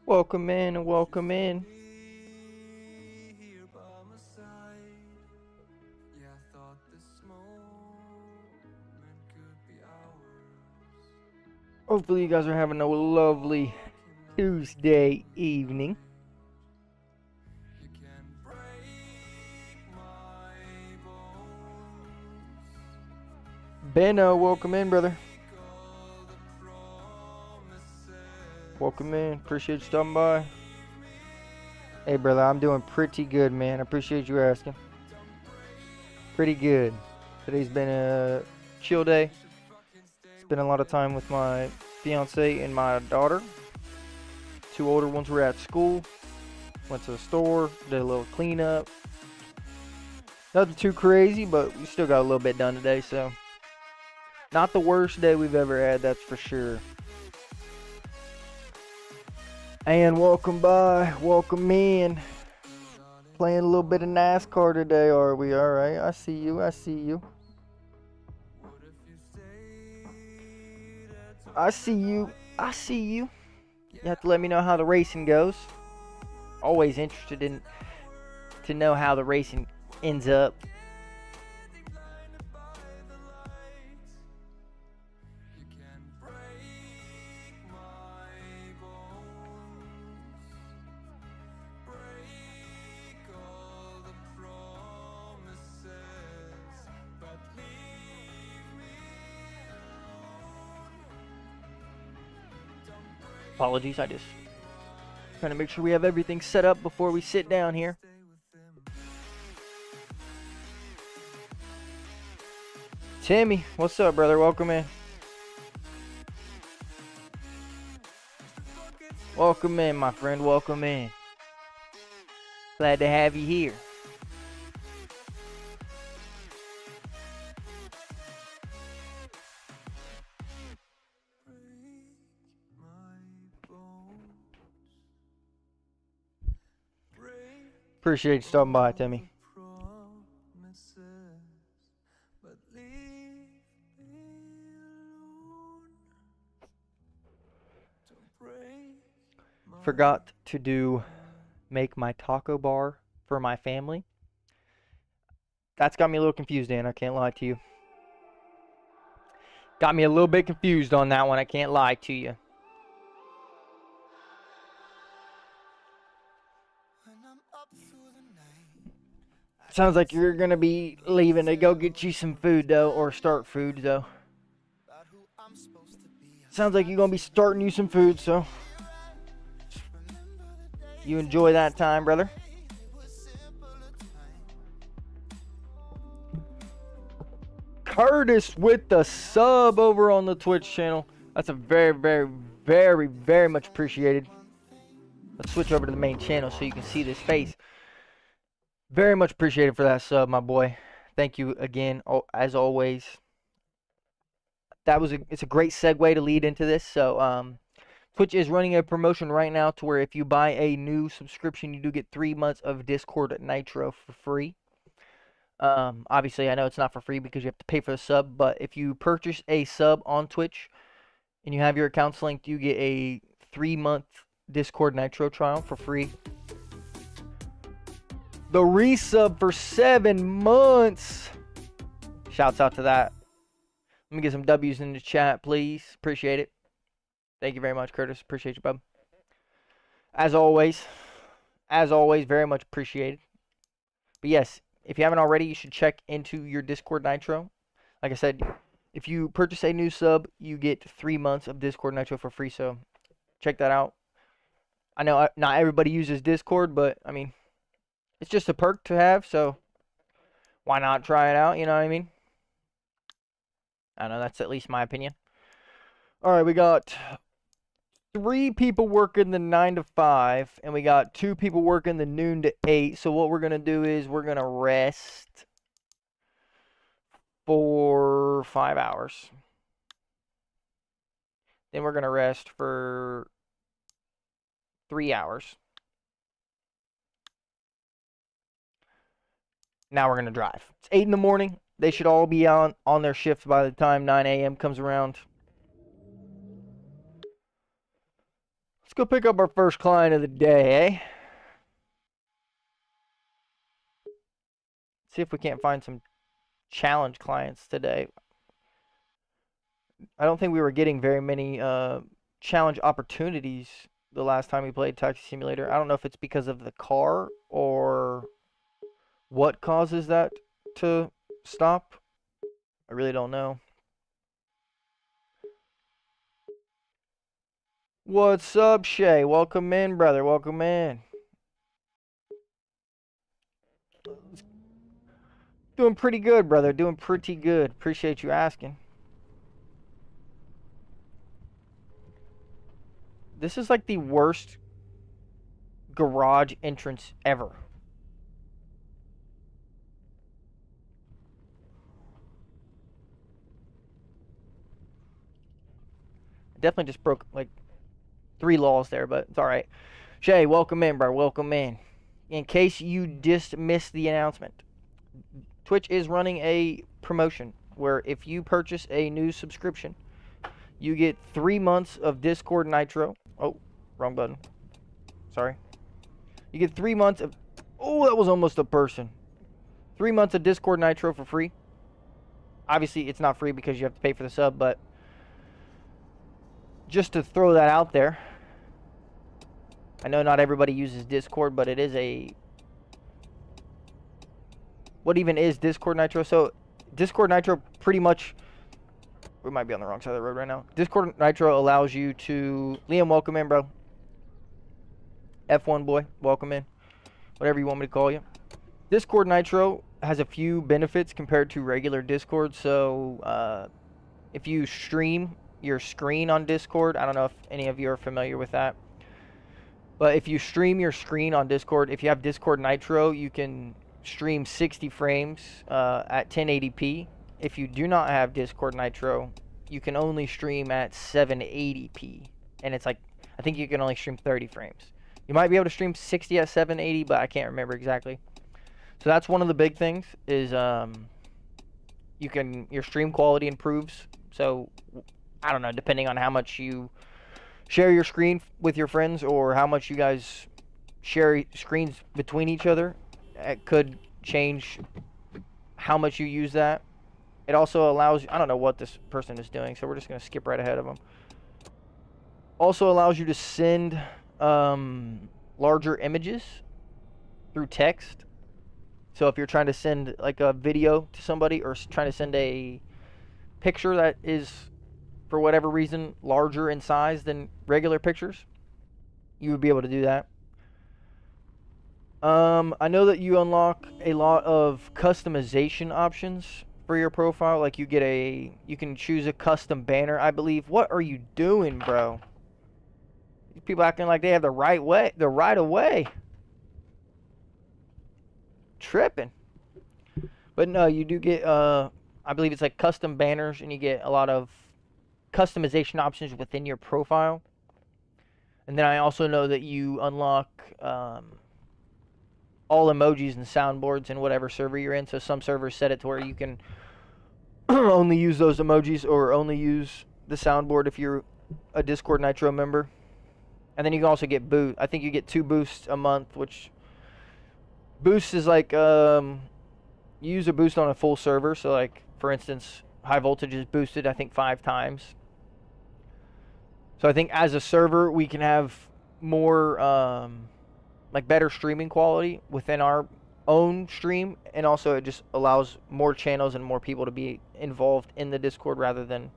Welcome in and welcome in. Hopefully you guys are having a lovely Tuesday evening. Benno, welcome in, brother. Welcome in. Appreciate you stopping by. Hey, brother, I'm doing pretty good, man. I appreciate you asking. Pretty good. Today's been a chill day. Spent a lot of time with my fiance and my daughter. Two older ones were at school. Went to the store, did a little cleanup. Nothing too crazy, but we still got a little bit done today, so not the worst day we've ever had, that's for sure. And welcome by, welcome in. Playing a little bit of NASCAR today, are we? Alright, I see you, I see you. I see you, I see you. You have to let me know how the racing goes. Always interested in to know how the racing ends up. Apologies, I just trying to make sure we have everything set up before we sit down here. Timmy, what's up, brother? Welcome in. Welcome in, my friend. Welcome in. Glad to have you here. Appreciate you stopping by, Timmy. Forgot to make my taco bar for my family. That's got me a little confused, Dan. I can't lie to you. Got me a little bit confused on that one. I can't lie to you. Sounds like you're gonna be leaving to go get you some food, though, or start food, though. Sounds like you're gonna be starting you some food, so you enjoy that time, brother. Curtis with the sub over on the Twitch channel. That's a very, very, very, very much appreciated. Let's switch over to the main channel so you can see this face. Very much appreciated for that sub, my boy. Thank you again, as always. It's a great segue to lead into this. So, Twitch is running a promotion right now to where if you buy a new subscription, you do get 3 months of Discord Nitro for free. Obviously, I know it's not for free because you have to pay for the sub, but if you purchase a sub on Twitch and you have your accounts linked, you get a 3-month Discord Nitro trial for free. The resub for 7 months. Shouts out to that. Let me get some W's in the chat, please. Appreciate it. Thank you very much, Curtis. Appreciate you, bub. As always, very much appreciated. But yes, if you haven't already, you should check into your Discord Nitro. Like I said, if you purchase a new sub, you get 3 months of Discord Nitro for free. So check that out. I know not everybody uses Discord, but I mean, it's just a perk to have, so why not try it out, you know what I mean? I know, that's at least my opinion. Alright, we got 3 people working the 9 to 5, and we got 2 people working the noon to 8. So what we're going to do is we're going to rest for 5 hours. Then we're going to rest for 3 hours. Now we're going to drive. It's 8 in the morning. They should all be on their shifts by the time 9 a.m. comes around. Let's go pick up our first client of the day, eh? See if we can't find some challenge clients today. I don't think we were getting very many challenge opportunities the last time we played Taxi Simulator. I don't know if it's because of the car or what causes that to stop. I really don't know. What's up, Shay? Welcome in, brother. Welcome in. Doing pretty good, brother. Doing pretty good. Appreciate you asking. This is like the worst garage entrance ever. I definitely just broke like 3 laws there, but it's alright. Shay, welcome in, bro. Welcome in. In case you just missed the announcement, Twitch is running a promotion where if you purchase a new subscription, you get 3 months of Discord Nitro. Oh, wrong button. Sorry. You get 3 months of... Oh, that was almost a person. 3 months of Discord Nitro for free. Obviously, it's not free because you have to pay for the sub, but just to throw that out there. I know not everybody uses Discord, but it is a... What even is Discord Nitro? So, Discord Nitro pretty much... We might be on the wrong side of the road right now. Discord Nitro allows you to... Liam, welcome in, bro. F1 boy, welcome in. Whatever you want me to call you. Discord Nitro has a few benefits compared to regular Discord. So, if you stream your screen on Discord, I don't know if any of you are familiar with that. But if you stream your screen on Discord, if you have Discord Nitro, you can stream 60 frames at 1080p. If you do not have Discord Nitro, you can only stream at 780p. And it's like, I think you can only stream 30 frames. You might be able to stream 60 at 780, but I can't remember exactly. So that's one of the big things is your stream quality improves. So I don't know, depending on how much you share your screen with your friends or how much you guys share screens between each other, it could change how much you use that. It also allows, I don't know what this person is doing, so we're just going to skip right ahead of them. Also allows you to send larger images through text. So if you're trying to send like a video to somebody or trying to send a picture that is, for whatever reason, larger in size than regular pictures, you would be able to do that. I know that you unlock a lot of customization options for your profile. Like you can choose a custom banner, I believe. What are you doing, bro? These people acting like they have the right of way. Tripping. But no, you do get, I believe it's like custom banners, and you get a lot of customization options within your profile. And then I also know that you unlock all emojis and soundboards in whatever server you're in. So some servers set it to where you can only use those emojis or only use the soundboard if you're a Discord Nitro member. And then you can also get boost. I think you get 2 boosts a month, which boost is like you use a boost on a full server. So like for instance, high voltage is boosted I think 5 times. So I think as a server we can have more like better streaming quality within our own stream, and also it just allows more channels and more people to be involved in the Discord rather than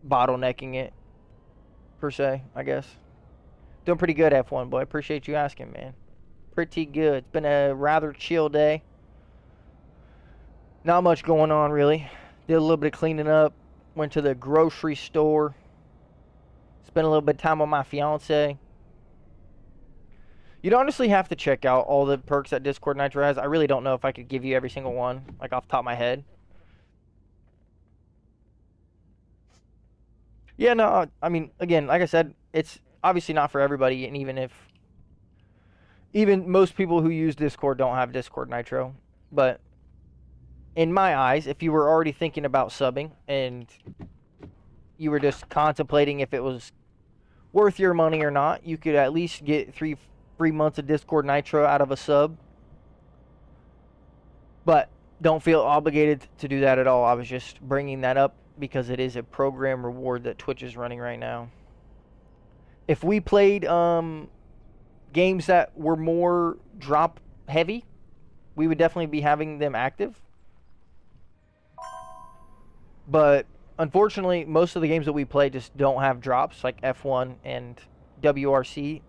bottlenecking it per se, I guess. Doing pretty good, F1 boy. Appreciate you asking, man. Pretty good. It's been a rather chill day. Not much going on really. Did a little bit of cleaning up. Went to the grocery store. Spent a little bit of time with my fiance. You'd honestly have to check out all the perks that Discord Nitro has. I really don't know if I could give you every single one, like off the top of my head. Yeah, no, I mean, again, like I said, it's obviously not for everybody, and even most people who use Discord don't have Discord Nitro. But in my eyes, if you were already thinking about subbing and you were just contemplating if it was worth your money or not, you could at least get 3 months of Discord Nitro out of a sub. But don't feel obligated to do that at all. I was just bringing that up because it is a program reward that Twitch is running right now. If we played games that were more drop heavy, we would definitely be having them active. But unfortunately, most of the games that we play just don't have drops, like F1 and WRC.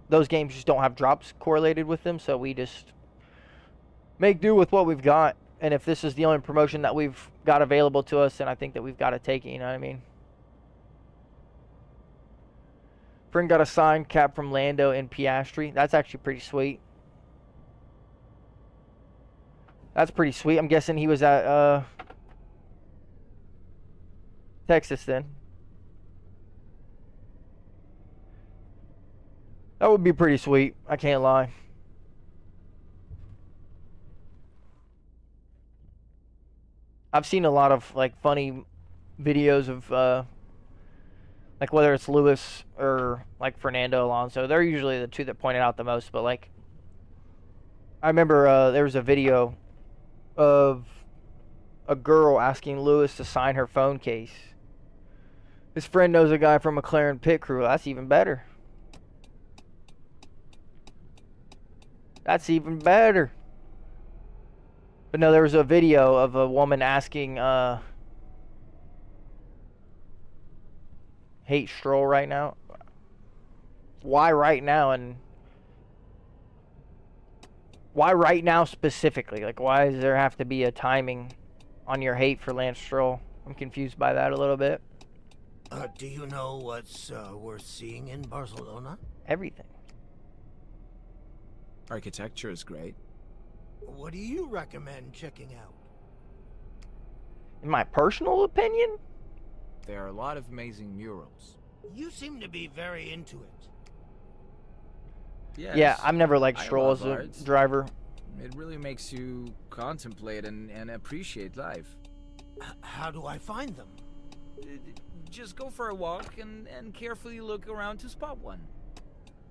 Those games just don't have drops correlated with them, so we just make do with what we've got. And if this is the only promotion that we've got available to us, then I think that we've got to take it, you know what I mean? Friend got a signed cap from Lando and Piastri. That's actually pretty sweet. That's pretty sweet. I'm guessing he was at Texas then. That would be pretty sweet. I can't lie. I've seen a lot of like funny videos of like whether it's Lewis or like Fernando Alonso. They're usually the two that point it out the most. But like, I remember there was a video of a girl asking Lewis to sign her phone case. His friend knows a guy from McLaren pit crew. That's even better. That's even better. But no, there was a video of a woman asking hate Stroll right now. Why right now? And why right now specifically? Like, why does there have to be a timing on your hate for Lance Stroll? I'm confused by that a little bit. Do you know what's worth seeing in Barcelona? Everything. Architecture is great. What do you recommend checking out? In my personal opinion, There are a lot of amazing murals. You seem to be very into it. Yes, yeah, I've never liked I Stroll as love a art. driver. It really makes you contemplate and appreciate life. How do I find them? Just go for a walk and carefully look around to spot one.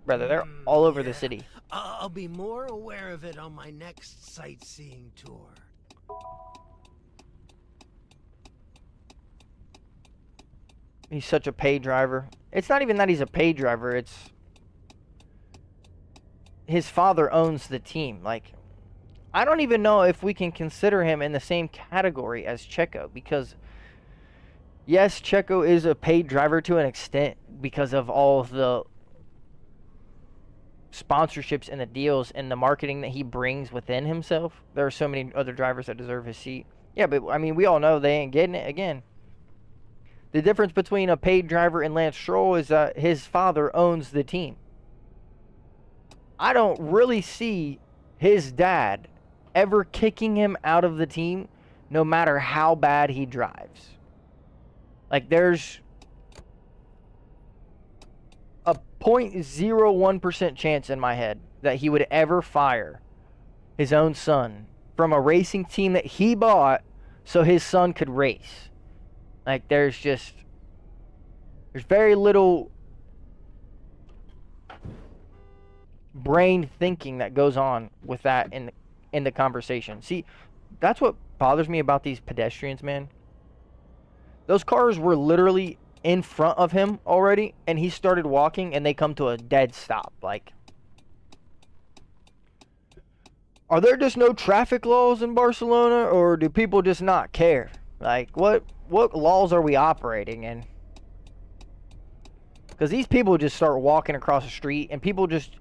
Brother, they're all over the city. I'll be more aware of it on my next sightseeing tour. He's such a paid driver. It's not even that he's a paid driver. It's his father owns the team. Like, I don't even know if we can consider him in the same category as Checo, because yes, Checo is a paid driver to an extent because of all of the sponsorships and the deals and the marketing that he brings within himself. There are so many other drivers that deserve his seat. Yeah, but I mean, we all know they ain't getting it again. The difference between a paid driver and Lance Stroll is that his father owns the team. I don't really see his dad ever kicking him out of the team, no matter how bad he drives. Like, there's a 0.01% chance in my head that he would ever fire his own son from a racing team that he bought so his son could race. Like, there's very little brain thinking that goes on with that in the conversation. See, that's what bothers me about these pedestrians, man. Those cars were literally in front of him already, and he started walking, and they come to a dead stop. Like, are there just no traffic laws in Barcelona, or do people just not care? Like, what laws are we operating in? Because these people just start walking across the street, and people just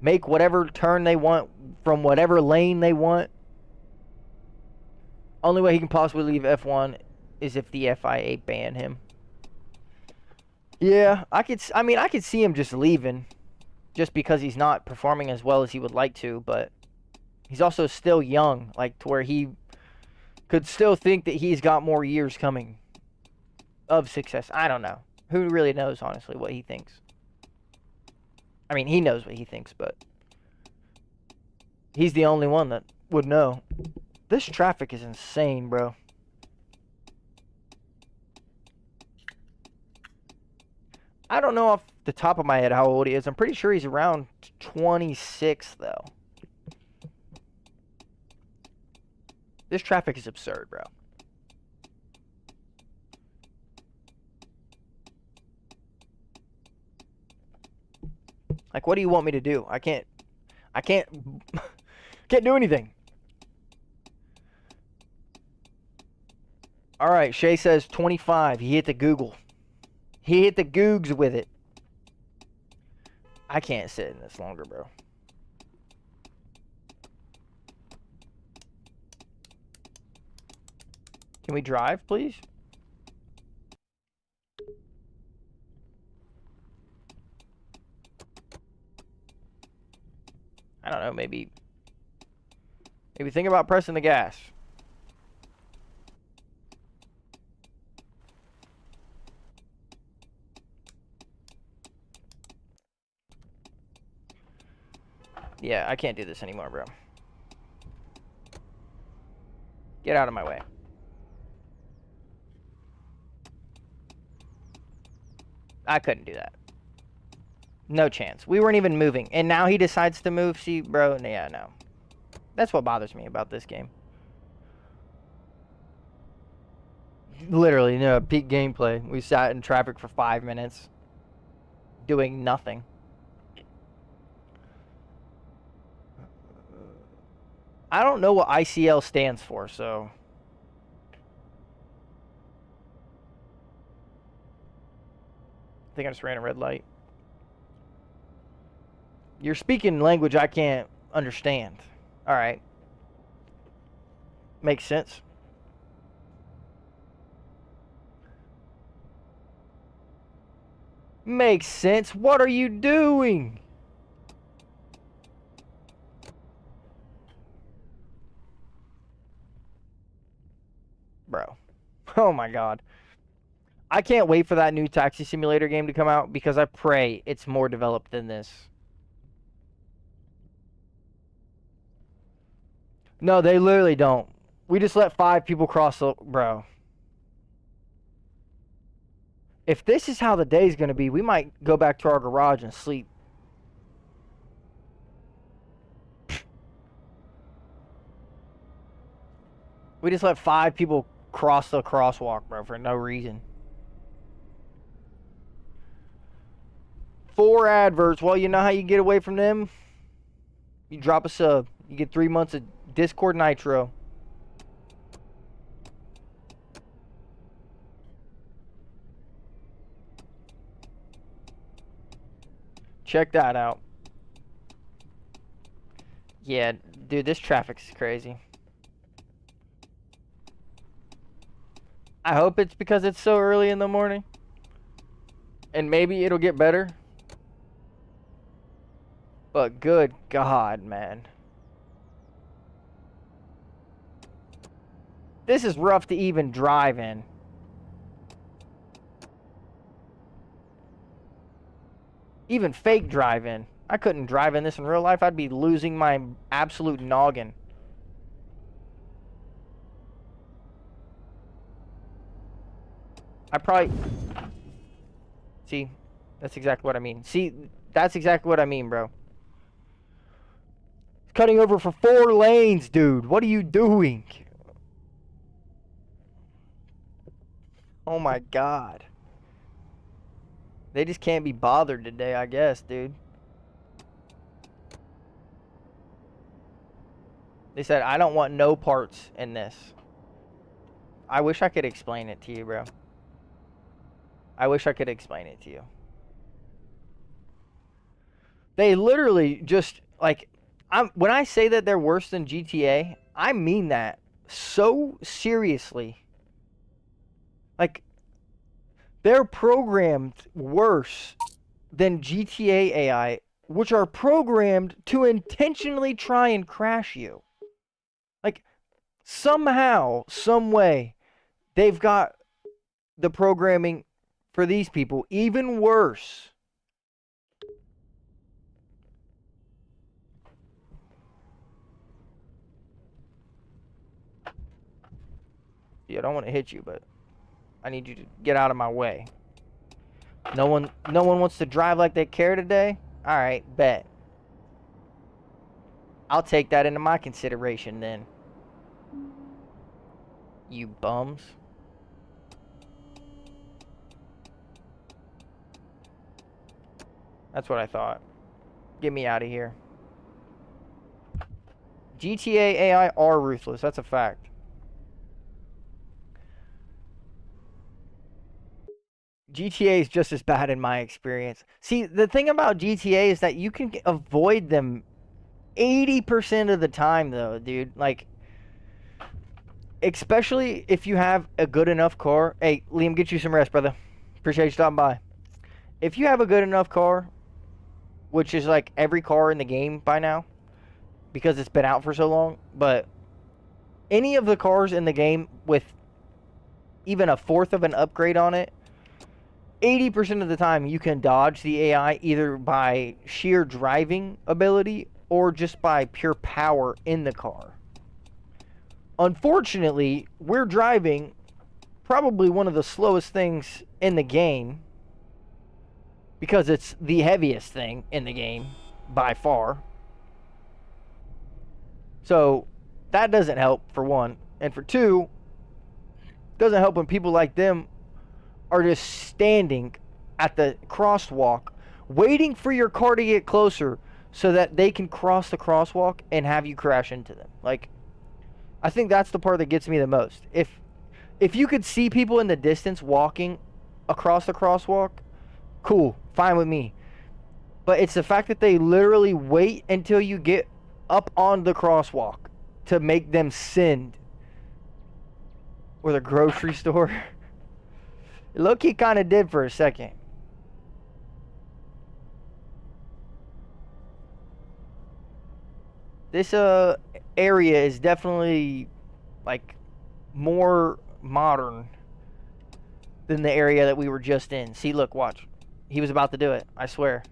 make whatever turn they want from whatever lane they want. Only way he can possibly leave F1 is if the FIA ban him. Yeah, I could see him just leaving just because he's not performing as well as he would like to, but he's also still young, like to where he could still think that he's got more years coming of success. I don't know. Who really knows, honestly, what he thinks? I mean, he knows what he thinks, but he's the only one that would know. This traffic is insane, bro. I don't know off the top of my head how old he is. I'm pretty sure he's around 26, though. This traffic is absurd, bro. Like, what do you want me to do? I can't do anything. All right, Shay says 25. He hit the Google. He hit the Googs with it. I can't sit in this longer, bro. Can we drive, please? I don't know, maybe think about pressing the gas. Yeah, I can't do this anymore, bro. Get out of my way. I couldn't do that. No chance. We weren't even moving. And now he decides to move. See, bro, yeah, no. That's what bothers me about this game. Literally, no, peak gameplay. We sat in traffic for 5 minutes. Doing nothing. I don't know what ICL stands for, so... I think I just ran a red light. You're speaking language I can't understand. Alright. Makes sense. Makes sense. What are you doing? Bro. Oh my god. I can't wait for that new Taxi Simulator game to come out because I pray it's more developed than this. No, they literally don't. We just let 5 people cross the... Bro. If this is how the day's going to be, we might go back to our garage and sleep. We just let 5 people cross the crosswalk, bro, for no reason. 4 adverts. Well, you know how you get away from them? You drop a sub. You get 3 months of Discord Nitro. Check that out. Yeah, dude, this traffic is crazy. I hope it's because it's so early in the morning. And maybe it'll get better. But good God, man. This is rough to even drive in. Even fake drive in. I couldn't drive in this in real life. I'd be losing my absolute noggin. I probably... See, that's exactly what I mean. See, that's exactly what I mean, bro. Cutting over for 4 lanes, dude. What are you doing? Oh my God. They just can't be bothered today, I guess, dude. They said, I don't want no parts in this. I wish I could explain it to you, bro. I wish I could explain it to you. They literally just, like, when I say that they're worse than GTA, I mean that so seriously. Like, they're programmed worse than GTA AI, which are programmed to intentionally try and crash you. Like, somehow, some way, they've got the programming for these people even worse. Yeah, I don't want to hit you, but I need you to get out of my way. No one wants to drive like they care today? Alright, bet. I'll take that into my consideration then. You bums. That's what I thought. Get me out of here. GTA AI are ruthless. That's a fact. GTA is just as bad in my experience. See, the thing about GTA is that you can avoid them 80% of the time, though, dude. Like, especially if you have a good enough car. Hey, Liam, get you some rest, brother. Appreciate you stopping by. If you have a good enough car, which is like every car in the game by now, because it's been out for so long, but any of the cars in the game with even a fourth of an upgrade on it, 80% of the time you can dodge the AI either by sheer driving ability or just by pure power in the car. Unfortunately, we're driving probably one of the slowest things in the game because it's the heaviest thing in the game by far. So that doesn't help, for one. And for two, doesn't help when people like them are just standing at the crosswalk waiting for your car to get closer so that they can cross the crosswalk and have you crash into them. Like, I think that's the part that gets me the most. If you could see people in the distance walking across the crosswalk, cool, fine with me. But it's the fact that they literally wait until you get up on the crosswalk to make them send. Or the grocery store. Low-key kind of did for a second. This area is definitely like more modern than the area that we were just in. See, look, watch. He was about to do it, I swear.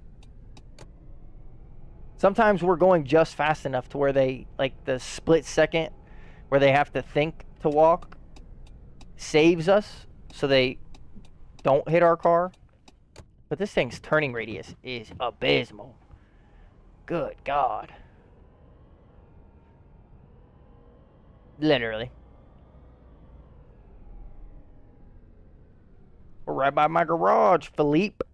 Sometimes we're going just fast enough to where they, like, the split second where they have to think to walk saves us so they don't hit our car. But this thing's turning radius is abysmal. Good God. Literally. We're right by my garage, Philippe.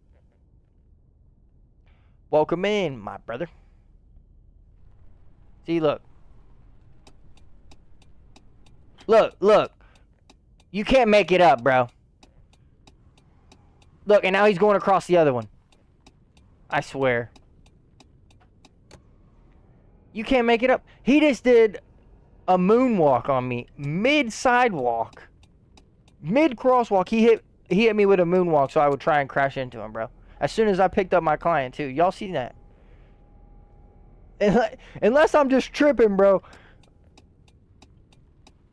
Welcome in, my brother. See, look. Look. You can't make it up, bro. Look, and now he's going across the other one. I swear. You can't make it up. He just did a moonwalk on me. Mid-sidewalk. Mid-crosswalk. He hit me with a moonwalk so I would try and crash into him, bro. As soon as I picked up my client, too. Y'all seen that? Unless I'm just tripping, bro.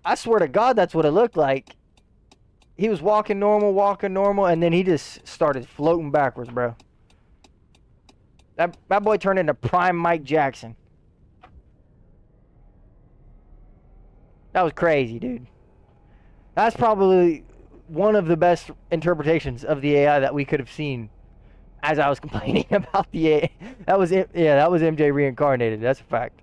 I swear to God, that's what it looked like. He was walking normal, and then he just started floating backwards, bro. That boy turned into prime Mike Jackson. That was crazy, dude. That's probably one of the best interpretations of the AI that we could have seen. As I was complaining about the AI, that was MJ reincarnated. That's a fact.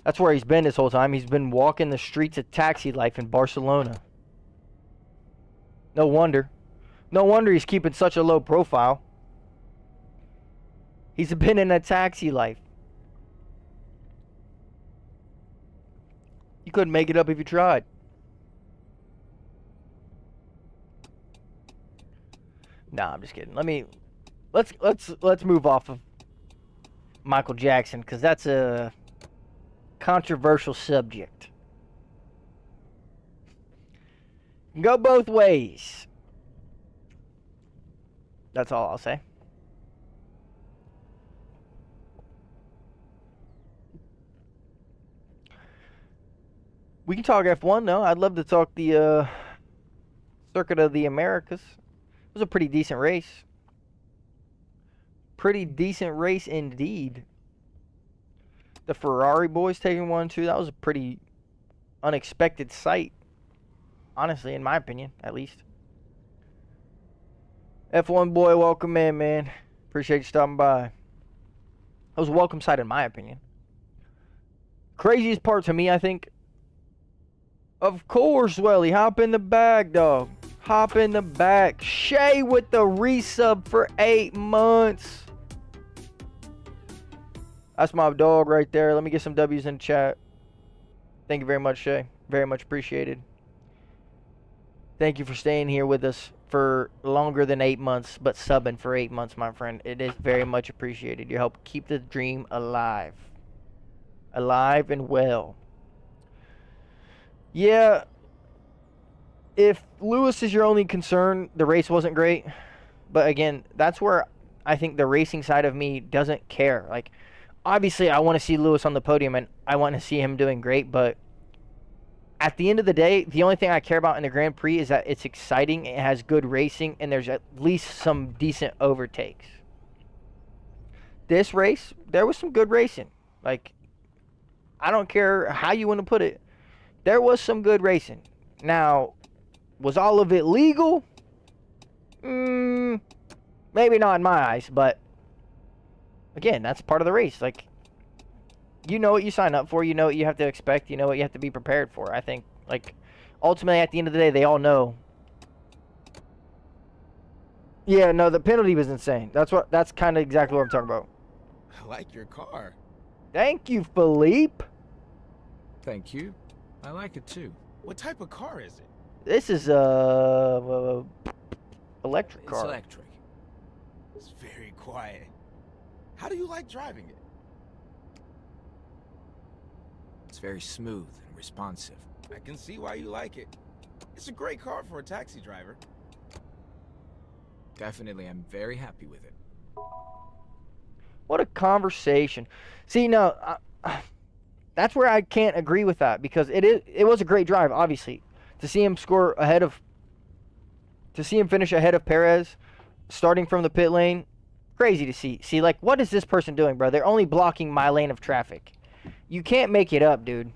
That's where he's been this whole time. He's been walking the streets of taxi life in Barcelona. No wonder. No wonder he's keeping such a low profile. He's been in a taxi life. You couldn't make it up if you tried. Nah, I'm just kidding. Let's move off of Michael Jackson because that's a controversial subject. Can go both ways. That's all I'll say. We can talk F1 though. I'd love to talk the Circuit of the Americas. It was a pretty decent race. Pretty decent race indeed. The Ferrari boys taking 1-2. That was a pretty unexpected sight. Honestly, in my opinion, at least. F1 boy, welcome in, man. Appreciate you stopping by. It was a welcome sight, in my opinion. Craziest part to me, I think. Of course, Welly. Hop in the back, dog. Hop in the back. Shay with the resub for 8 months. That's my dog right there. Let me get some W's in the chat. Thank you very much, Shay. Very much appreciated. Thank you for staying here with us for longer than 8 months, but subbing for 8 months, my friend. It is very much appreciated. Your help keep the dream alive. Alive and well. Yeah. If Lewis is your only concern, the race wasn't great. But again, that's where I think the racing side of me doesn't care. Like, obviously, I want to see Lewis on the podium, and I want to see him doing great, but at the end of the day, the only thing I care about in the Grand Prix is that it's exciting, it has good racing, and there's at least some decent overtakes. This race, there was some good racing. Like, I don't care how you want to put it. There was some good racing. Now, was all of it legal? Maybe not in my eyes, but again, that's part of the race. Like, you know what you sign up for. You know what you have to expect. You know what you have to be prepared for. I think, like, ultimately, at the end of the day, they all know. Yeah, no, the penalty was insane. That's kind of exactly what I'm talking about. I like your car. Thank you, Philippe. Thank you. I like it too. What type of car is it? This is electric car. It's electric. It's very quiet. How do you like driving it? It's very smooth and responsive. I can see why you like it. It's a great car for a taxi driver. Definitely, I'm very happy with it. What a conversation. See, no, that's where I can't agree with that, because it was a great drive, obviously. To see him finish ahead of Perez, starting from the pit lane, crazy to see. See, like, what is this person doing, bro? They're only blocking my lane of traffic. You can't make it up, dude.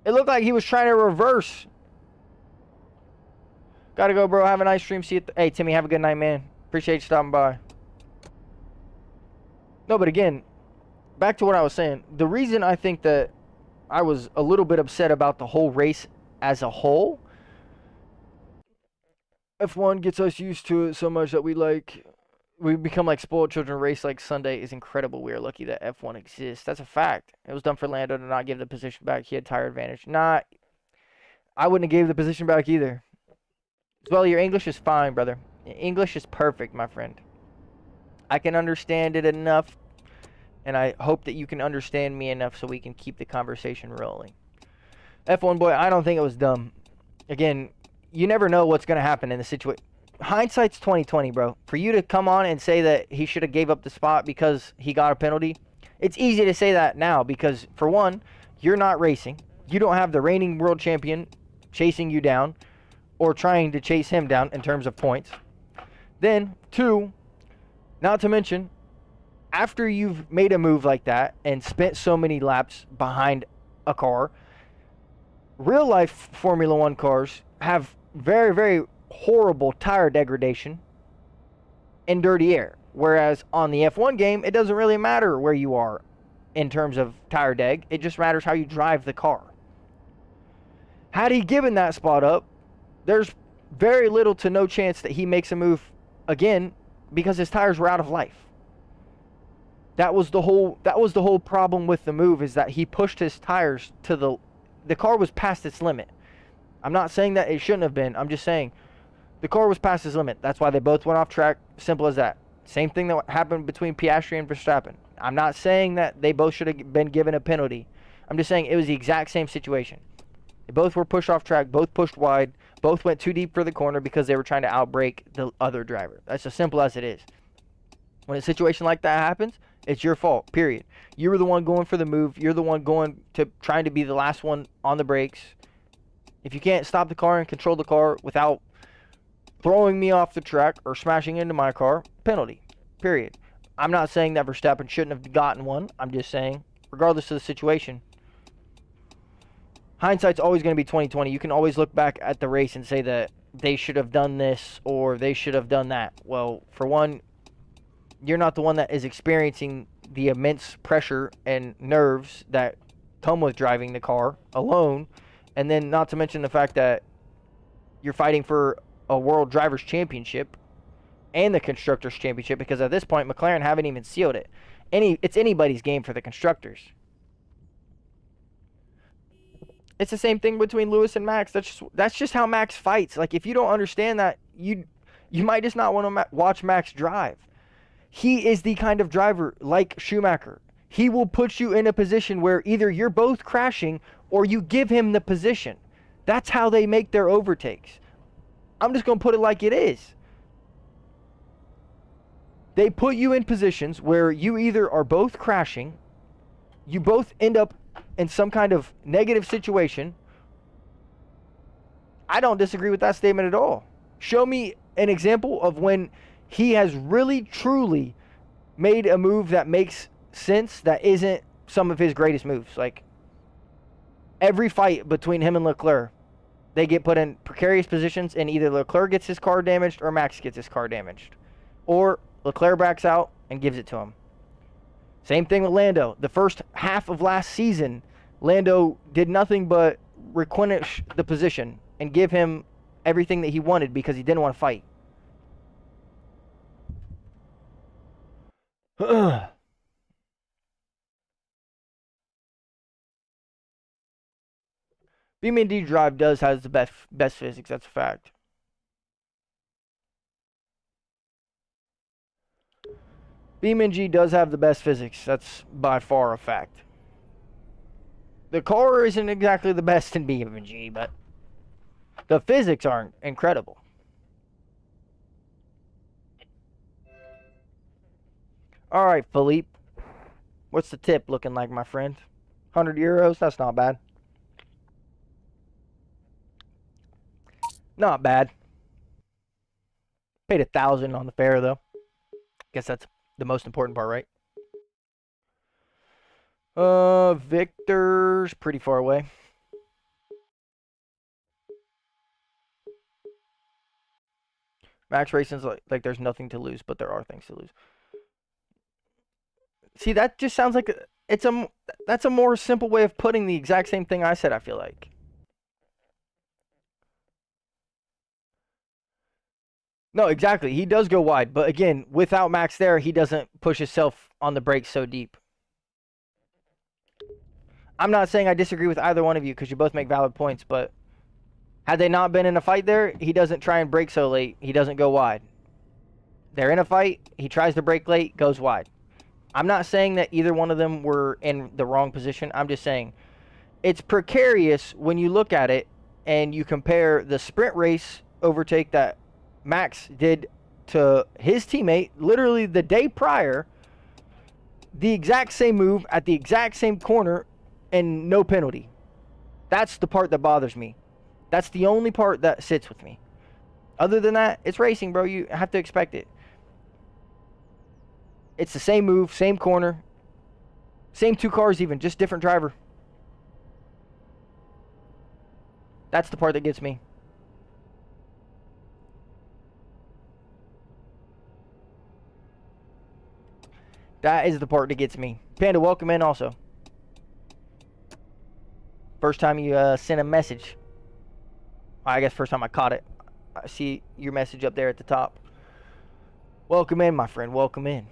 It looked like he was trying to reverse. Gotta go, bro. Have a nice stream. See you. Hey, Timmy, have a good night, man. Appreciate you stopping by. No, but again, back to what I was saying. The reason I think that I was a little bit upset about the whole race as a whole, F1 gets us used to it so much that we become like spoiled children. Race like Sunday is incredible. We are lucky that F1 exists. That's a fact. It was done for Lando to not give the position back. He had tire advantage. I wouldn't have gave the position back either. Well, your English is fine, brother. English is perfect, my friend. I can understand it enough, and I hope that you can understand me enough so we can keep the conversation rolling. F1 boy, I don't think it was dumb. Again, you never know what's going to happen in the situation. Hindsight's 20/20, bro. For you to come on and say that he should have gave up the spot because he got a penalty, it's easy to say that now because, for one, you're not racing. You don't have the reigning world champion chasing you down or trying to chase him down in terms of points. Then, two, not to mention, after you've made a move like that and spent so many laps behind a car, real life Formula One cars have very, very horrible tire degradation and dirty air. Whereas on the F1 game, it doesn't really matter where you are in terms of tire deg. It just matters how you drive the car. Had he given that spot up, there's very little to no chance that he makes a move again because his tires were out of life. That was the whole problem with the move, is that he pushed his tires to the car was past its limit. I'm not saying that it shouldn't have been. I'm just saying the car was past its limit. That's why they both went off track. Simple as that. Same thing that happened between Piastri and Verstappen. I'm not saying that they both should have been given a penalty. I'm just saying it was the exact same situation. They both were pushed off track, both pushed wide, both went too deep for the corner because they were trying to outbrake the other driver. That's as simple as it is. When a situation like that happens, it's your fault, period. You were the one going for the move. You're the one trying to be the last one on the brakes. If you can't stop the car and control the car without throwing me off the track or smashing into my car, penalty, period. I'm not saying that Verstappen shouldn't have gotten one. I'm just saying regardless of the situation. Hindsight's always going to be 2020. You can always look back at the race and say that they should have done this or they should have done that. Well, for one, you're not the one that is experiencing the immense pressure and nerves that come with driving the car alone. And then not to mention the fact that you're fighting for a World Drivers' Championship and the Constructors' Championship, because at this point, McLaren haven't even sealed it. It's anybody's game for the Constructors. It's the same thing between Lewis and Max. That's just how Max fights. Like, if you don't understand that, you might just not want to watch Max drive. He is the kind of driver like Schumacher. He will put you in a position where either you're both crashing or you give him the position. That's how they make their overtakes. I'm just going to put it like it is. They put you in positions where you either are both crashing, you both end up in some kind of negative situation. I don't disagree with that statement at all. Show me an example of when he has really, truly made a move that makes sense that isn't some of his greatest moves. Like, every fight between him and Leclerc, they get put in precarious positions, and either Leclerc gets his car damaged or Max gets his car damaged. Or Leclerc backs out and gives it to him. Same thing with Lando. The first half of last season, Lando did nothing but replenish the position and give him everything that he wanted because he didn't want to fight. BMD Drive has the best physics. That's a fact. BeamNG does have the best physics. That's by far a fact. The car isn't exactly the best in BeamNG, but the physics aren't incredible. All right, Philippe. What's the tip looking like, my friend? 100 euros? That's not bad. Not bad. Paid 1,000 on the fare, though. Guess that's the most important part, right? Victor's pretty far away. Max Racing's like there's nothing to lose, but there are things to lose. See, that just sounds like that's a more simple way of putting the exact same thing I said, I feel like. No, exactly. He does go wide, but again, without Max there, he doesn't push himself on the brakes so deep. I'm not saying I disagree with either one of you because you both make valid points, but had they not been in a fight there, he doesn't try and brake so late. He doesn't go wide. They're in a fight. He tries to brake late, goes wide. I'm not saying that either one of them were in the wrong position. I'm just saying it's precarious when you look at it and you compare the sprint race overtake that Max did to his teammate literally the day prior, the exact same move at the exact same corner and no penalty. That's the part that bothers me. That's the only part that sits with me. Other than that, it's racing, bro. You have to expect it. It's the same move, same corner, same two cars even, just different driver. That's the part that gets me. That is the part that gets me. Panda, welcome in also. First time you sent a message. I guess first time I caught it. I see your message up there at the top. Welcome in, my friend. Welcome in.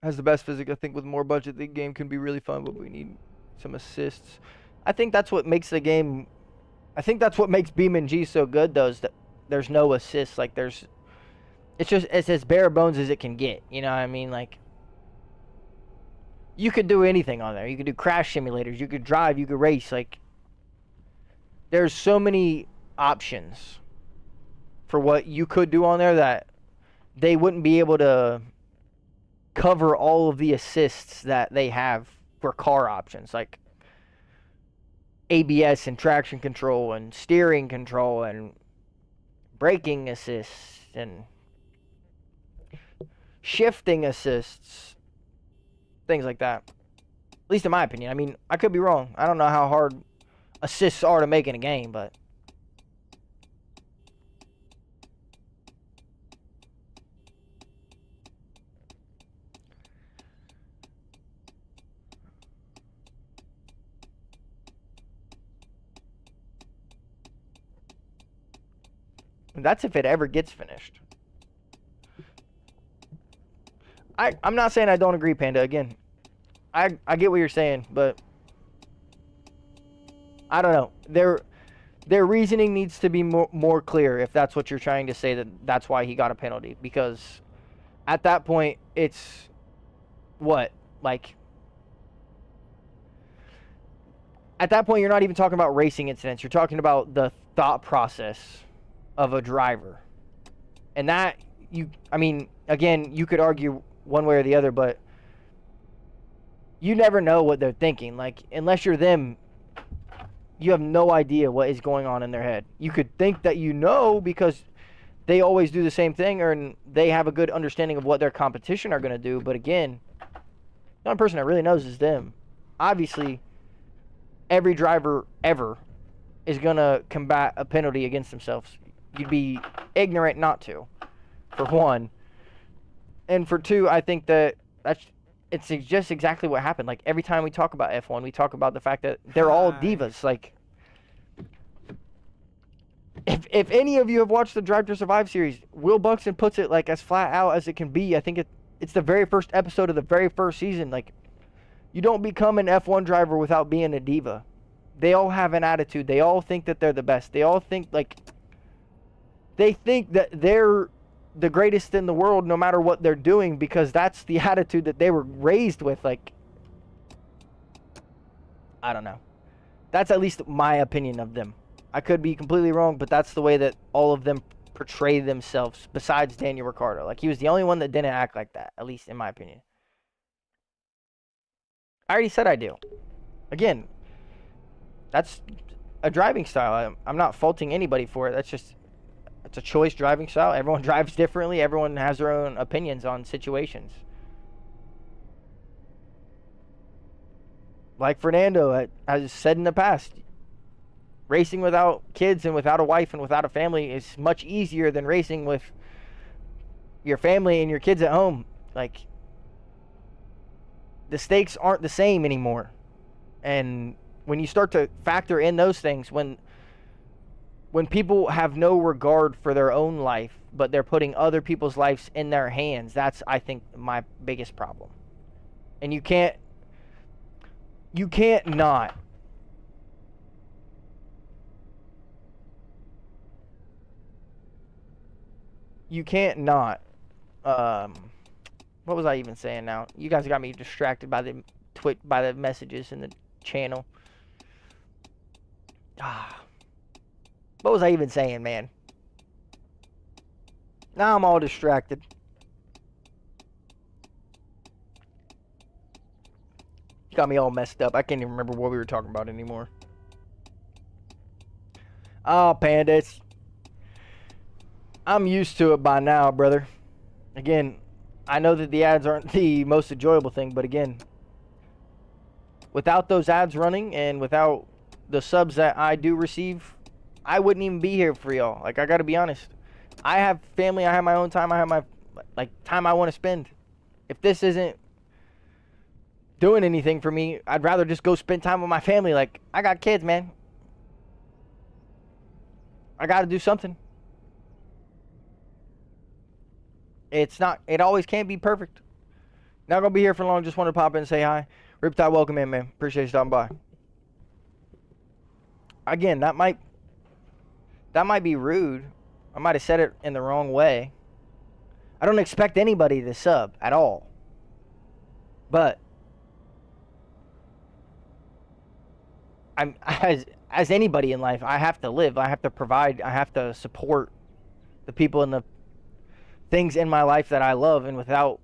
Has the best physics. I think with more budget, the game can be really fun, but we need some assists. I think that's what makes the game... I think that's what makes BeamNG so good, though, is that there's no assists. Like, there's... It's as bare bones as it can get. You know what I mean? Like, you could do anything on there. You could do crash simulators. You could drive. You could race. Like, there's so many options for what you could do on there that they wouldn't be able to cover all of the assists that they have for car options, like ABS and traction control and steering control and braking assists and shifting assists, things like that. At least in my opinion. I mean, I could be wrong. I don't know how hard assists are to make in a game, but that's if it ever gets finished. I'm not saying I don't agree, Panda. Again, I get what you're saying, but I don't know. Their reasoning needs to be more clear if that's what you're trying to say, that's why he got a penalty. Because at that point, it's what? Like, at that point, you're not even talking about racing incidents. You're talking about the thought process of a driver. And that, I mean, again, you could argue one way or the other, but you never know what they're thinking. Like, unless you're them, you have no idea what is going on in their head. You could think that you know because they always do the same thing, or they have a good understanding of what their competition are going to do. But again, the only person that really knows is them. Obviously, every driver ever is going to combat a penalty against themselves. You'd be ignorant not to, for one. And for two, I think that it's just exactly what happened. Like, every time we talk about F1, we talk about the fact that they're all divas. Like, if any of you have watched the Drive to Survive series, Will Buxton puts it like as flat out as it can be. I think it's the very first episode of the very first season. Like, you don't become an F1 driver without being a diva. They all have an attitude. They all think that they're the best. They all think they think that they're the greatest in the world no matter what they're doing, because that's the attitude that they were raised with. Like, I don't know. That's at least my opinion of them. I could be completely wrong, but that's the way that all of them portray themselves, besides Daniel Ricciardo. Like, he was the only one that didn't act like that, at least in my opinion. I already said I do. Again, that's a driving style. I'm not faulting anybody for it. It's a choice driving style. Everyone drives differently. Everyone has their own opinions on situations. Like Fernando has said in the past, racing without kids and without a wife and without a family is much easier than racing with your family and your kids at home. Like, the stakes aren't the same anymore. And when you start to factor in those things, when people have no regard for their own life, but they're putting other people's lives in their hands, that's, I think, my biggest problem. And you can't not what was I even saying now? You guys got me distracted by the messages in the channel. What was I even saying, man? Now I'm all distracted. Got me all messed up. I can't even remember what we were talking about anymore. Oh, Panda, I'm used to it by now, brother. Again, I know that the ads aren't the most enjoyable thing, but again, without those ads running and without the subs that I do receive, I wouldn't even be here for y'all. Like, I gotta be honest. I have family, I have my own time, I have my, time I want to spend. If this isn't doing anything for me, I'd rather just go spend time with my family. Like, I got kids, man. I gotta do something. It always can't be perfect. Not gonna be here for long, just want to pop in and say hi. Riptide, welcome in, man. Appreciate you stopping by. Again, that might be rude. I might have said it in the wrong way. I don't expect anybody to sub at all. But as anybody in life, I have to live. I have to provide. I have to support the people and the things in my life that I love. And without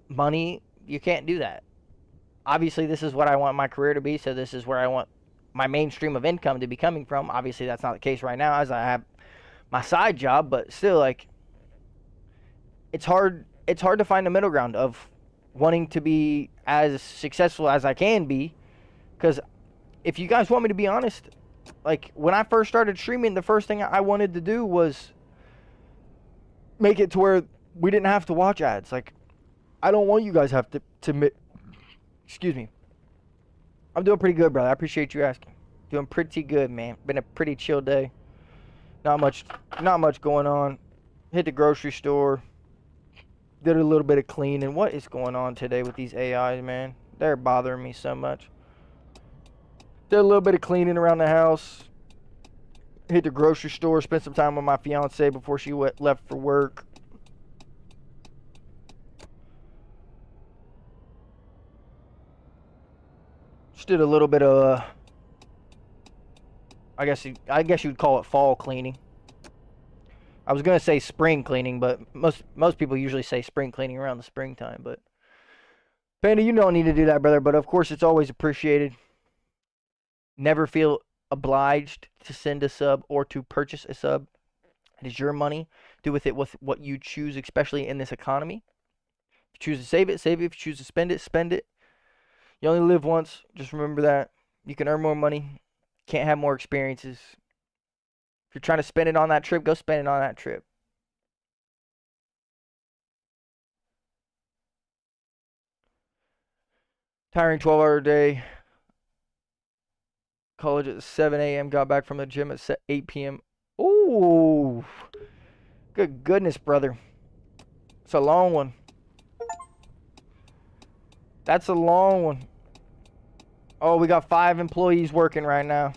money, you can't do that. Obviously, this is what I want my career to be. So this is where I want my main stream of income to be coming from. Obviously, that's not the case right now, as I have my side job. But still, like, it's hard to find the middle ground of wanting to be as successful as I can be, because if you guys want me to be honest, like when I first started streaming, the first thing I wanted to do was make it to where we didn't have to watch ads. Like, I don't want you guys have to excuse me. I'm doing pretty good, brother. I appreciate you asking. Doing pretty good, man. Been a pretty chill day. Not much going on. Hit the grocery store. Did a little bit of cleaning. What is going on today with these AIs, man? They're bothering me so much. Did a little bit of cleaning around the house. Hit the grocery store. Spent some time with my fiance before she left for work. Just did a little bit of, I guess you'd call it fall cleaning. I was gonna say spring cleaning, but most people usually say spring cleaning around the springtime. But Panda, you don't need to do that, brother. But of course, it's always appreciated. Never feel obliged to send a sub or to purchase a sub. It is your money. Do with it what you choose, especially in this economy. If you choose to save it, save it. If you choose to spend it, spend it. You only live once. Just remember that. You can earn more money. Can't have more experiences. If you're trying to spend it on that trip, go spend it on that trip. Tiring 12-hour day. College at 7 a.m. Got back from the gym at 8 p.m. Ooh. Good goodness, brother. It's a long one. That's a long one. Oh, we got 5 employees working right now.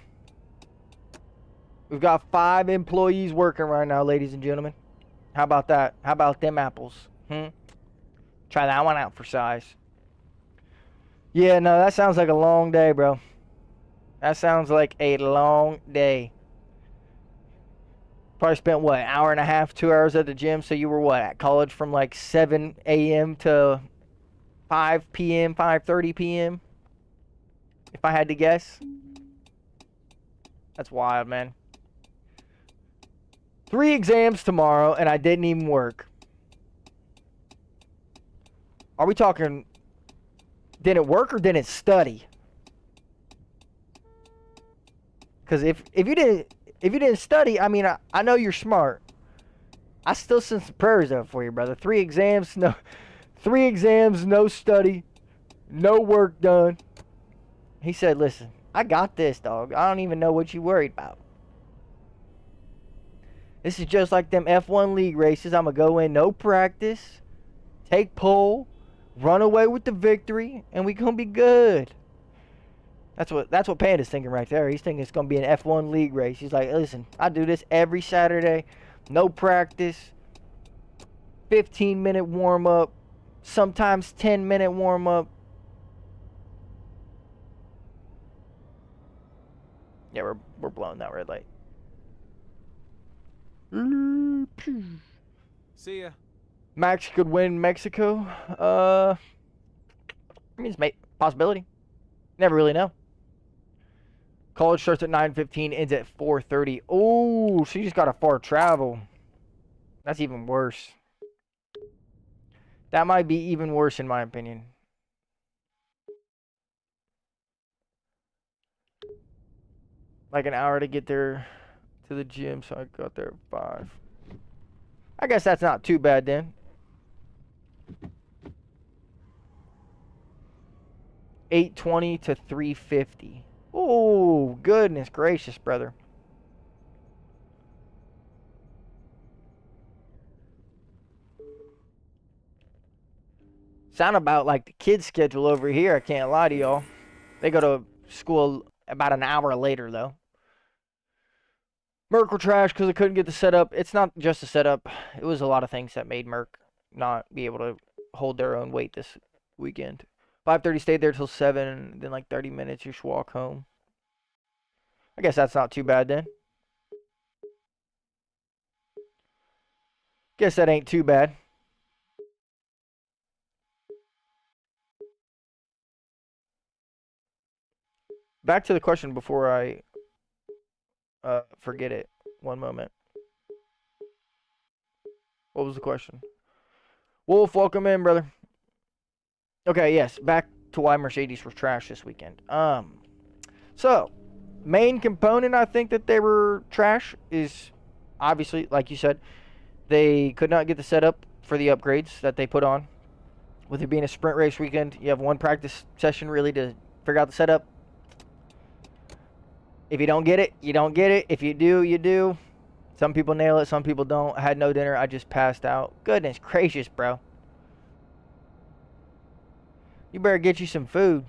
We've got 5 employees working right now, ladies and gentlemen. How about that? How about them apples? Try that one out for size. Yeah, no, that sounds like a long day, bro. That sounds like a long day. Probably spent, what, an hour and a half, 2 hours at the gym. So you were, what, at college from like 7 a.m. to 5 p.m., 5:30 p.m.? If I had to guess. That's wild, man. 3 exams tomorrow, and I didn't even work. Are we talking didn't work or didn't study? Because if you didn't study, I mean, I know you're smart. I still send some prayers up for you, brother. 3 exams, no study, no work done. He said, listen, I got this, dog. I don't even know what you worried about. This is just like them F1 league races. I'm going to go in, no practice, take pole, run away with the victory, and we going to be good. That's what Panda's thinking right there. He's thinking it's going to be an F1 league race. He's like, listen, I do this every Saturday, no practice, 15-minute warm-up, sometimes 10-minute warm-up. Yeah, we're blowing that red light. See ya. Max could win Mexico. I mean, it's possibility. Never really know. College starts at 9:15, ends at 4:30. Oh, she just got a far travel. That's even worse. That might be even worse in my opinion. Like an hour to get there to the gym, so I got there at 5. I guess that's not too bad then. 8:20 to 3:50. Oh, goodness gracious, brother. Sound about like the kids' schedule over here, I can't lie to y'all. They go to school about an hour later, though. Merc were trash because they couldn't get the setup. It's not just the setup. It was a lot of things that made Merc not be able to hold their own weight this weekend. 5:30 stayed there till 7, then like 30 minutes, you just walk home. I guess that's not too bad then. Guess that ain't too bad. Back to the question before I forget it. One moment. What was the question? Wolf, welcome in, brother. Okay, yes, back to why Mercedes was trash this weekend. So main component I think that they were trash is obviously, like you said, they could not get the setup for the upgrades that they put on. With it being a sprint race weekend, you have one practice session really to figure out the setup. If you don't get it, you don't get it. If you do, you do. Some people nail it, some people don't. I had no dinner, I just passed out. Goodness gracious, bro. You better get you some food.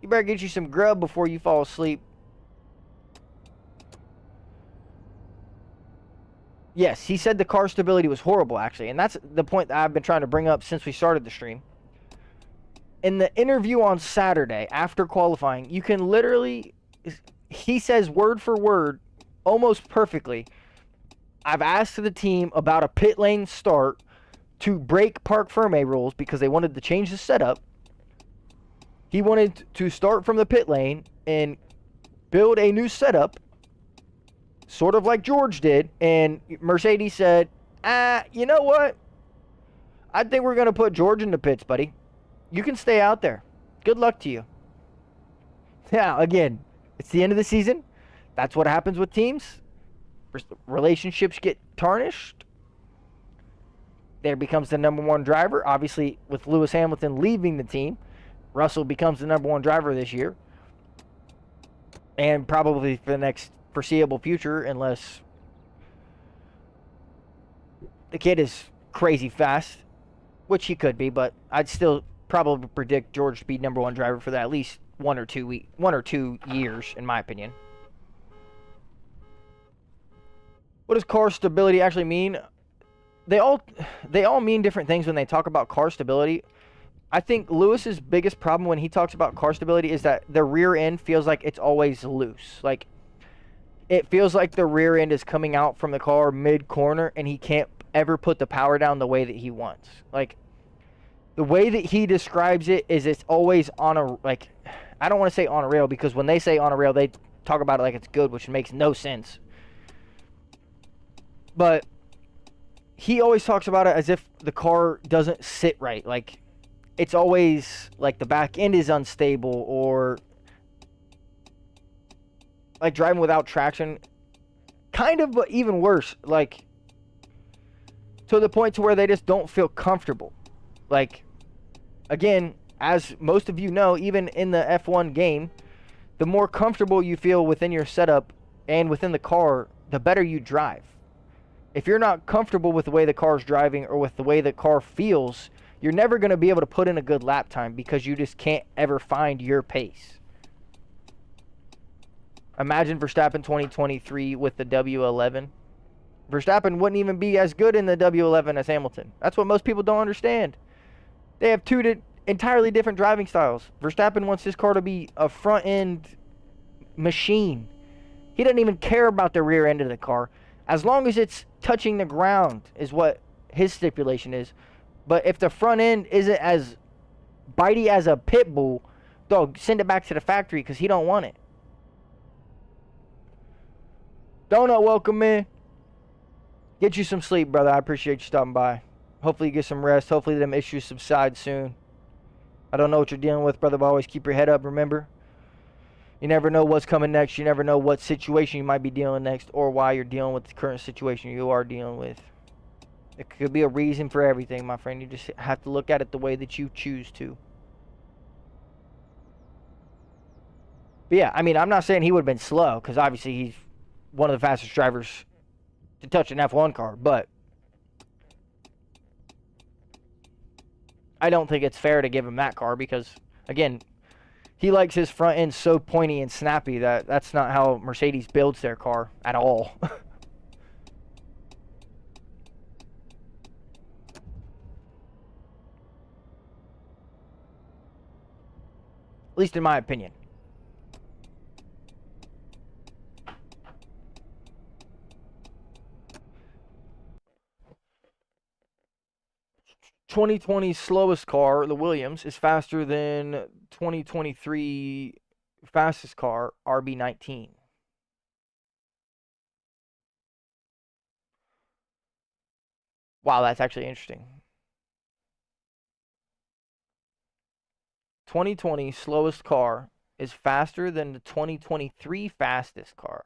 You better get you some grub before you fall asleep. Yes, he said the car stability was horrible, actually. And that's the point that I've been trying to bring up since we started the stream. In the interview on Saturday, after qualifying, you can literally... He says word for word, almost perfectly, I've asked the team about a pit lane start to break Parc Ferme rules because they wanted to change the setup. He wanted to start from the pit lane and build a new setup, sort of like George did. And Mercedes said, you know what? I think we're going to put George in the pits, buddy. You can stay out there. Good luck to you. Now, again, it's the end of the season. That's what happens with teams. Relationships get tarnished. There becomes the number one driver. Obviously, with Lewis Hamilton leaving the team, Russell becomes the number one driver this year. And probably for the next foreseeable future, unless the kid is crazy fast, which he could be, but I'd still probably predict George to be number one driver for that at least 1 or 2 years, in my opinion. What does car stability actually mean? They all mean different things when they talk about car stability. I think Lewis's biggest problem when he talks about car stability is that the rear end feels like it's always loose. Like, it feels like the rear end is coming out from the car mid-corner and he can't ever put the power down the way that he wants. Like, the way that he describes it is it's always on a, like, I don't want to say on a rail because when they say on a rail, they talk about it like it's good, which makes no sense. But he always talks about it as if the car doesn't sit right. Like, it's always like the back end is unstable or like driving without traction. Kind of, but even worse. Like, to the point to where they just don't feel comfortable. Like, again, as most of you know, even in the F1 game, the more comfortable you feel within your setup and within the car, the better you drive. If you're not comfortable with the way the car is driving or with the way the car feels, you're never going to be able to put in a good lap time because you just can't ever find your pace. Imagine Verstappen 2023 with the W11. Verstappen wouldn't even be as good in the W11 as Hamilton. That's what most people don't understand. They have two entirely different driving styles. Verstappen wants his car to be a front-end machine. He doesn't even care about the rear end of the car. As long as it's touching the ground is what his stipulation is. But if the front end isn't as bitey as a pit bull, dog, send it back to the factory because he don't want it. Donut, welcome in. Get you some sleep, brother. I appreciate you stopping by. Hopefully you get some rest. Hopefully them issues subside soon. I don't know what you're dealing with, brother, but always keep your head up. Remember, you never know what's coming next. You never know what situation you might be dealing next or why you're dealing with the current situation you are dealing with. It could be a reason for everything, my friend. You just have to look at it the way that you choose to. But yeah, I mean, I'm not saying he would have been slow because obviously he's one of the fastest drivers to touch an F1 car, but I don't think it's fair to give him that car because, again, he likes his front end so pointy and snappy that that's not how Mercedes builds their car at all. At least in my opinion. "2020's slowest car, the Williams, is faster than 2023 fastest car, RB19. Wow, that's actually interesting. 2020 slowest car is faster than the 2023 fastest car.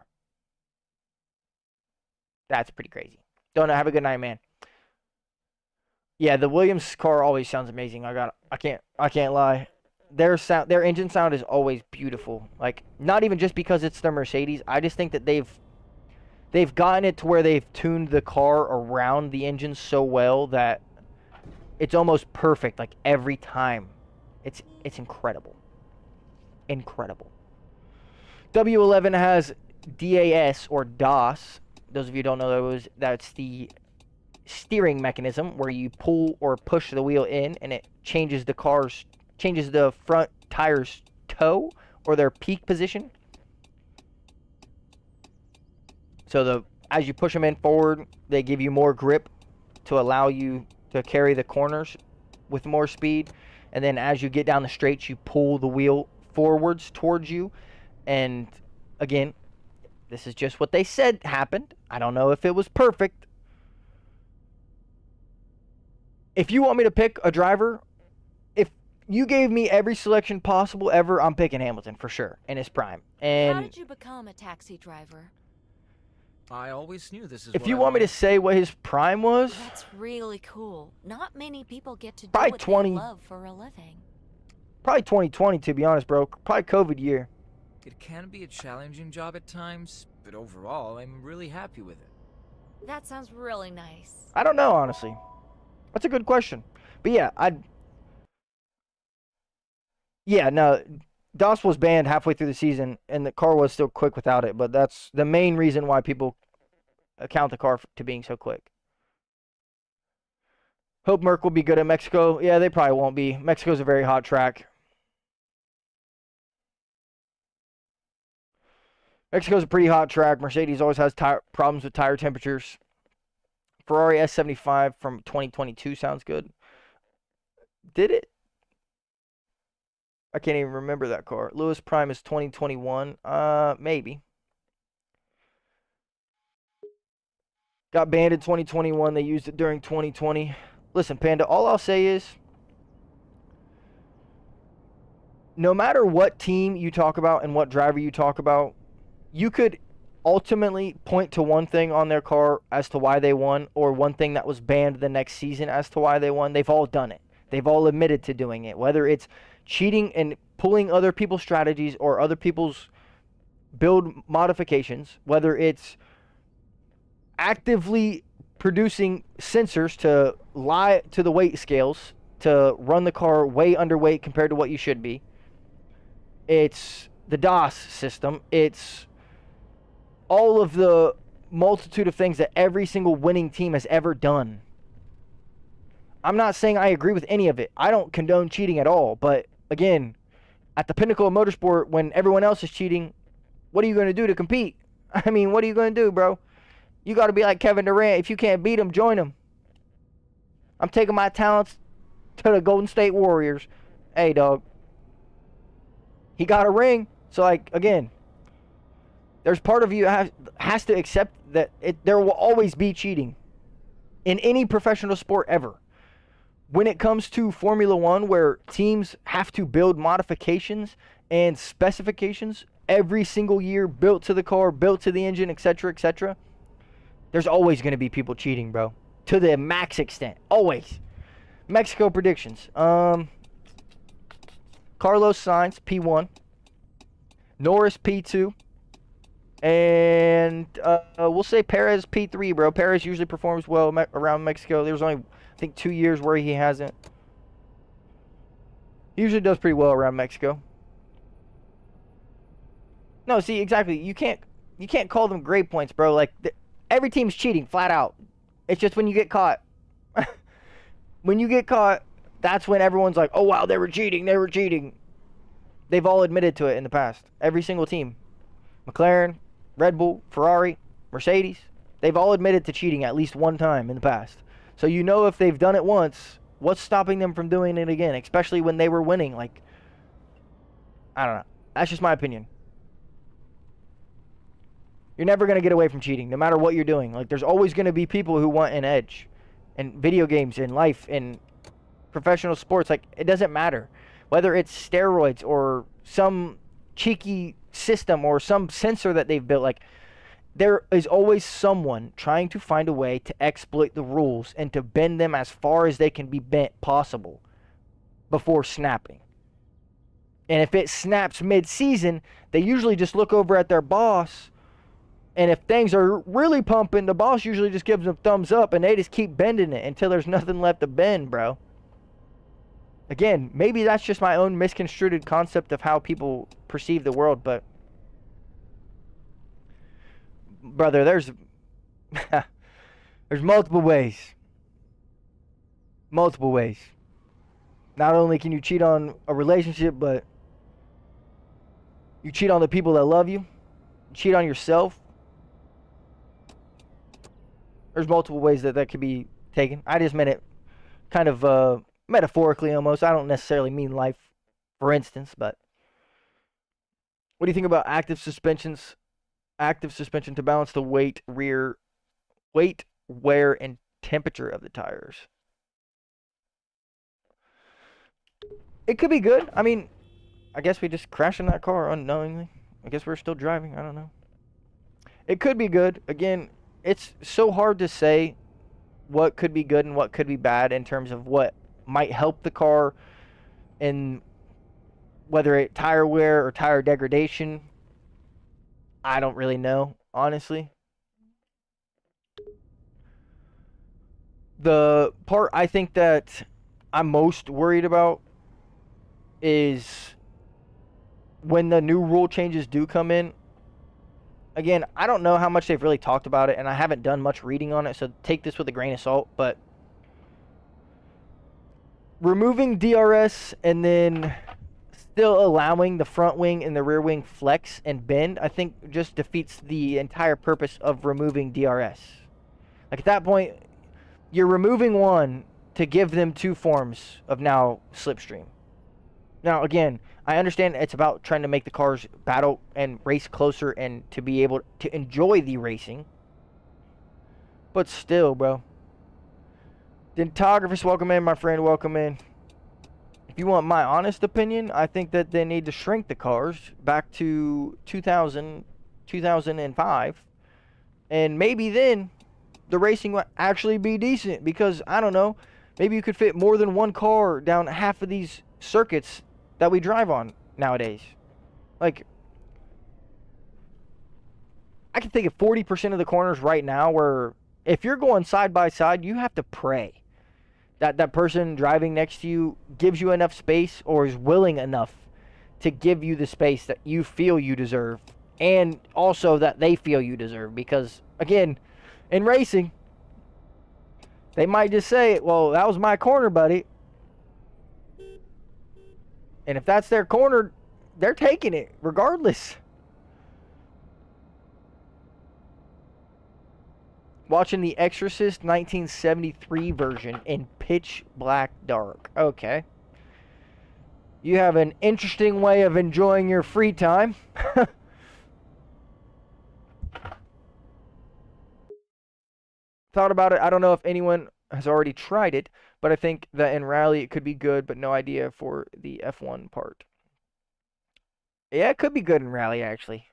That's pretty crazy. Don't know. Have a good night, man. Yeah, the Williams car always sounds amazing. I can't lie. Their engine sound is always beautiful. Like, not even just because it's the Mercedes. I just think that they've gotten it to where they've tuned the car around the engine so well that it's almost perfect, like, every time. It's incredible. Incredible. W11 has DAS or DAS. Those of you who don't know that's the steering mechanism where you pull or push the wheel in and it changes the front tires' toe or their peak position. So as you push them in forward, they give you more grip to allow you to carry the corners with more speed. And then as you get down the straights, you pull the wheel forwards towards you. And again, this is just what they said happened. I don't know if it was perfect. If you want me to pick a driver, if you gave me every selection possible ever, I'm picking Hamilton for sure in his prime. And how did you become a taxi driver? I always knew this is if what you I want me to wanted. say what his prime was, That's really cool. Not many people get to do Probably what 20. they love for a living. probably 2020 to be honest, bro. Probably COVID year. It can be a challenging job at times, but overall, I'm really happy with it. That sounds really nice. I don't know, honestly. That's a good question. But yeah, no, DOS was banned halfway through the season, and the car was still quick without it. But that's the main reason why people account the car to being so quick. Hope Merck will be good at Mexico. Yeah, they probably won't be. Mexico's a very hot track. Mexico's a pretty hot track. Mercedes always has problems with tire temperatures. Ferrari S75 from 2022 sounds good. Did it? I can't even remember that car. Lewis Prime is 2021. Maybe. Got banned in 2021. They used it during 2020. Listen, Panda, all I'll say is no matter what team you talk about and what driver you talk about, you could ultimately point to one thing on their car as to why they won, or one thing that was banned the next season as to why they won. They've all done it. They've all admitted to doing it, whether it's cheating and pulling other people's strategies or other people's build modifications, whether it's actively producing sensors to lie to the weight scales to run the car way underweight compared to what you should be. It's the DOS system. It's all of the multitude of things that every single winning team has ever done. I'm not saying I agree with any of it. I don't condone cheating at all. But again, at the pinnacle of motorsport, when everyone else is cheating, what are you going to do to compete? I mean, what are you going to do, bro? You got to be like Kevin Durant. If you can't beat him, join him. I'm taking my talents to the Golden State Warriors. Hey, dog. He got a ring. So, like, again, there's part of you has to accept that there will always be cheating in any professional sport ever. When it comes to Formula One, where teams have to build modifications and specifications every single year, built to the car, built to the engine, etc., etc., there's always going to be people cheating, bro. To the max extent. Always. Mexico predictions. Carlos Sainz, P1. Norris, P2. And we'll say Perez, P3, bro. Perez usually performs well around Mexico. There's only, I think, 2 years where he hasn't. He usually does pretty well around Mexico. No, see, exactly. You can't call them grade points, bro. Like, every team's cheating, flat out. It's just when you get caught. When you get caught, that's when everyone's like, oh, wow, they were cheating. They were cheating. They've all admitted to it in the past. Every single team. McLaren, Red Bull, Ferrari, Mercedes. They've all admitted to cheating at least one time in the past. So you know if they've done it once, what's stopping them from doing it again? Especially when they were winning. Like, I don't know. That's just my opinion. You're never going to get away from cheating, no matter what you're doing. Like, there's always going to be people who want an edge. In video games, in life, in professional sports. Like, it doesn't matter. whether it's steroids or some cheeky system or some sensor that they've built. Like, there is always someone trying to find a way to exploit the rules and to bend them as far as they can be bent possible before snapping. And if it snaps mid-season, they usually just look over at their boss, and if things are really pumping, the boss usually just gives them thumbs up, and they just keep bending it until there's nothing left to bend, bro. Again, maybe that's just my own misconstrued concept of how people perceive the world, but brother, there's there's multiple ways. Multiple ways. Not only can you cheat on a relationship, but you cheat on the people that love you. You cheat on yourself. There's multiple ways that that could be taken. I just meant it kind of metaphorically almost. I don't necessarily mean life, for instance, but what do you think about active suspensions? Active suspension to balance the weight, wear, and temperature of the tires. It could be good. I mean, I guess we just crashed in that car unknowingly. I guess we're still driving. I don't know. It could be good. Again, it's so hard to say what could be good and what could be bad in terms of what might help the car and whether it tire wear or tire degradation. I don't really know, honestly. The part I think that I'm most worried about is when the new rule changes do come in. Again, I don't know how much they've really talked about it, and I haven't done much reading on it, so take this with a grain of salt, but removing DRS and then still allowing the front wing and the rear wing flex and bend, I think just defeats the entire purpose of removing DRS. Like, at that point, you're removing one to give them two forms of now slipstream. Now, again, I understand it's about trying to make the cars battle and race closer and to be able to enjoy the racing. But still, bro. Dentographist, welcome in, my friend, welcome in. If you want my honest opinion, I think that they need to shrink the cars back to 2000, 2005. And maybe then the racing will actually be decent. Because, I don't know, maybe you could fit more than one car down half of these circuits that we drive on nowadays. Like, I can think of 40% of the corners right now where if you're going side by side, you have to pray that that person driving next to you gives you enough space or is willing enough to give you the space that you feel you deserve, and also that they feel you deserve. Because, again, in racing, they might just say, well, that was my corner, buddy. And if that's their corner, they're taking it regardless. Watching The Exorcist 1973 version in pitch black dark. Okay. You have an interesting way of enjoying your free time. Thought about it. I don't know if anyone has already tried it, but I think that in rally it could be good, but no idea for the F1 part. Yeah, it could be good in rally, actually.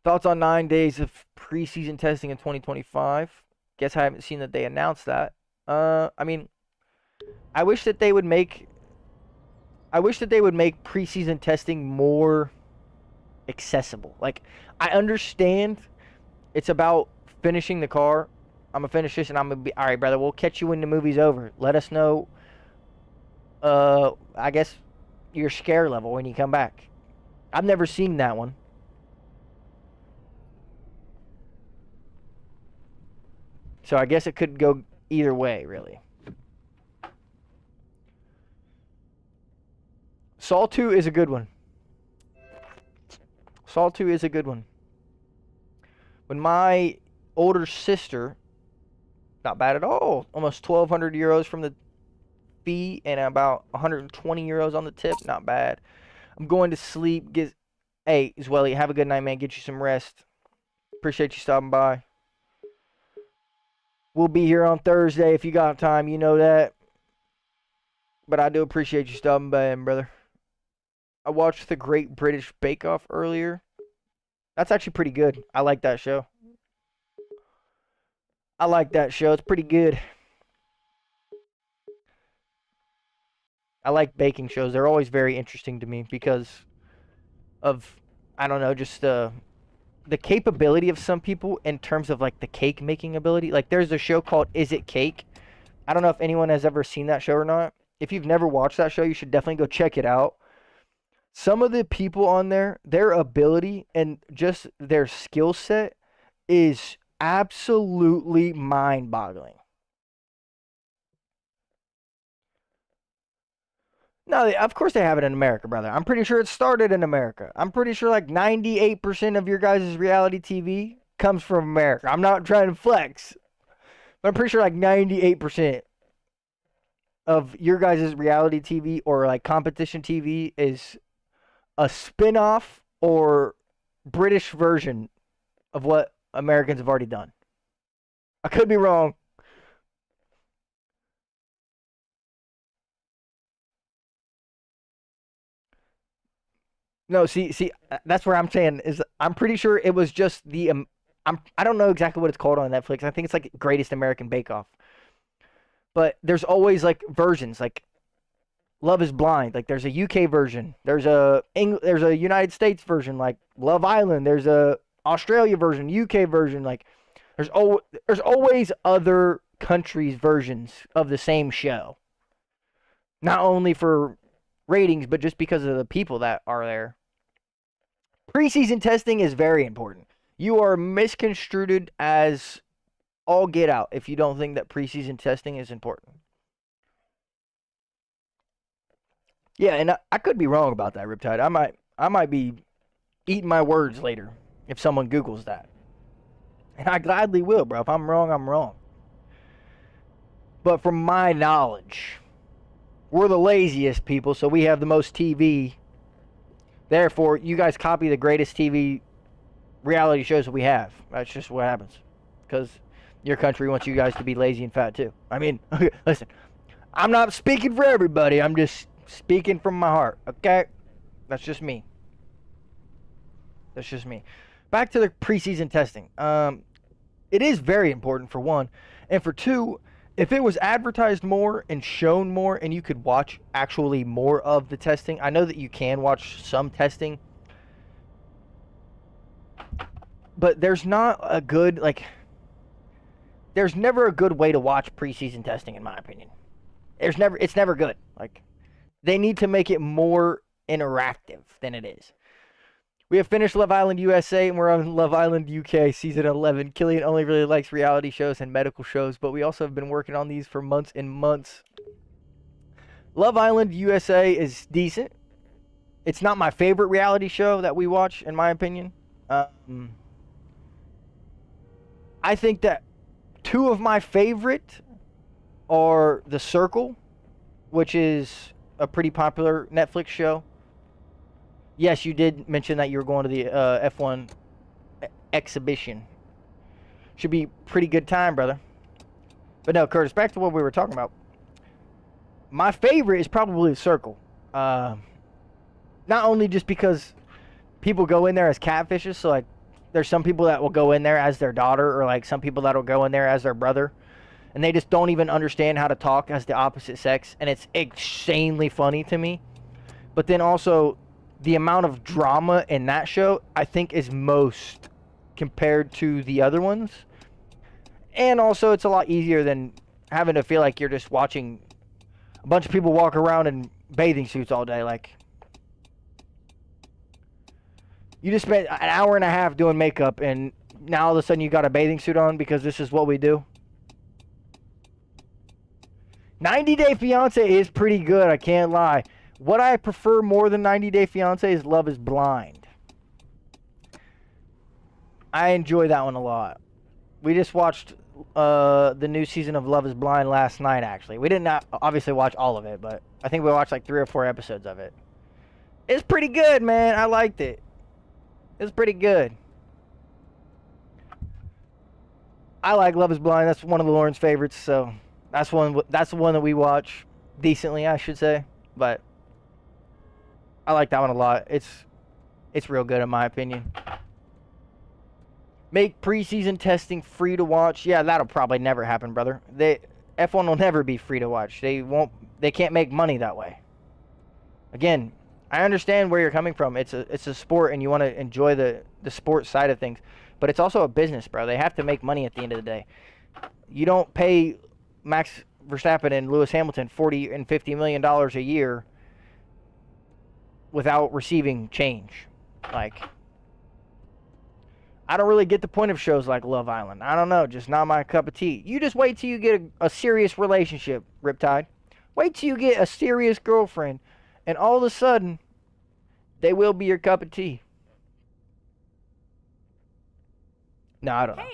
Thoughts on 9 days of preseason testing in 2025? Guess I haven't seen that they announced that. I mean, I wish that they would make preseason testing more accessible. Like, I understand it's about finishing the car. I'm gonna finish this and I'm gonna be all right, brother. We'll catch you when the movie's over. Let us know. I guess your scare level when you come back. I've never seen that one. So I guess it could go either way, really. Saw 2 is a good one. Saw 2 is a good one. When my older sister, not bad at all, almost 1,200 euros from the fee and about 120 euros on the tip, not bad. I'm going to sleep. Hey, Zwelly, have a good night, man. Get you some rest. Appreciate you stopping by. We'll be here on Thursday if you got time, you know that. But I do appreciate you stopping by, brother. I watched The Great British Bake Off earlier. That's actually pretty good. I like that show. I like that show. It's pretty good. I like baking shows. They're always very interesting to me because of, I don't know, just the capability of some people in terms of like the cake making ability. Like there's a show called Is It Cake? I don't know if anyone has ever seen that show or not. If you've never watched that show, you should definitely go check it out. Some of the people on there, their ability and just their skill set is absolutely mind-boggling. No, of course they have it in America, brother. I'm pretty sure it started in America. I'm pretty sure like 98% of your guys' reality TV comes from America. I'm not trying to flex, but I'm pretty sure like 98% of your guys' reality TV or like competition TV is a spin-off or British version of what Americans have already done. I could be wrong. No, see, that's where I'm saying is I'm pretty sure it was just I don't know exactly what it's called on Netflix. I think it's like Greatest American Bake Off. But there's always like versions, like Love Is Blind. Like there's a UK version. There's a United States version, like Love Island. There's a Australia version, UK version. Like there's always other countries' versions of the same show. Not only for ratings, but just because of the people that are there. Preseason testing is very important. You are misconstrued as all get out if you don't think that preseason testing is important. Yeah, and I could be wrong about that, Riptide. I might be eating my words later if someone Googles that. And I gladly will, bro. If I'm wrong, I'm wrong. But from my knowledge, we're the laziest people, so we have the most TV. Therefore, you guys copy the greatest TV reality shows that we have. That's just what happens. Because your country wants you guys to be lazy and fat too. I mean, listen, I'm not speaking for everybody. I'm just speaking from my heart, okay? That's just me. That's just me. Back to the preseason testing. It is very important for one. And for two, if it was advertised more and shown more and you could watch actually more of the testing, I know that you can watch some testing, but there's not a good, like, there's never a good way to watch preseason testing, in my opinion. It's never good. Like, they need to make it more interactive than it is. We have finished Love Island USA, and we're on Love Island UK Season 11. Killian only really likes reality shows and medical shows, but we also have been working on these for months and months. Love Island USA is decent. It's not my favorite reality show that we watch, in my opinion. I think that two of my favorite are The Circle, which is a pretty popular Netflix show. Yes, you did mention that you were going to the F1 exhibition. Should be pretty good time, brother. But no, Curtis, back to what we were talking about. My favorite is probably The Circle. Not only just because people go in there as catfishes, so like there's some people that will go in there as their daughter, or like some people that will go in there as their brother, and they just don't even understand how to talk as the opposite sex, and it's insanely funny to me. But then also, the amount of drama in that show, I think, is most compared to the other ones. And also, it's a lot easier than having to feel like you're just watching a bunch of people walk around in bathing suits all day. Like, you just spent an hour and a half doing makeup, and now all of a sudden you got a bathing suit on because this is what we do. 90 Day Fiancé is pretty good, I can't lie. What I prefer more than 90 Day Fiancé is Love Is Blind. I enjoy that one a lot. We just watched the new season of Love Is Blind last night, actually. We did not obviously watch all of it, but I think we watched like 3 or 4 episodes of it. It's pretty good, man. I liked it. It's pretty good. I like Love Is Blind. That's one of Lauren's favorites, so that's the one that we watch decently, I should say. But I like that one a lot. It's real good in my opinion. Make preseason testing free to watch. Yeah, that'll probably never happen, brother. F1 will never be free to watch. They can't make money that way. Again, I understand where you're coming from. It's a sport and you want to enjoy the sport side of things. But it's also a business, bro. They have to make money at the end of the day. You don't pay Max Verstappen and Lewis Hamilton $40 and $50 million a year without receiving change. Like, I don't really get the point of shows like Love Island. I don't know, just not my cup of tea. You just wait till you get a serious relationship, Riptide. Wait till you get a serious girlfriend, and all of a sudden, they will be your cup of tea. No, I don't know.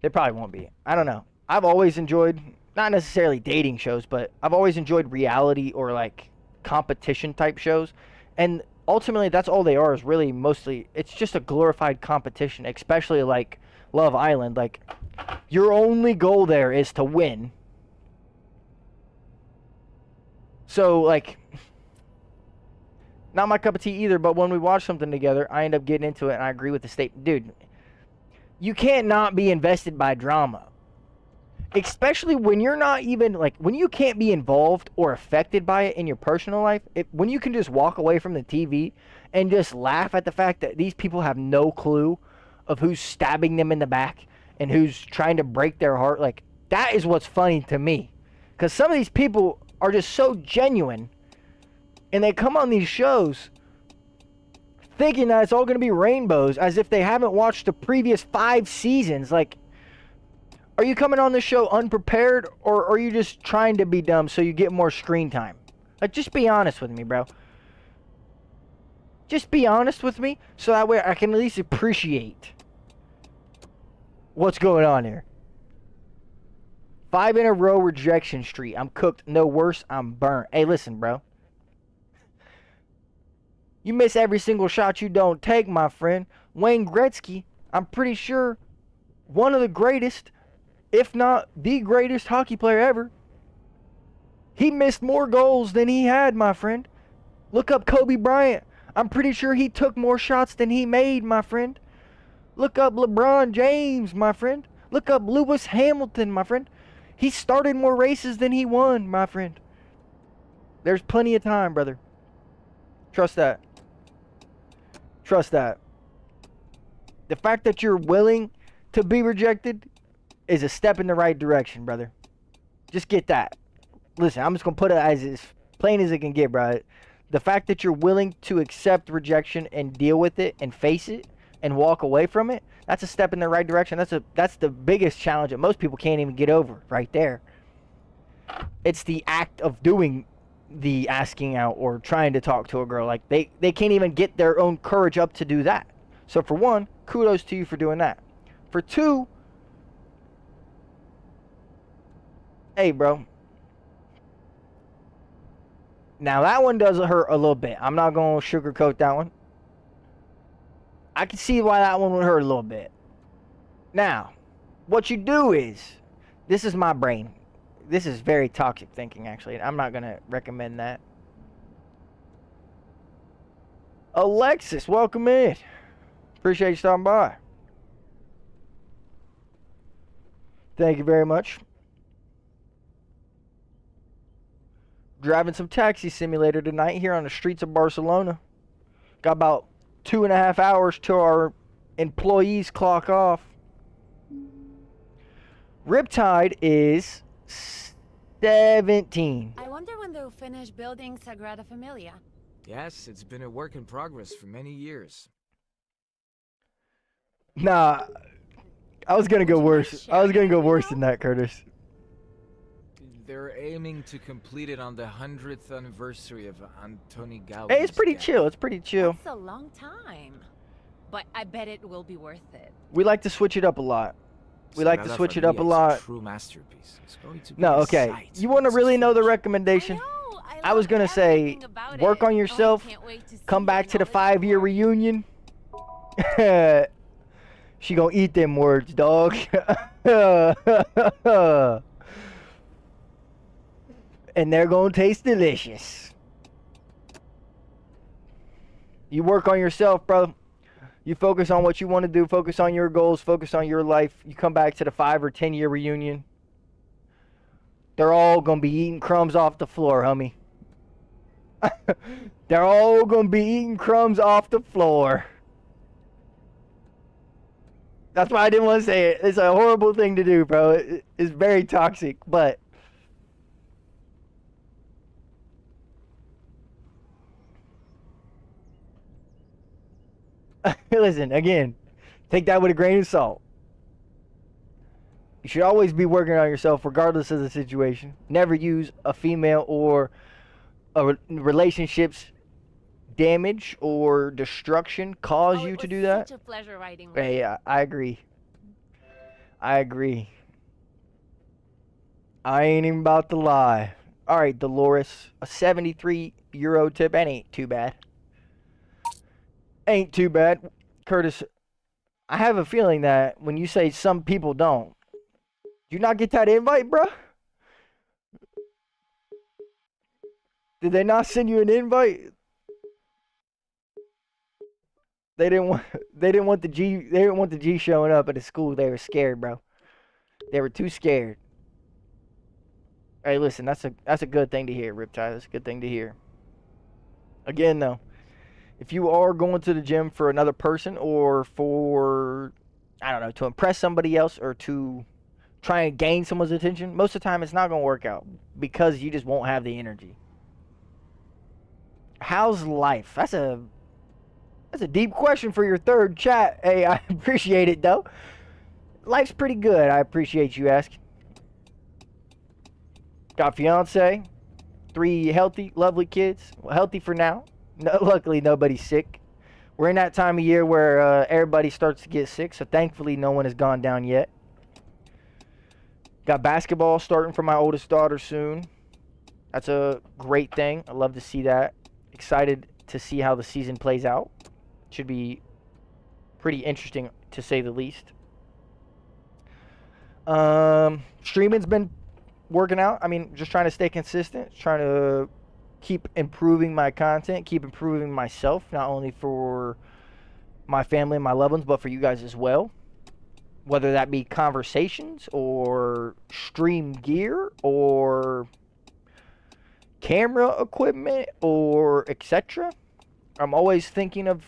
They probably won't be. I don't know. I've always enjoyed, not necessarily dating shows, but I've always enjoyed reality or like competition type shows. And ultimately, that's all they are, is really mostly, it's just a glorified competition, especially like Love Island. Like, your only goal there is to win. So, like, not my cup of tea either, but when we watch something together, I end up getting into it, and I agree with the statement. Dude, you can't not be invested by drama. Especially when you're not even, like, when you can't be involved or affected by it in your personal life. When you can just walk away from the TV and just laugh at the fact that these people have no clue of who's stabbing them in the back and who's trying to break their heart. Like, that is what's funny to me. Because some of these people are just so genuine, and they come on these shows thinking that it's all going to be rainbows, as if they haven't watched the previous 5 seasons. Like, are you coming on this show unprepared, or are you just trying to be dumb so you get more screen time? Like, just be honest with me, bro. Just be honest with me, so that way I can at least appreciate what's going on here. 5 in a row rejection streak. I'm cooked. No worse, I'm burnt. Hey, listen, bro. You miss every single shot you don't take, my friend. Wayne Gretzky, I'm pretty sure one of the greatest, if not the greatest hockey player ever. He missed more goals than he had, my friend. Look up Kobe Bryant. I'm pretty sure he took more shots than he made, my friend. Look up LeBron James, my friend. Look up Lewis Hamilton, my friend. He started more races than he won, my friend. There's plenty of time, brother. Trust that. Trust that. The fact that you're willing to be rejected is a step in the right direction, brother. Just get that. Listen, I'm just going to put it as plain as it can get, bro. The fact that you're willing to accept rejection and deal with it and face it and walk away from it, that's a step in the right direction. That's the biggest challenge that most people can't even get over right there. It's the act of doing the asking out or trying to talk to a girl. Like, they can't even get their own courage up to do that. So for one, kudos to you for doing that. For two, hey, bro. Now, that one does hurt a little bit. I'm not going to sugarcoat that one. I can see why that one would hurt a little bit. Now, what you do is, this is my brain. This is very toxic thinking, actually. I'm not going to recommend that. Alexis, welcome in. Appreciate you stopping by. Thank you very much. Driving some taxi simulator tonight here on the streets of Barcelona. Got about 2.5 hours till our employees clock off. Riptide is 17. I wonder when they'll finish building Sagrada Familia. Yes, it's been a work in progress for many years. Nah, I was gonna go worse. I was gonna go worse than that, Curtis. They're aiming to complete it on the 100th anniversary of Antoni Gaudi's Hey, it's pretty death. chill. It's pretty chill. That's a long time. But I bet it will be worth it. We like to switch it up a lot. We like to Sagrada switch it up a Familia is lot. True masterpiece. It's going to be No, a okay. sight You want to once really it's know the finished. recommendation? I was love gonna say, everything about work it. on Oh, I yourself, can't wait to see come it back in to the all its 5-year glory. reunion. She gonna eat them words, dog. And they're gonna taste delicious. You work on yourself, bro. You focus on what you want to do. Focus on your goals. Focus on your life. You come back to the 5 or 10 year reunion. They're all going to be eating crumbs off the floor, homie. They're all going to be eating crumbs off the floor. That's why I didn't want to say it. It's a horrible thing to do, bro. It's very toxic, but... Listen, again, take that with a grain of salt. You should always be working on yourself regardless of the situation. Never use a female or a relationship's damage or destruction cause you to do that. Such a pleasure riding with Hey, I agree. I agree. I ain't even about to lie. All right, Dolores, a 73 euro tip. That ain't too bad. Ain't too bad. Curtis, I have a feeling that when you say some people don't, do you not get that invite, bro? Did they not send you an invite? They didn't want the G showing up at the school. They were scared, bro. They were too scared. Hey, listen, that's a good thing to hear, Riptide. That's a good thing to hear. Again, though, if you are going to the gym for another person or for, I don't know, to impress somebody else or to try and gain someone's attention, most of the time it's not going to work out because you just won't have the energy. How's life? That's a deep question for your third chat. Hey, I appreciate it, though. Life's pretty good. I appreciate you asking. Got fiance, 3 healthy, lovely kids. Well, healthy for now. No, luckily, nobody's sick. We're in that time of year where everybody starts to get sick, so thankfully no one has gone down yet. Got basketball starting for my oldest daughter soon. That's a great thing. I love to see that. Excited to see how the season plays out. Should be pretty interesting, to say the least. Streaming's been working out. I mean, just trying to stay consistent, trying to keep improving my content, keep improving myself, not only for my family and my loved ones, but for you guys as well. Whether that be conversations or stream gear or camera equipment or etc. I'm always thinking of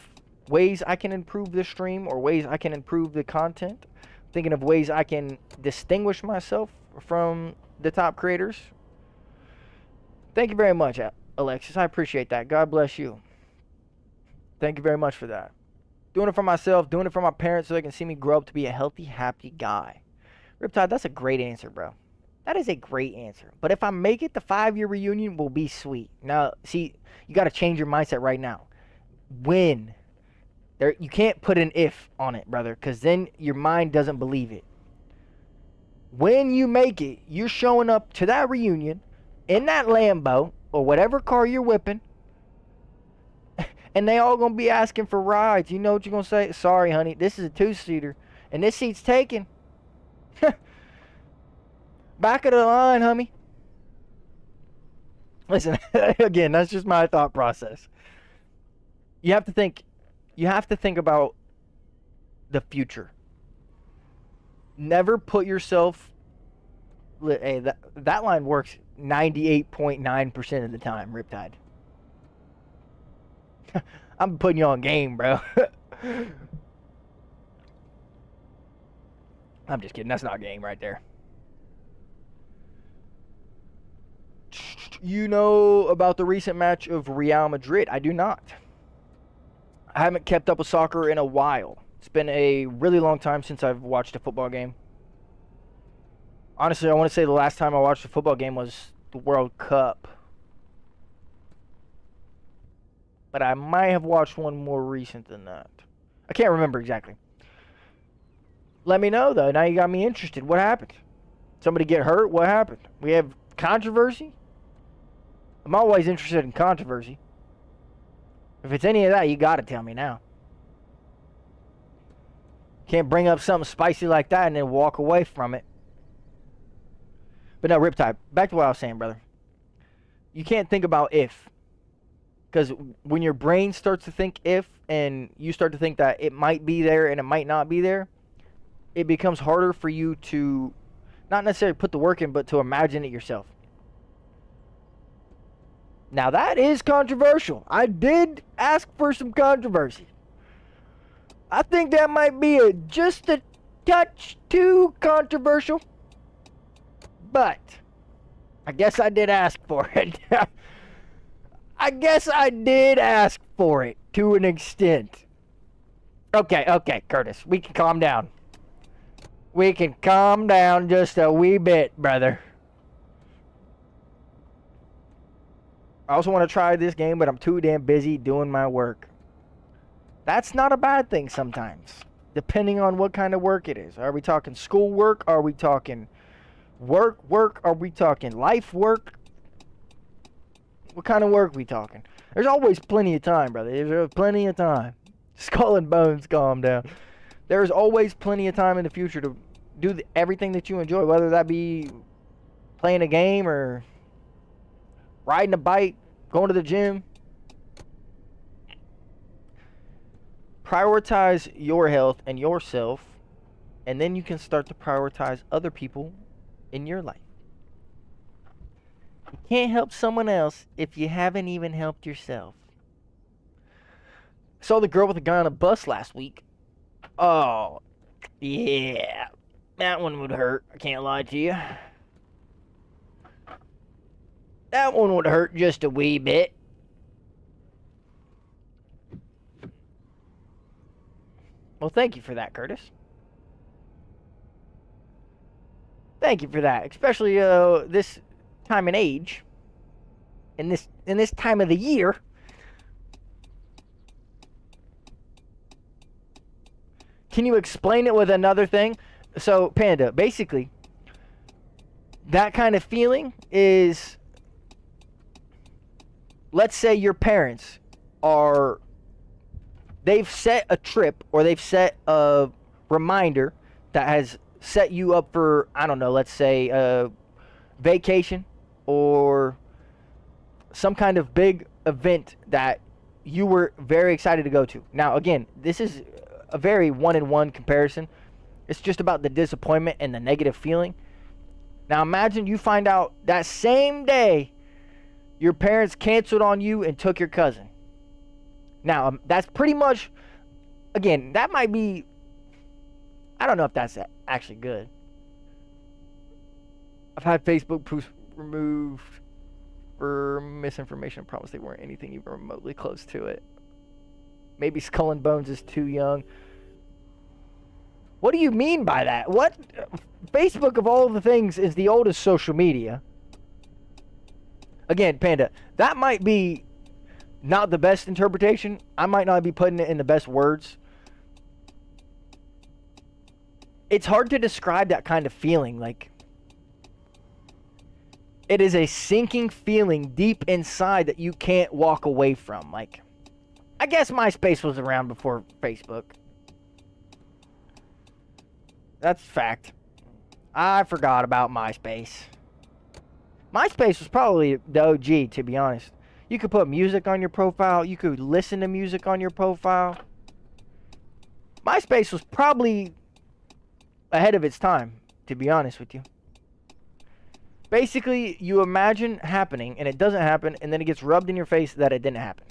ways I can improve the stream or ways I can improve the content. Thinking of ways I can distinguish myself from the top creators. Thank you very much, Alexis. I appreciate that. God bless you. Thank you very much for that. Doing it for myself, doing it for my parents so they can see me grow up to be a healthy, happy guy. Riptide, that's a great answer, bro. That is a great answer. But if I make it, the 5-year reunion will be sweet. Now, see, you got to change your mindset right now. When. You can't put an if on it, brother, because then your mind doesn't believe it. When you make it, you're showing up to that reunion in that Lambo or whatever car you're whipping, and they all going to be asking for rides. You know what you're going to say? Sorry, honey, this is a 2-seater, and this seat's taken. Back of the line, homie. Listen, again, that's just my thought process. You have to think about the future. Never put yourself... Hey, that line works 98.9% of the time, Riptide. I'm putting you on game, bro. I'm just kidding. That's not game right there. You know about the recent match of Real Madrid? I do not. I haven't kept up with soccer in a while. It's been a really long time since I've watched a football game. Honestly, I want to say the last time I watched a football game was the World Cup. But I might have watched one more recent than that. I can't remember exactly. Let me know, though. Now you got me interested. What happened? Somebody get hurt? What happened? We have controversy? I'm always interested in controversy. If it's any of that, you gotta tell me now. Can't bring up something spicy like that and then walk away from it. But no, Riptide, back to what I was saying, brother. You can't think about if. Because when your brain starts to think if, and you start to think that it might be there and it might not be there, it becomes harder for you to not necessarily put the work in, but to imagine it yourself. Now that is controversial. I did ask for some controversy. I think that might be just a touch too controversial. But I guess I did ask for it. I guess I did ask for it to an extent. Okay, Curtis. We can calm down. We can calm down just a wee bit, brother. I also want to try this game, but I'm too damn busy doing my work. That's not a bad thing sometimes, depending on what kind of work it is. Are we talking school work? Are we talking work? Are we talking life work? What kind of work we talking? There's always plenty of time, brother. There's plenty of time. Skull and Bones, calm down. There's always plenty of time in the future to do everything that you enjoy, whether that be playing a game or riding a bike, going to the gym. Prioritize your health and yourself, and then you can start to prioritize other people in your life. You can't help someone else if you haven't even helped yourself. Saw the girl with the guy on a bus last week. Oh, yeah. That one would hurt. I can't lie to you. That one would hurt just a wee bit. Well, thank you for that, Curtis. Thank you for that. Especially this time and age. In this time of the year. Can you explain it with another thing? So, Panda, basically, that kind of feeling is, let's say your parents they've set a trip, or they've set a reminder that has set you up for, I don't know, let's say a vacation or some kind of big event that you were very excited to go to. Now, again, this is a very one-in-one comparison. It's just about the disappointment and the negative feeling. Now, imagine you find out that same day your parents canceled on you and took your cousin. Now, that's pretty much, again, that might be, I don't know if that's actually good. I've had Facebook posts removed for misinformation. I promise they weren't anything even remotely close to it. Maybe Skull and Bones is too young. What do you mean by that? What? Facebook, of all the things, is the oldest social media. Again, Panda, that might be not the best interpretation. I might not be putting it in the best words. It's hard to describe that kind of feeling. Like, it is a sinking feeling deep inside that you can't walk away from. Like, I guess MySpace was around before Facebook. That's fact. I forgot about MySpace. MySpace was probably the OG, to be honest. You could put music on your profile. You could listen to music on your profile. MySpace was probably ahead of its time, to be honest with you. Basically, you imagine happening, and it doesn't happen, and then it gets rubbed in your face that it didn't happen.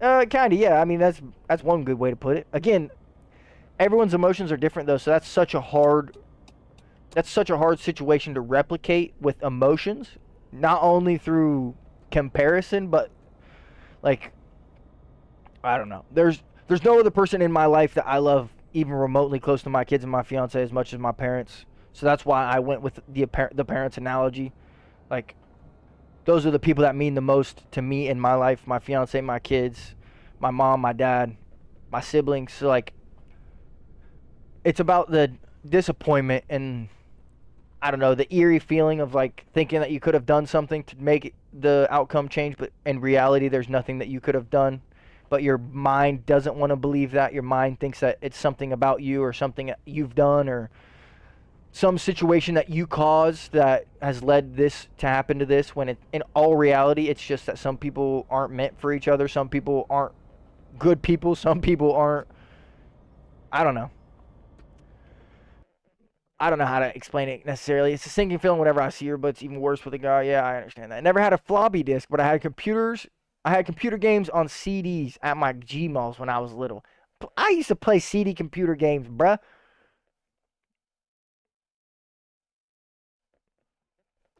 Kinda, yeah. I mean, that's one good way to put it. Again, everyone's emotions are different, though, so that's such a hard situation to replicate with emotions, not only through comparison, but like, I don't know. There's no other person in my life that I love even remotely close to my kids and my fiance as much as my parents. So that's why I went with the parents analogy. Like, those are the people that mean the most to me in my life: my fiance, my kids, my mom, my dad, my siblings. So like, it's about the disappointment and, I don't know, the eerie feeling of like thinking that you could have done something to make the outcome change, but in reality there's nothing that you could have done. But your mind doesn't want to believe that. Your mind thinks that it's something about you or something that you've done or some situation that you caused that has led this to happen to this, when in all reality, it's just that some people aren't meant for each other. Some people aren't good people. Some people aren't, I don't know. I don't know how to explain it necessarily. It's a sinking feeling whenever I see her, but it's even worse with a guy. Yeah, I understand that. I never had a floppy disk, but I had computers. I had computer games on CDs at my Gmalls when I was little. I used to play CD computer games, bruh.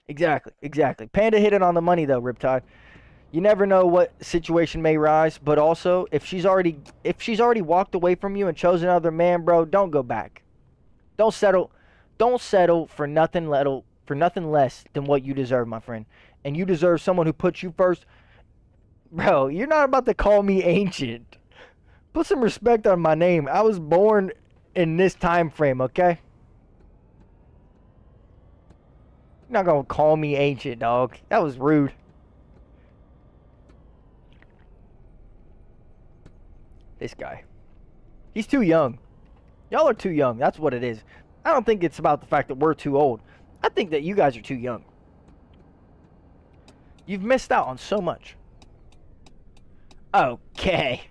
Exactly. Panda hit it on the money, though, Riptide. You never know what situation may rise, but also, if she's already walked away from you and chose another man, bro, don't go back. Don't settle for nothing less than what you deserve, my friend. And you deserve someone who puts you first. Bro, you're not about to call me ancient. Put some respect on my name. I was born in this time frame, okay? You're not gonna call me ancient, dog. That was rude. This guy. He's too young. Y'all are too young. That's what it is. I don't think it's about the fact that we're too old. I think that you guys are too young. You've missed out on so much. Okay.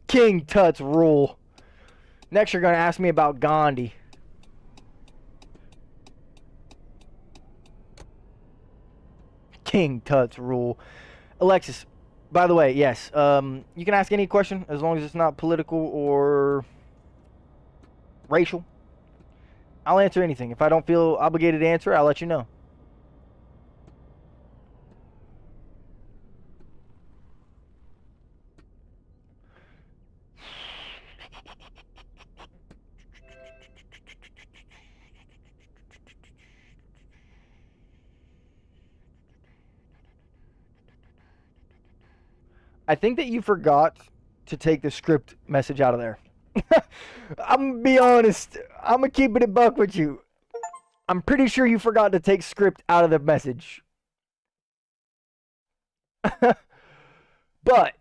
King Tut's rule. Next, you're going to ask me about Gandhi. King Tut's rule. Alexis, by the way, yes. You can ask any question as long as it's not political or racial. I'll answer anything. If I don't feel obligated to answer, I'll let you know. I think that you forgot to take the script message out of there. I'm gonna be honest. I'm gonna keep it a buck with you. I'm pretty sure you forgot to take script out of the message. But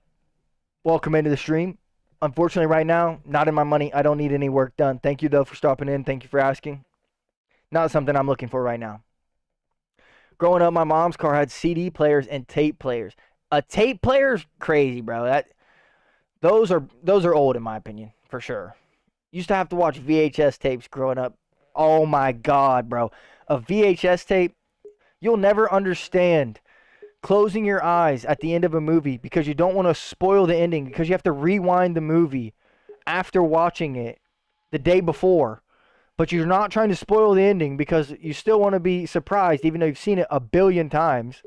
welcome into the stream. Unfortunately, right now, not in my money. I don't need any work done. Thank you, though, for stopping in. Thank you for asking. Not something I'm looking for right now. Growing up, my mom's car had CD players and tape players. A tape player's crazy, bro. Those are old in my opinion, for sure. Used to have to watch VHS tapes growing up. Oh my god, bro. A VHS tape, you'll never understand closing your eyes at the end of a movie because you don't want to spoil the ending, because you have to rewind the movie after watching it the day before. But you're not trying to spoil the ending because you still want to be surprised even though you've seen it a billion times.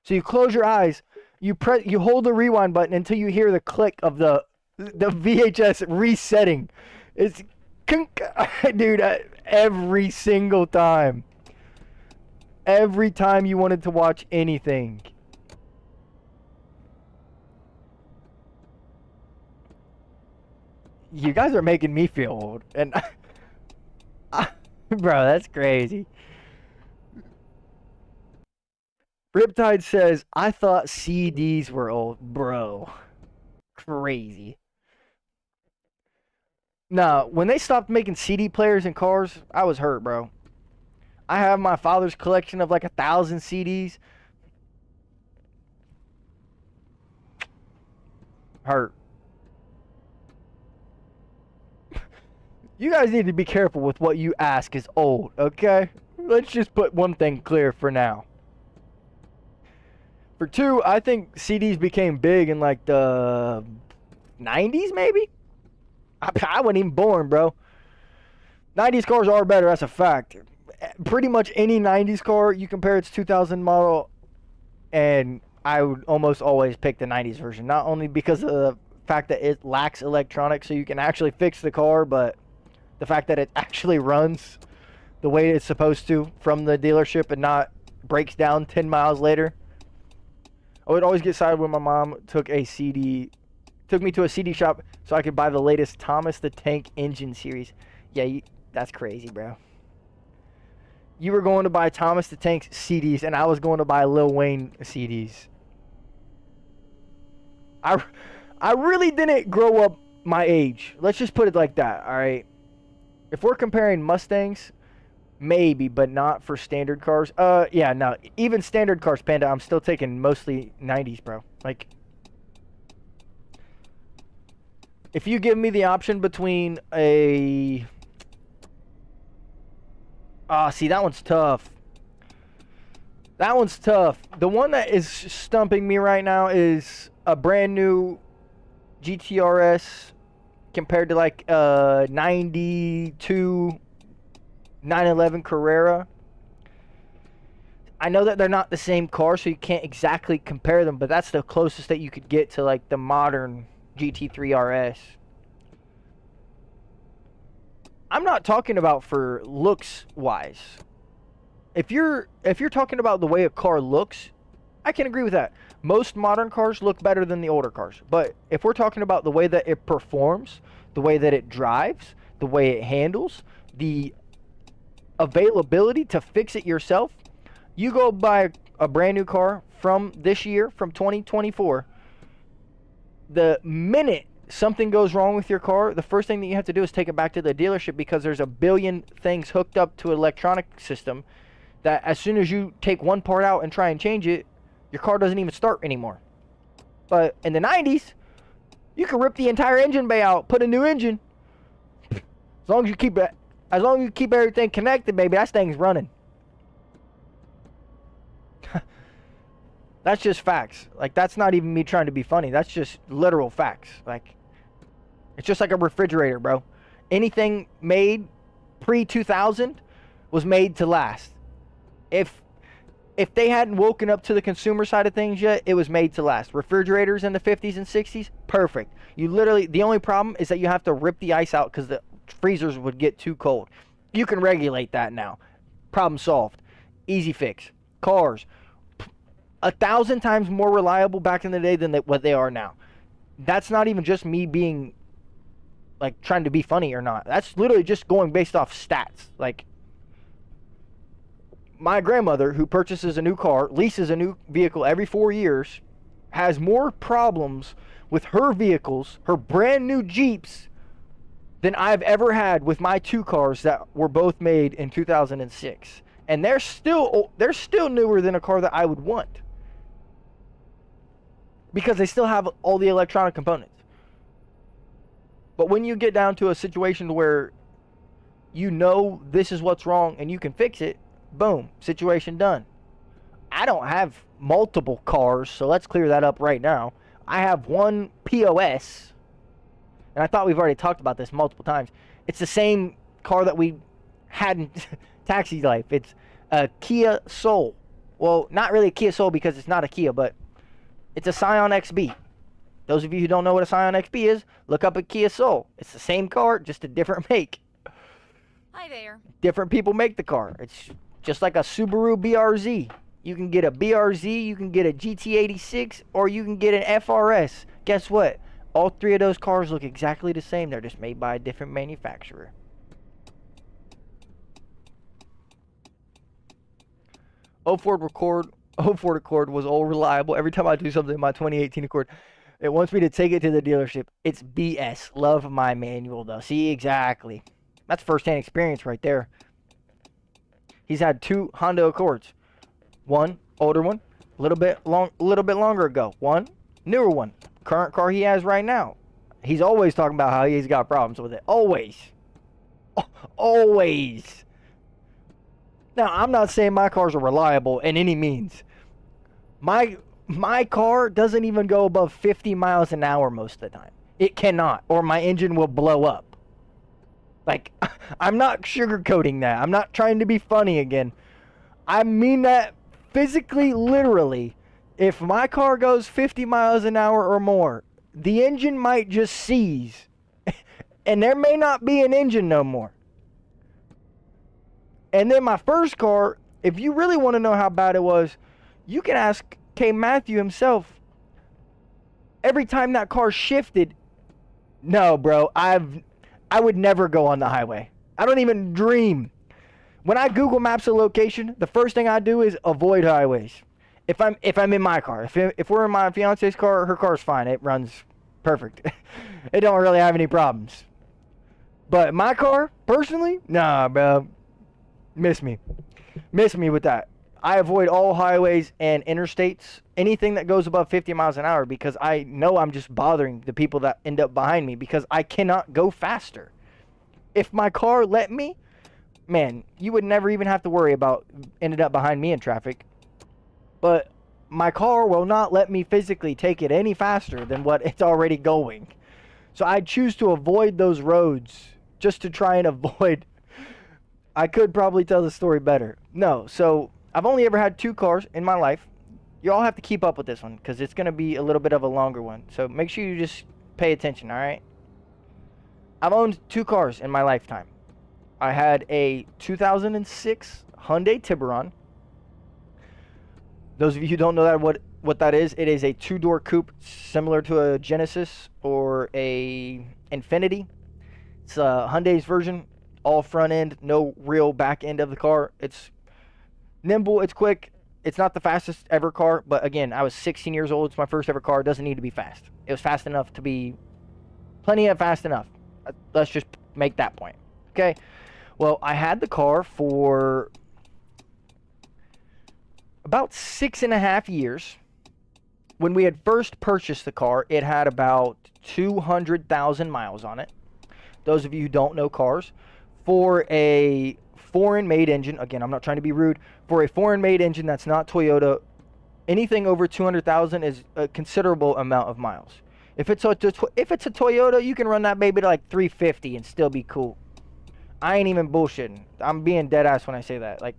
So you close your eyes, you hold the rewind button until you hear the click of the VHS resetting. It's dude, every single time. Every time you wanted to watch anything. You guys are making me feel old. And bro, that's crazy. Riptide says, I thought CDs were old. Bro. Crazy. Nah, when they stopped making CD players in cars, I was hurt, bro. I have my father's collection of like 1,000 CDs. Hurt. You guys need to be careful with what you ask is old, okay? Let's just put one thing clear for now. For two, I think CDs became big in like the 90s, maybe? I wasn't even born, bro. 90s cars are better, that's a fact. Pretty much any 90s car, you compare its 2000 model, and I would almost always pick the 90s version. Not only because of the fact that it lacks electronics, so you can actually fix the car, but the fact that it actually runs the way it's supposed to from the dealership and not breaks down 10 miles later. I would always get excited when my mom took me to a CD shop so I could buy the latest Thomas the Tank Engine series. Yeah, that's crazy, bro. You were going to buy Thomas the Tank CDs, and I was going to buy Lil Wayne CDs. I really didn't grow up my age. Let's just put it like that, all right? If we're comparing Mustangs, Maybe, but not for standard cars. Yeah, no. Even standard cars, Panda, I'm still taking mostly 90s, bro. Like, if you give me the option between a... see, that one's tough. That one's tough. The one that is stumping me right now is a brand new GTRS compared to like 92 911 Carrera. I know that they're not the same car, so you can't exactly compare them, but that's the closest that you could get to like the modern GT3 RS. I'm not talking about for looks wise. If you're talking about the way a car looks, I can agree with that. Most modern cars look better than the older cars. But if we're talking about the way that it performs, the way that it drives, the way it handles, the availability to fix it yourself, you go buy a brand new car from this year, from 2024, the minute something goes wrong with your car, the first thing that you have to do is take it back to the dealership, because there's a billion things hooked up to an electronic system that as soon as you take one part out and try and change it, your car doesn't even start anymore. But in the 90s, you can rip the entire engine bay out, put a new engine. As long as you keep everything connected, baby, that thing's running. That's just facts. Like, that's not even me trying to be funny. That's just literal facts. Like, it's just like a refrigerator, bro. Anything made pre-2000 was made to last. If they hadn't woken up to the consumer side of things yet, it was made to last. Refrigerators in the 50s and 60s, perfect. You literally, the only problem is that you have to rip the ice out because the freezers would get too cold. You can regulate that now. Problem solved. Easy fix. Cars, 1,000 times more reliable back in the day than what they are now. That's not even just me being, like, trying to be funny or not. That's literally just going based off stats. Like, my grandmother, who purchases a new car, leases a new vehicle every 4 years, has more problems with her vehicles, her brand new Jeeps, than I've ever had with my two cars that were both made in 2006. And they're still newer than a car that I would want, because they still have all the electronic components. But when you get down to a situation where you know this is what's wrong and you can fix it, boom, situation done. I don't have multiple cars, so let's clear that up right now. I have one POS, and I thought we've already talked about this multiple times. It's the same car that we had in Taxi Life. It's a Kia Soul. Well, not really a Kia Soul because it's not a Kia, but it's a Scion XB. Those of you who don't know what a Scion XB is, look up a Kia Soul. It's the same car, just a different make. Hi there. Different people make the car. It's just like a Subaru BRZ. You can get a BRZ, you can get a GT86, or you can get an FRS. Guess what? All three of those cars look exactly the same. They're just made by a different manufacturer. Ford Accord was all reliable. Every time I do something in my 2018 Accord, it wants me to take it to the dealership. It's BS. Love my manual, though. See, exactly. That's first-hand experience right there. He's had two Honda Accords. One older one, a little bit longer ago. One newer one. Current car he has right now. He's always talking about how he's got problems with it. Always. Always. Now, I'm not saying my cars are reliable in any means. My car doesn't even go above 50 miles an hour most of the time. It cannot, or my engine will blow up. Like, I'm not sugarcoating that. I'm not trying to be funny again. I mean that physically, literally. If my car goes 50 miles an hour or more, the engine might just seize. And there may not be an engine no more. And then my first car, if you really want to know how bad it was, you can ask K. Matthew himself. Every time that car shifted, no, bro, I would never go on the highway. I don't even dream. When I Google Maps a location, the first thing I do is avoid highways. If I'm in my car, if we're in my fiance's car, her car's fine. It runs perfect. It don't really have any problems. But my car, personally, nah, bro. Miss me. Miss me with that. I avoid all highways and interstates, anything that goes above 50 miles an hour, because I know I'm just bothering the people that end up behind me because I cannot go faster. If my car let me, man, you would never even have to worry about ended up behind me in traffic. But my car will not let me physically take it any faster than what it's already going. So I choose to avoid those roads just to try and avoid. I could probably tell the story better. No, so I've only ever had 2 cars in my life. You all have to keep up with this one because it's going to be a little bit of a longer one. So make sure you just pay attention, all right? I've owned 2 cars in my lifetime. I had a 2006 Hyundai Tiburon. Those of you who don't know that what that is, it is a 2-door coupe similar to a Genesis or a Infiniti. It's Hyundai's version, all front end, no real back end of the car. It's nimble, it's quick. It's not the fastest ever car, but again, I was 16 years old. It's my first ever car. It doesn't need to be fast. It was fast enough to be plenty of fast enough. Let's just make that point. Okay. Well, I had the car for about 6.5 years. When we had first purchased the car, it had about 200,000 miles on it. Those of you who don't know cars, for a foreign-made engine, again, I'm not trying to be rude, for a foreign-made engine that's not Toyota, anything over 200,000 is a considerable amount of miles. If it's a Toyota, you can run that baby to like 350 and still be cool. I ain't even bullshitting. I'm being dead ass when I say that. Like,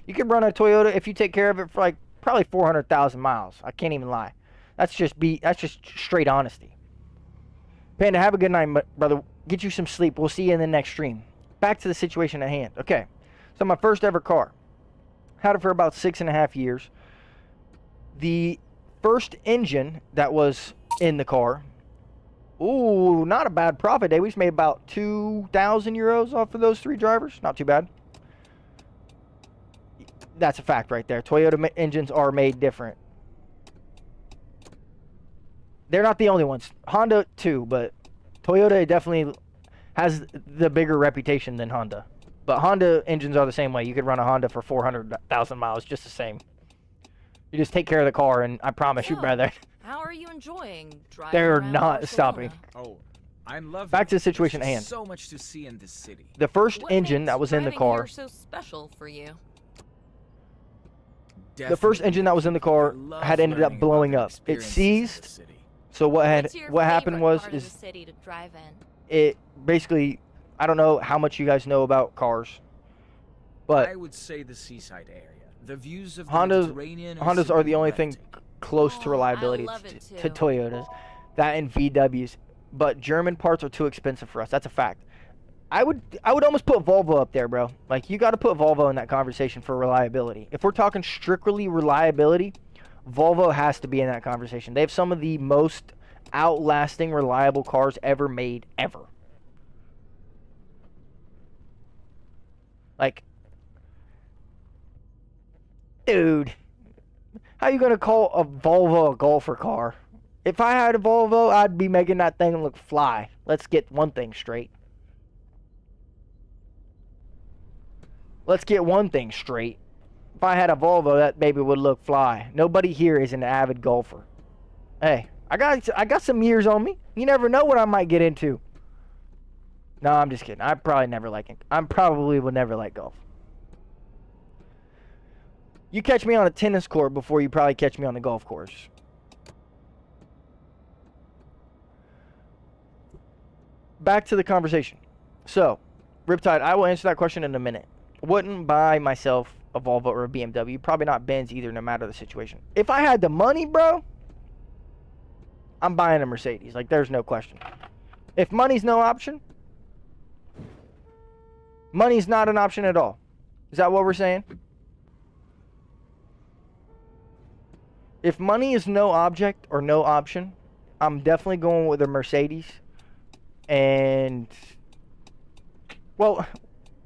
you can run a Toyota if you take care of it for like probably 400,000 miles. I can't even lie. That's just straight honesty. Panda, have a good night, brother. Get you some sleep. We'll see you in the next stream. Back to the situation at hand. Okay. So my first ever car. Had it for about 6.5 years. The first engine that was in the car. Ooh, not a bad profit day. We just made about 2,000 euros off of those 3 drivers. Not too bad. That's a fact right there. Toyota engines are made different. They're not the only ones. Honda too, but Toyota definitely has the bigger reputation than Honda. But Honda engines are the same way. You could run a Honda for 400,000 miles just the same. You just take care of the car, and I promise you, brother. How are you enjoying driving They're around not Barcelona? stopping. Oh, I'm loving Back to the it. situation There's at hand. So much to see in this city. The first What engine makes that was in the driving car. here so special for you? The first engine that was in the car had ended up blowing up. It seized. So what What's your happened favorite was part of the city to drive in? it basically, I don't know how much you guys know about cars, but I would say the seaside area. The views of the Hondas Mediterranean are the only thing breathtaking. close to Oh, I reliability love it to too. Toyotas. That and VWs. But German parts are too expensive for us. That's a fact. I would almost put Volvo up there, bro. Like, you got to put Volvo in that conversation for reliability. If we're talking strictly reliability, Volvo has to be in that conversation. They have some of the most outlasting, reliable cars ever made, ever. Like, dude, how you gonna call a Volvo a golfer car? If I had a Volvo, I'd be making that thing look fly. Let's get one thing straight. Let's get one thing straight. If I had a Volvo, that baby would look fly. Nobody here is an avid golfer. Hey, I got some years on me. You never know what I might get into. No, I'm just kidding. I probably would never like golf. You catch me on a tennis court before you probably catch me on the golf course. Back to the conversation. So, Riptide, I will answer that question in a minute. Wouldn't buy myself a Volvo or a BMW. Probably not Benz either, no matter the situation. If I had the money, bro, I'm buying a Mercedes. Like, there's no question. If money's no option, money's not an option at all. Is that what we're saying? If money is no object or no option, I'm definitely going with a Mercedes. And, well,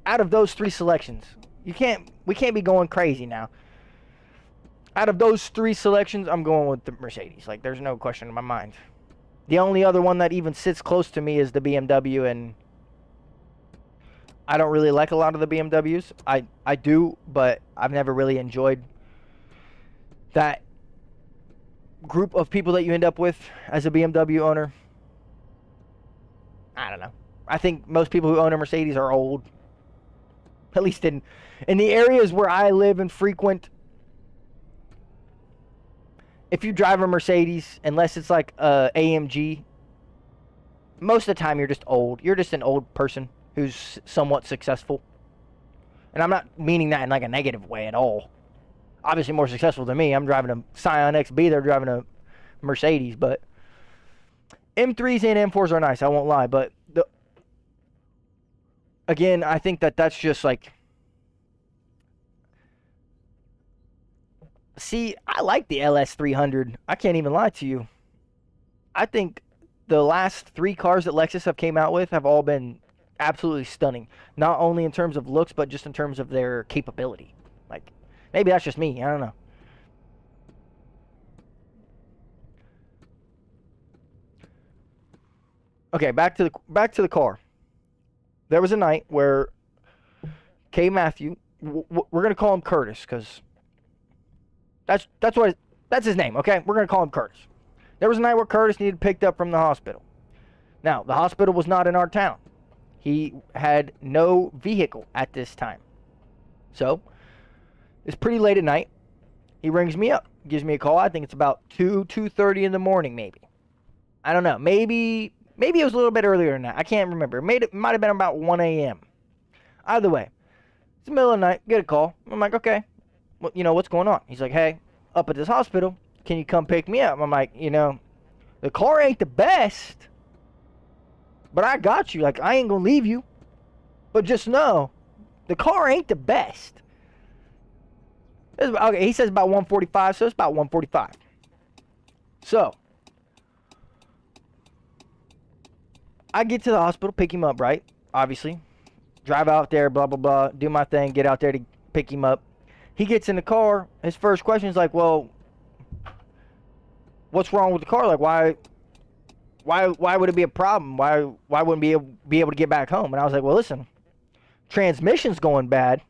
out of those 3 selections, we can't be going crazy now. Out of those 3 selections, I'm going with the Mercedes. Like, there's no question in my mind. The only other one that even sits close to me is the BMW, and I don't really like a lot of the BMWs. I do, but I've never really enjoyed that group of people that you end up with as a BMW owner. I don't know. I think most people who own a Mercedes are old. At least in the areas where I live and frequent. If you drive a Mercedes, unless it's like a AMG, most of the time you're just old. You're just an old person who's somewhat successful. And I'm not meaning that in like a negative way at all. Obviously more successful than me. I'm driving a Scion XB. They're driving a Mercedes. But M3s and M4s are nice. I won't lie. But again, I think that's just like... See, I like the LS300. I can't even lie to you. I think the last 3 cars that Lexus have came out with have all been absolutely stunning. Not only in terms of looks, but just in terms of their capability. Like, maybe that's just me. I don't know. Okay, back to the car. There was a night where K. Matthew, we're gonna call him Curtis, because that's his name. Okay, we're gonna call him Curtis. There was a night where Curtis needed picked up from the hospital. Now, the hospital was not in our town. He had no vehicle at this time. So, it's pretty late at night. He rings me up, gives me a call. I think it's about 2:30 in the morning, maybe. I don't know. Maybe it was a little bit earlier than that. I can't remember. It might have been about 1 a.m. Either way, it's the middle of the night. Get a call. I'm like, okay. Well, what's going on? He's like, hey, up at this hospital, can you come pick me up? I'm like, the car ain't the best, but I got you. Like, I ain't gonna leave you. But just know, the car ain't the best. Okay, he says about 145, so it's about 145. So, I get to the hospital, pick him up, right? Obviously. Drive out there, blah, blah, blah. Do my thing, get out there to pick him up. He gets in the car. His first question is like, well, what's wrong with the car? Like, why would it be a problem? Why wouldn't be able to get back home? And I was like, well, listen, transmission's going bad.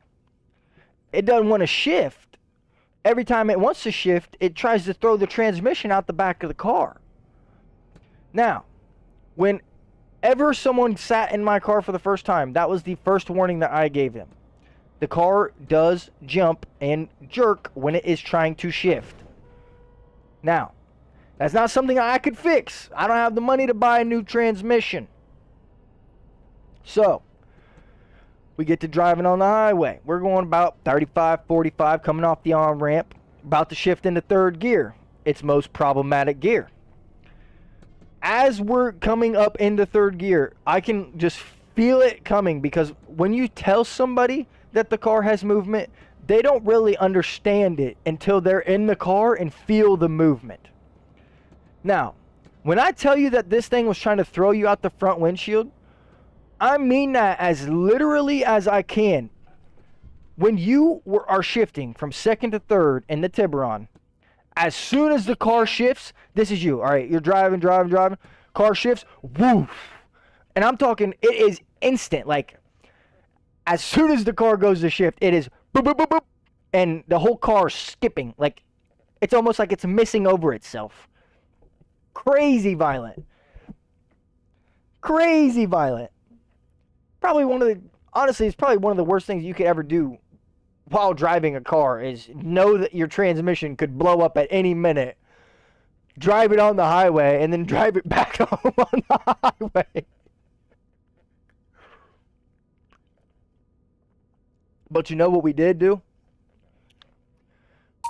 It doesn't want to shift. Every time it wants to shift, it tries to throw the transmission out the back of the car. Now, whenever someone sat in my car for the first time, that was the first warning that I gave him. The car does jump and jerk when it is trying to shift. Now, that's not something I could fix. I don't have the money to buy a new transmission. So, we get to driving on the highway. We're going about 35, 45, coming off the on-ramp, about to shift into third gear. Its most problematic gear. As we're coming up into third gear, I can just feel it coming, because when you tell somebody that the car has movement, they don't really understand it until they're in the car and feel the movement. Now, when I tell you that this thing was trying to throw you out the front windshield, I mean that as literally as I can. When you are shifting from second to third in the Tiburon, as soon as the car shifts, this is you. All right, you're driving. Car shifts, woof. And I'm talking, it is instant. Like, as soon as the car goes to shift, it is boop, boop, boop, boop. And the whole car is skipping. Like, it's almost like it's missing over itself. Crazy violent. Crazy violent. Honestly, it's probably one of the worst things you could ever do while driving a car, is know that your transmission could blow up at any minute. Drive it on the highway and then drive it back home on the highway. But you know what we did do?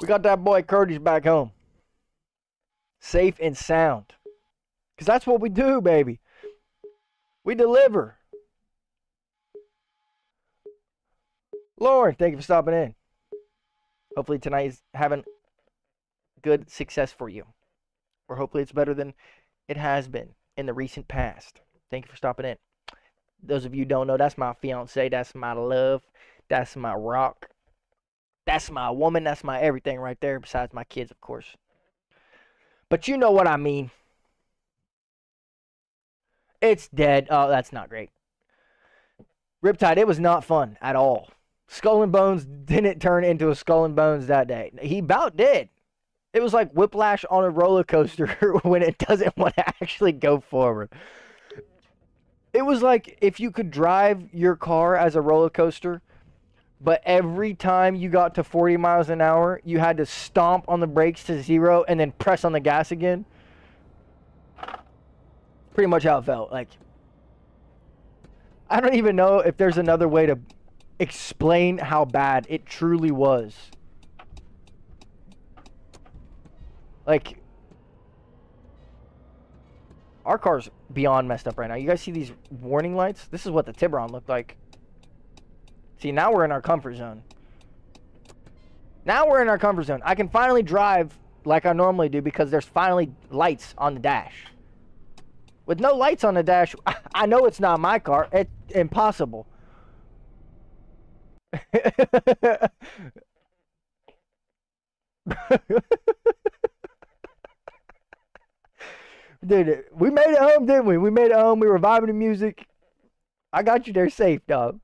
We got that boy Curtis back home. Safe and sound. Because that's what we do, baby. We deliver. Lauren, thank you for stopping in. Hopefully tonight is having good success for you. Or hopefully it's better than it has been in the recent past. Thank you for stopping in. Those of you who don't know, that's my fiance. That's my love. That's my rock. That's my woman. That's my everything right there, besides my kids, of course. But you know what I mean. It's dead. Oh, that's not great. Riptide, it was not fun at all. Skull and Bones didn't turn into a Skull and Bones that day. He about did. It was like whiplash on a roller coaster when it doesn't want to actually go forward. It was like if you could drive your car as a roller coaster, but every time you got to 40 miles an hour, you had to stomp on the brakes to 0 and then press on the gas again. Pretty much how it felt. Like, I don't even know if there's another way to explain how bad it truly was. Like, our car's beyond messed up right now. You guys see these warning lights? This is what the Tiburon looked like. See, now we're in our comfort zone. Now we're in our comfort zone. I can finally drive like I normally do because there's finally lights on the dash. With no lights on the dash, I know it's not my car. It's impossible. Dude, we made it home, didn't we? We made it home. We were vibing to music. I got you there safe, dog.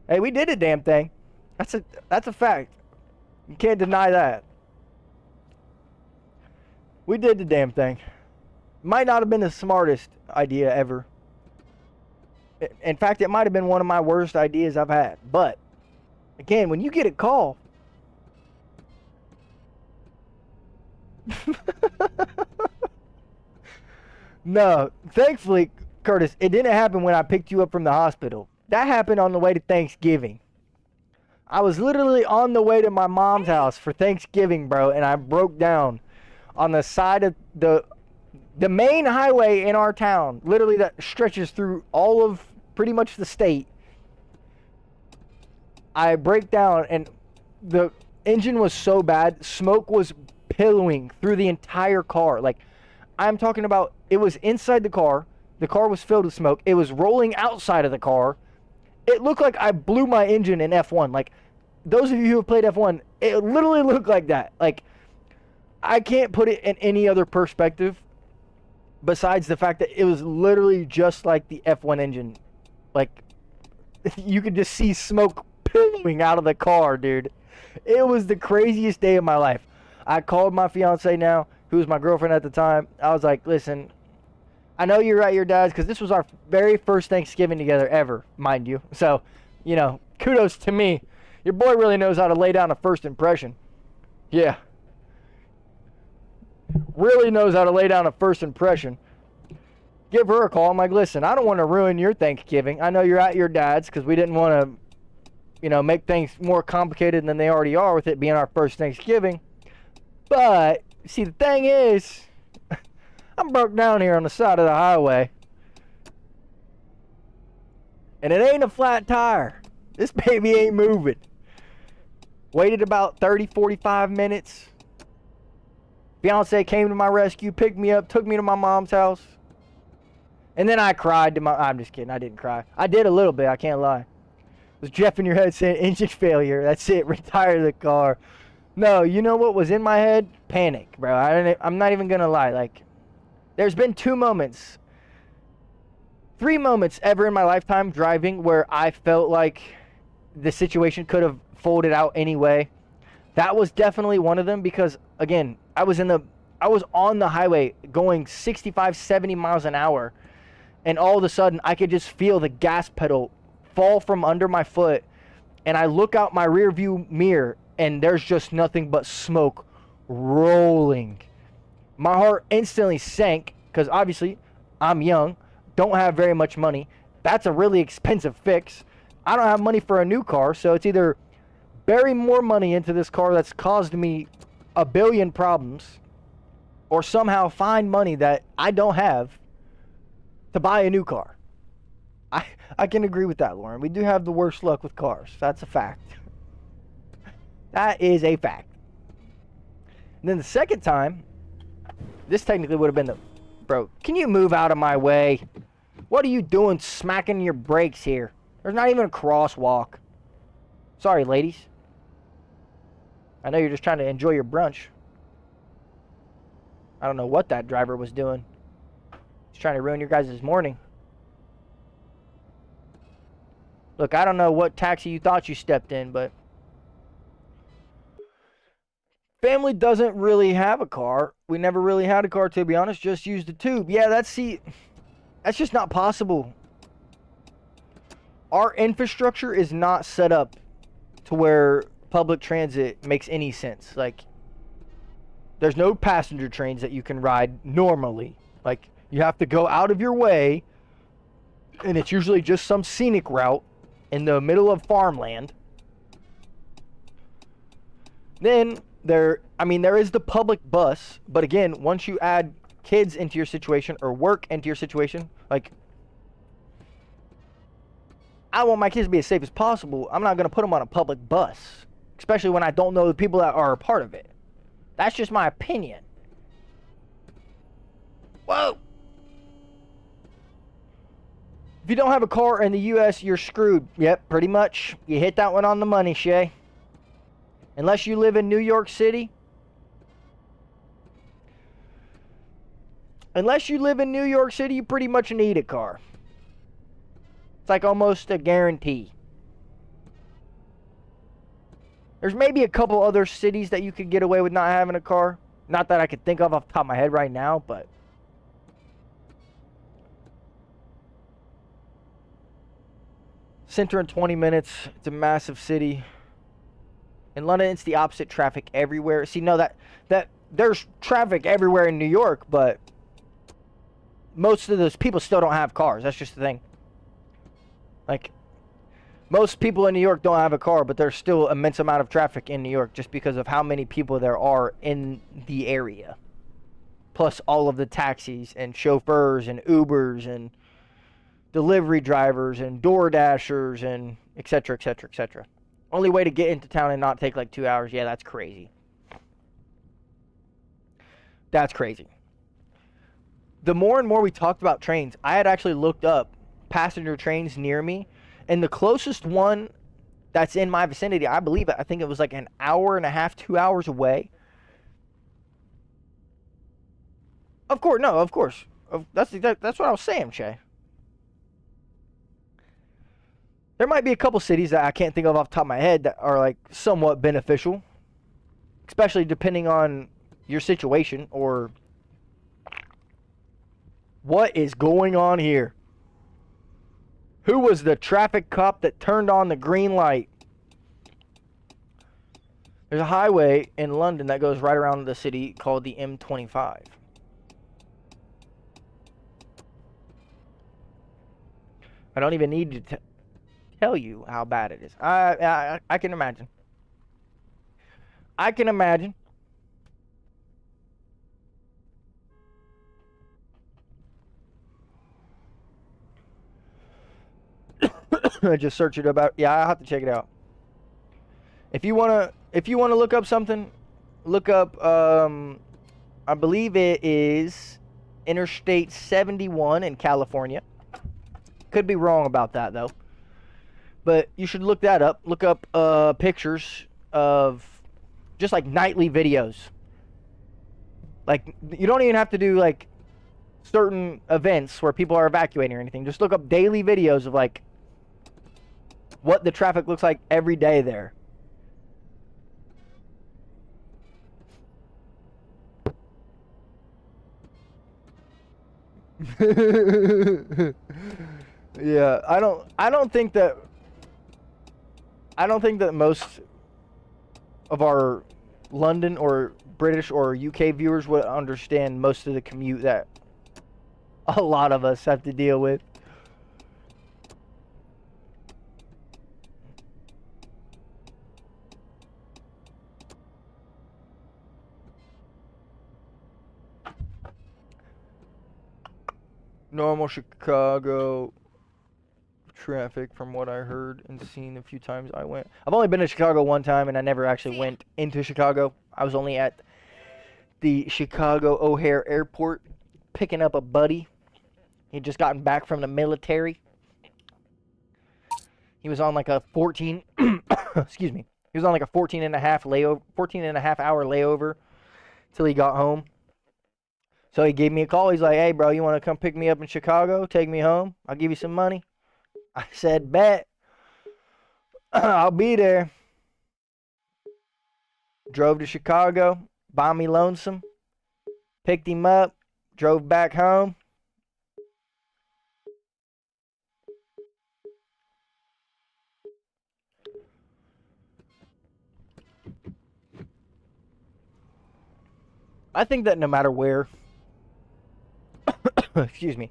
Hey, we did a damn thing. That's a fact. You can't deny that. We did the damn thing. Might not have been the smartest idea ever. In fact, it might have been one of my worst ideas I've had. But, again, when you get a call... No, thankfully, Curtis, it didn't happen when I picked you up from the hospital. That happened on the way to Thanksgiving. I was literally on the way to my mom's house for Thanksgiving, bro, and I broke down on the side of the main highway in our town, literally that stretches through all of pretty much the state. I break down, and the engine was so bad, smoke was billowing through the entire car. Like, I'm talking about, it was inside the car was filled with smoke, it was rolling outside of the car. It looked like I blew my engine in F1. Like, those of you who have played F1, it literally looked like that. Like, I can't put it in any other perspective besides the fact that it was literally just like the F1 engine. Like, you could just see smoke billowing out of the car, dude. It was the craziest day of my life. I called my fiance now, who was my girlfriend at the time. I was like, listen, I know you're at your dad's because this was our very first Thanksgiving together ever, mind you. So, you know, kudos to me. Your boy really knows how to lay down a first impression. Yeah. Really knows how to lay down a first impression. Give her a call. I'm like, listen, I don't want to ruin your Thanksgiving. I know you're at your dad's because we didn't want to, you know, make things more complicated than they already are with it being our first Thanksgiving. But, see, the thing is... I'm broke down here on the side of the highway. And it ain't a flat tire. This baby ain't moving. Waited about 30, 45 minutes. Fiance came to my rescue, picked me up, took me to my mom's house. And then I cried to my... I'm just kidding. I didn't cry. I did a little bit. I can't lie. It was Jeff in your head saying engine failure. That's it. Retire the car. No, you know what was in my head? Panic, bro. I'm not even going to lie. Like... There's been 2 moments, 3 moments ever in my lifetime driving where I felt like the situation could have folded out anyway. That was definitely one of them because, again, I was on the highway going 65, 70 miles an hour, and all of a sudden I could just feel the gas pedal fall from under my foot, and I look out my rear view mirror, and there's just nothing but smoke rolling. My heart instantly sank because obviously I'm young, don't have very much money. That's a really expensive fix. I don't have money for a new car, so it's either bury more money into this car that's caused me a billion problems or somehow find money that I don't have to buy a new car. I can agree with that, Lauren. We do have the worst luck with cars. That's a fact. That is a fact. And then the second time, this technically would have been the... Bro, can you move out of my way? What are you doing smacking your brakes here? There's not even a crosswalk. Sorry, ladies. I know you're just trying to enjoy your brunch. I don't know what that driver was doing. He's trying to ruin your guys' morning. Look, I don't know what taxi you thought you stepped in, but family doesn't really have a car. We never really had a car, to be honest. Just used the tube. Yeah, that's just not possible. Our infrastructure is not set up to where public transit makes any sense. Like, there's no passenger trains that you can ride normally. Like, you have to go out of your way, and it's usually just some scenic route in the middle of farmland. Then there is the public bus, but again, once you add kids into your situation or work into your situation, like, I want my kids to be as safe as possible. I'm not going to put them on a public bus, especially when I don't know the people that are a part of it. That's just my opinion. Whoa! If you don't have a car in the U.S., you're screwed. Yep, pretty much. You hit that one on the money, Shay. Unless you live in New York City. Unless you live in New York City, you pretty much need a car. It's like almost a guarantee. There's maybe a couple other cities that you could get away with not having a car. Not that I could think of off the top of my head right now, but center in 20 minutes. It's a massive city. In London, it's the opposite. Traffic everywhere. See, no, that there's traffic everywhere in New York, but most of those people still don't have cars. That's just the thing. Like, most people in New York don't have a car, but there's still immense amount of traffic in New York just because of how many people there are in the area. Plus all of the taxis and chauffeurs and Ubers and delivery drivers and door dashers and etc., etc., etc. Only way to get into town and not take like 2 hours. Yeah, that's crazy. That's crazy. The more and more we talked about trains, I had actually looked up passenger trains near me, and the closest one that's in my vicinity, I think it was like an hour and a half, 2 hours away. Of course, no, of course. That's what I was saying, Che. There might be a couple cities that I can't think of off the top of my head that are like somewhat beneficial, especially depending on your situation or what is going on here. Who was the traffic cop that turned on the green light? There's a highway in London that goes right around the city called the M25. I don't even need to tell you how bad it is. I can imagine. I can imagine. Just search it about. Yeah, I'll have to check it out. If you wanna look up something, look up. I believe it is Interstate 71 in California. Could be wrong about that though. But you should look that up. Look up pictures of just like nightly videos. Like, you don't even have to do like certain events where people are evacuating or anything. Just look up daily videos of like what the traffic looks like every day there. Yeah, I don't think that most of our London or British or UK viewers would understand most of the commute that a lot of us have to deal with. Normal Chicago traffic from what I heard and seen a few times I went. I've only been to Chicago one time and I never actually went into Chicago. I was only at the Chicago O'Hare Airport picking up a buddy. He'd just gotten back from the military. He was on like a 14 excuse me. He was on like a 14 and a half hour layover till he got home. So he gave me a call. He's like, hey, bro, you want to come pick me up in Chicago? Take me home? I'll give you some money. I said, bet. I'll be there. Drove to Chicago. Bought me lonesome. Picked him up. Drove back home. I think that no matter where, excuse me,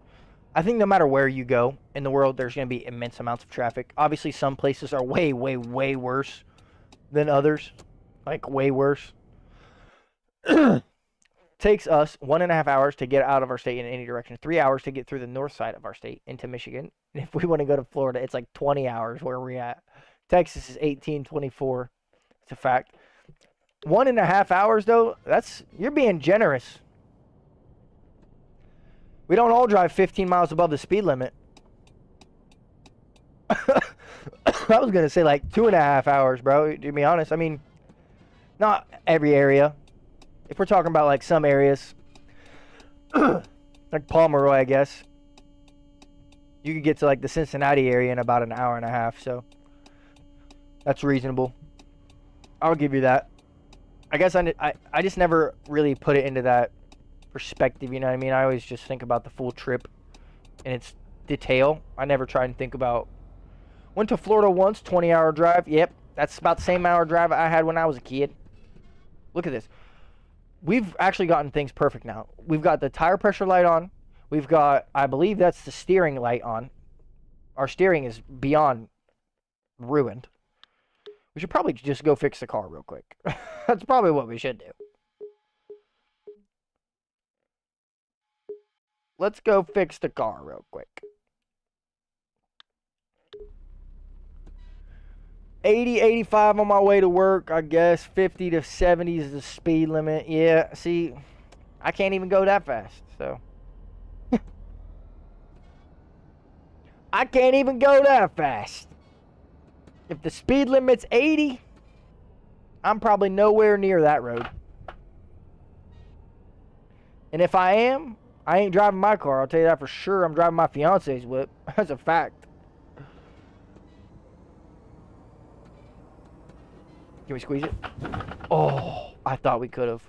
I think no matter where you go in the world, there's going to be immense amounts of traffic. Obviously, some places are way, way, way worse than others. Like, way worse. Takes us 1.5 hours to get out of our state in any direction. 3 hours to get through the north side of our state into Michigan. And if we want to go to Florida, it's like 20 hours where we're at. Texas is 18-24. It's a fact. 1.5 hours, though, you're being generous. We don't all drive 15 miles above the speed limit. I was going to say like 2.5 hours, bro, to be honest. I mean, not every area. If we're talking about like some areas, like Pomeroy, I guess, you could get to like the Cincinnati area in about 1.5 hours. So that's reasonable. I'll give you that. I guess I just never really put it into that perspective, you know what I mean? I always just think about the full trip and its detail. I never try and think about... Went to Florida once, 20-hour drive. Yep, that's about the same hour drive I had when I was a kid. Look at this. We've actually gotten things perfect now. We've got the tire pressure light on. We've got, I believe that's the steering light on. Our steering is beyond ruined. We should probably just go fix the car real quick. That's probably what we should do. Let's go fix the car real quick. 80, 85 on my way to work, I guess. 50 to 70 is the speed limit. Yeah, see, I can't even go that fast, so. I can't even go that fast. If the speed limit's 80, I'm probably nowhere near that road. And if I am, I ain't driving my car. I'll tell you that for sure. I'm driving my fiance's whip. That's a fact. Can we squeeze it? Oh, I thought we could have.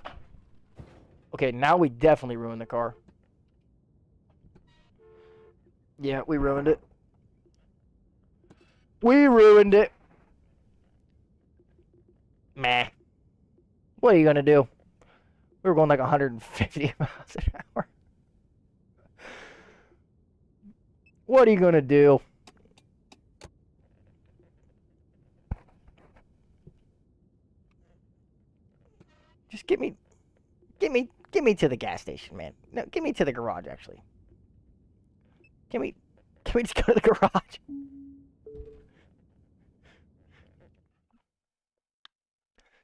Okay, now we definitely ruined the car. Yeah, we ruined it. We ruined it. Meh. What are you going to do? We were going like 150 miles an hour. What are you going to do? Just get me to the gas station, man. No, get me to the garage, actually. Can we just go to the garage?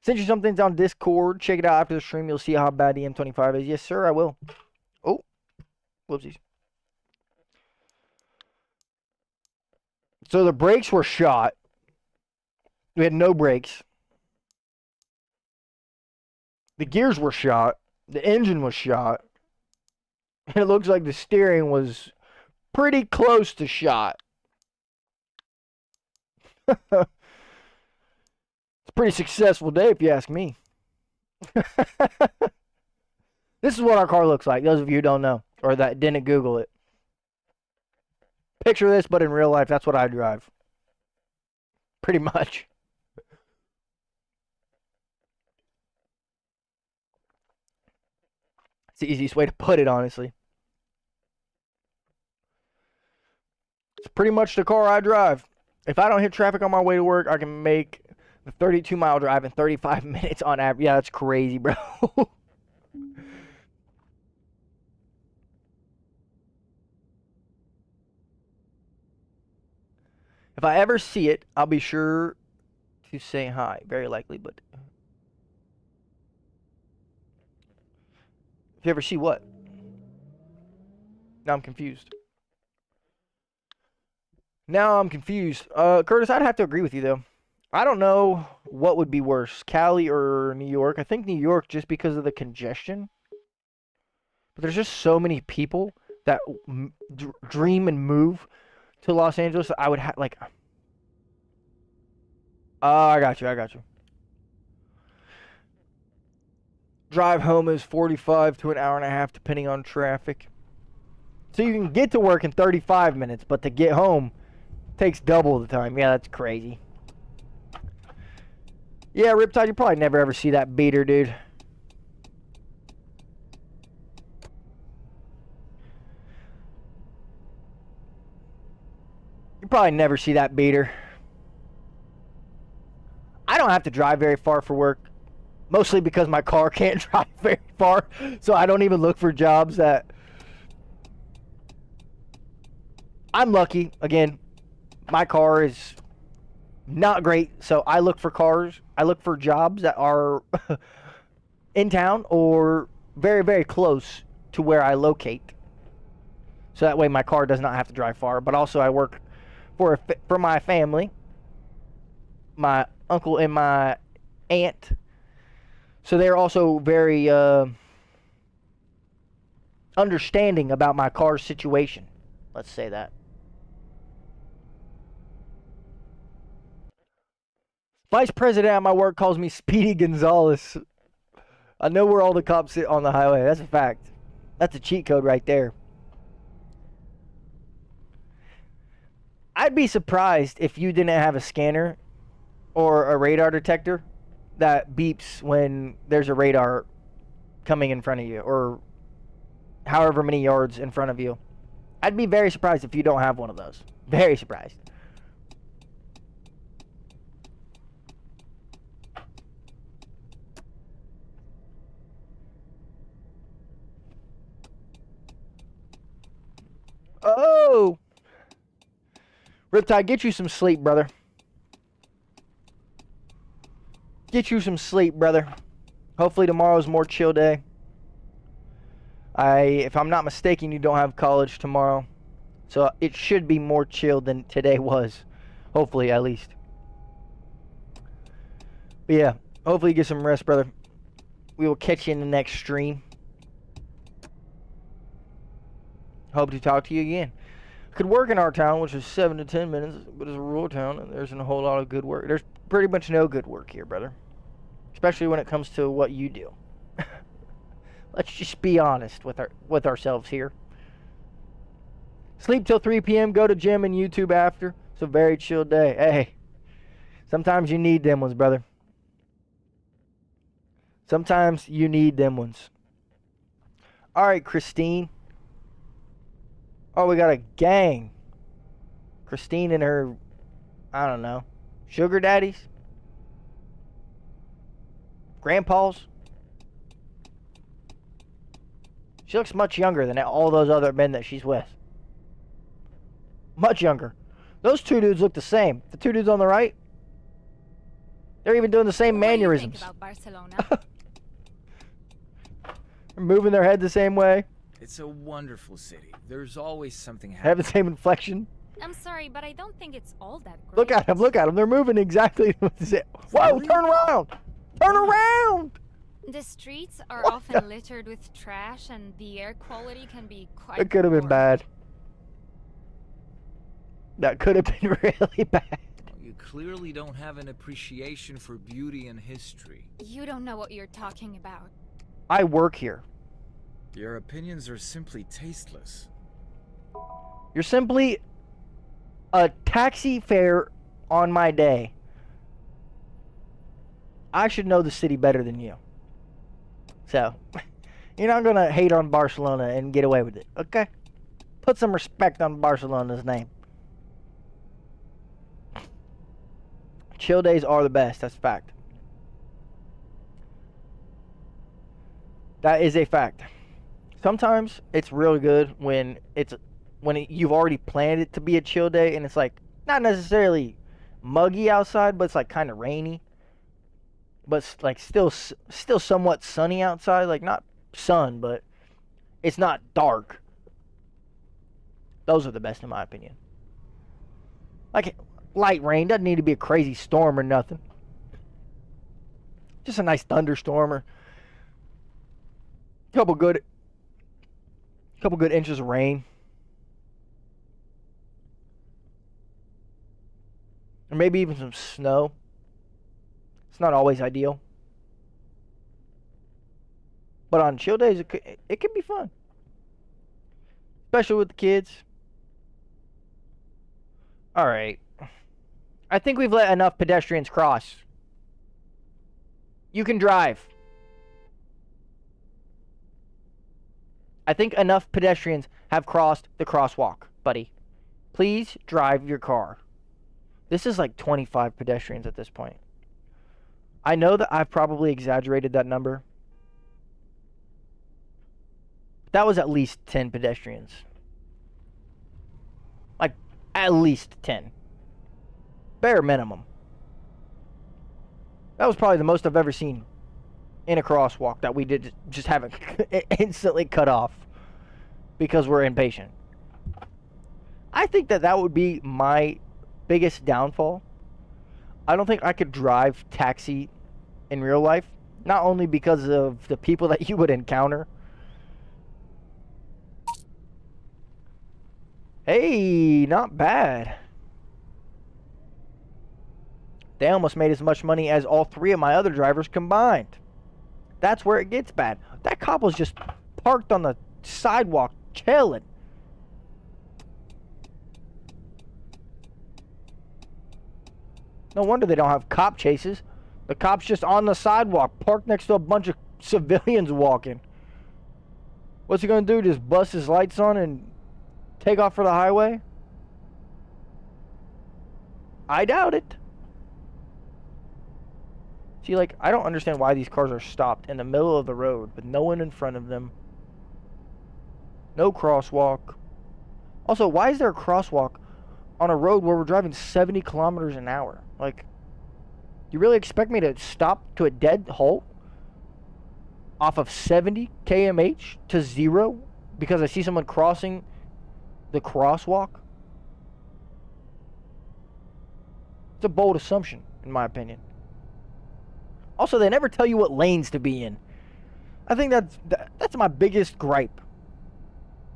Send you some things on Discord. Check it out after the stream. You'll see how bad the M25 is. Yes, sir, I will. Oh, whoopsies. So the brakes were shot. We had no brakes. The gears were shot. The engine was shot. And it looks like the steering was pretty close to shot. It's a pretty successful day if you ask me. This is what our car looks like, those of you who don't know, or that didn't Google it. Picture this, but in real life, that's what I drive. Pretty much. It's the easiest way to put it, honestly. It's pretty much the car I drive. If I don't hit traffic on my way to work, I can make the 32-mile drive in 35 minutes on average. Yeah, that's crazy, bro. If I ever see it, I'll be sure to say hi. Very likely, but... If you ever see what? Now I'm confused. Curtis, I'd have to agree with you, though. I don't know what would be worse, Cali or New York. I think New York just because of the congestion. But there's just so many people that dream and move to Los Angeles. I would have like. I got you. I got you. Drive home is 45 to an hour and a half, depending on traffic. So you can get to work in 35 minutes, but to get home takes double the time. Yeah, that's crazy. Yeah, Riptide, you probably never ever see that beater, dude. You probably never see that beater. I don't have to drive very far for work. Mostly because my car can't drive very far. So I don't even look for jobs that... I'm lucky. Again, my car is not great. So I look for cars. I look for jobs that are in town or very, very close to where I locate. So that way my car does not have to drive far. But also I work for my family. My uncle and my aunt. So they're also very understanding about my car situation. Let's say that. Vice president at my work calls me Speedy Gonzalez. I know where all the cops sit on the highway. That's a fact. That's a cheat code right there. I'd be surprised if you didn't have a scanner or a radar detector that beeps when there's a radar coming in front of you or however many yards in front of you. I'd be very surprised if you don't have one of those. Very surprised. Oh! Riptide, get you some sleep, brother. Get you some sleep, brother. Hopefully tomorrow's a more chill day. If I'm not mistaken, you don't have college tomorrow. So it should be more chill than today was. Hopefully, at least. But yeah, hopefully you get some rest, brother. We will catch you in the next stream. Hope to talk to you again. Could work in our town, which is 7 to 10 minutes, but it's a rural town, and there isn't a whole lot of good work. There's pretty much no good work here, brother. Especially when it comes to what you do. Let's just be honest with ourselves here. Sleep till 3 p.m., go to gym and YouTube after. It's a very chill day. Hey, sometimes you need them ones, brother. Sometimes you need them ones. All right, Christine. Oh, we got a gang. Christine and her, I don't know, sugar daddies? Grandpas? She looks much younger than all those other men that she's with. Much younger. Those two dudes look the same. The two dudes on the right, they're even doing the same mannerisms. What do you think about Barcelona? They're moving their head the same way. It's a wonderful city. There's always something Have happening. the same inflection. I'm sorry, but I don't think it's all that great. Look at them, look at them. They're moving exactly the same. Whoa, turn around! Turn around! The streets are What often the- littered with trash, and the air quality can be quite It could have been poor. bad. That could have been really bad. You clearly don't have an appreciation for beauty and history. You don't know what you're talking about. I work here. Your opinions are simply tasteless. You're simply a taxi fare on my day. I should know the city better than you. So, you're not going to hate on Barcelona and get away with it, okay? Put some respect on Barcelona's name. Chill days are the best, that's a fact. That is a fact. Sometimes it's really good when you've already planned it to be a chill day and it's like not necessarily muggy outside, but it's like kind of rainy, but like still somewhat sunny outside. Like not sun, but it's not dark. Those are the best in my opinion. Like light rain doesn't need to be a crazy storm or nothing. Just a nice thunderstorm or a couple good couple good inches of rain. Or maybe even some snow. It's not always ideal. But on chill days, it can be fun. Especially with the kids. Alright. I think we've let enough pedestrians cross. You can drive. I think enough pedestrians have crossed the crosswalk, buddy. Please drive your car. This is like 25 pedestrians at this point. I know that I've probably exaggerated that number. That was at least 10 pedestrians. Like, at least 10. Bare minimum. That was probably the most I've ever seen in a crosswalk that we did just have it instantly cut off because we're impatient. I think that that would be my biggest downfall. I don't think I could drive taxi in real life, not only because of the people that you would encounter. Hey, not bad. They almost made as much money as all three of my other drivers combined. That's where it gets bad. That cop was just parked on the sidewalk, chilling. No wonder they don't have cop chases. The cop's just on the sidewalk, parked next to a bunch of civilians walking. What's he gonna do? Just bust his lights on and take off for the highway? I doubt it. See, like, I don't understand why these cars are stopped in the middle of the road with no one in front of them. No crosswalk. Also, why is there a crosswalk on a road where we're driving 70 kilometers an hour? Like, you really expect me to stop to a dead halt off of 70 kmh to 0 because I see someone crossing the crosswalk? It's a bold assumption, in my opinion. Also, they never tell you what lanes to be in. I think that's my biggest gripe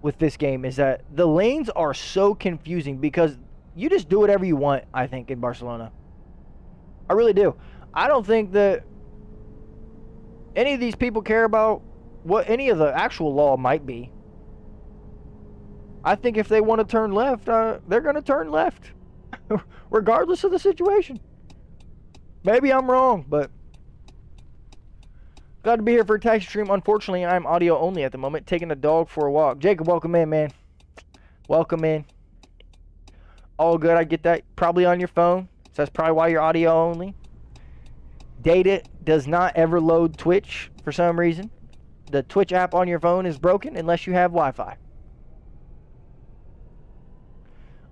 with this game, is that the lanes are so confusing because you just do whatever you want, I think, in Barcelona. I really do. I don't think that any of these people care about what any of the actual law might be. I think if they want to turn left, they're going to turn left, regardless of the situation. Maybe I'm wrong, but glad to be here for a taxi stream. Unfortunately, I'm audio only at the moment, taking the dog for a walk. Jacob, welcome in, man. Welcome in. All good, I get that. Probably on your phone, so that's probably why you're audio only. Data does not ever load Twitch for some reason. The Twitch app on your phone is broken unless you have Wi-Fi.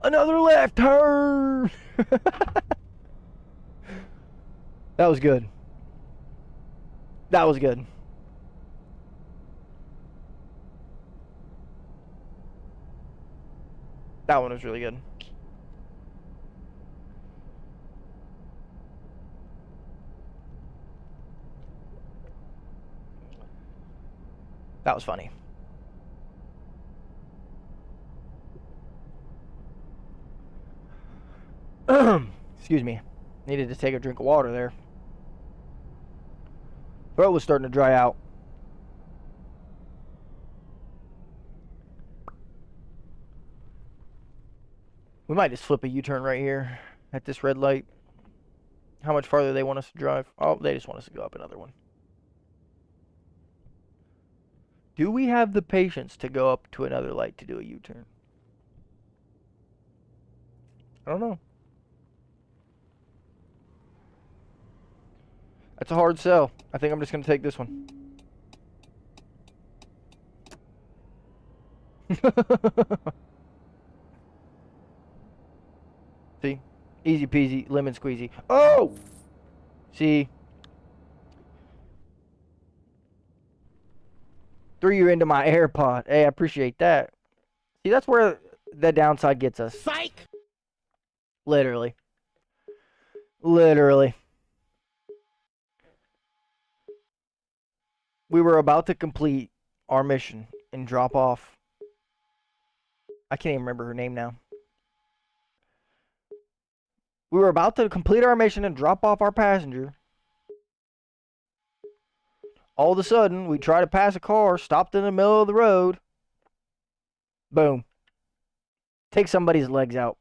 Another left turn! That was good. That was good. That one was really good. That was funny. Excuse me. Needed to take a drink of water there. Throat was starting to dry out. We might just flip a U-turn right here at this red light. How much farther they want us to drive? Oh, they just want us to go up another one. Do we have the patience to go up to another light to do a U-turn? I don't know. That's a hard sell. I think I'm just going to take this one. See? Easy peasy, lemon squeezy. Oh! See? Threw you into my AirPod. Hey, I appreciate that. See, that's where the downside gets us. Psych! Literally. Literally. We were about to complete our mission and drop off I can't even remember her name now. We were about to complete our mission and drop off our passenger. All of a sudden, we try to pass a car, stopped in the middle of the road. Boom. Take somebody's legs out.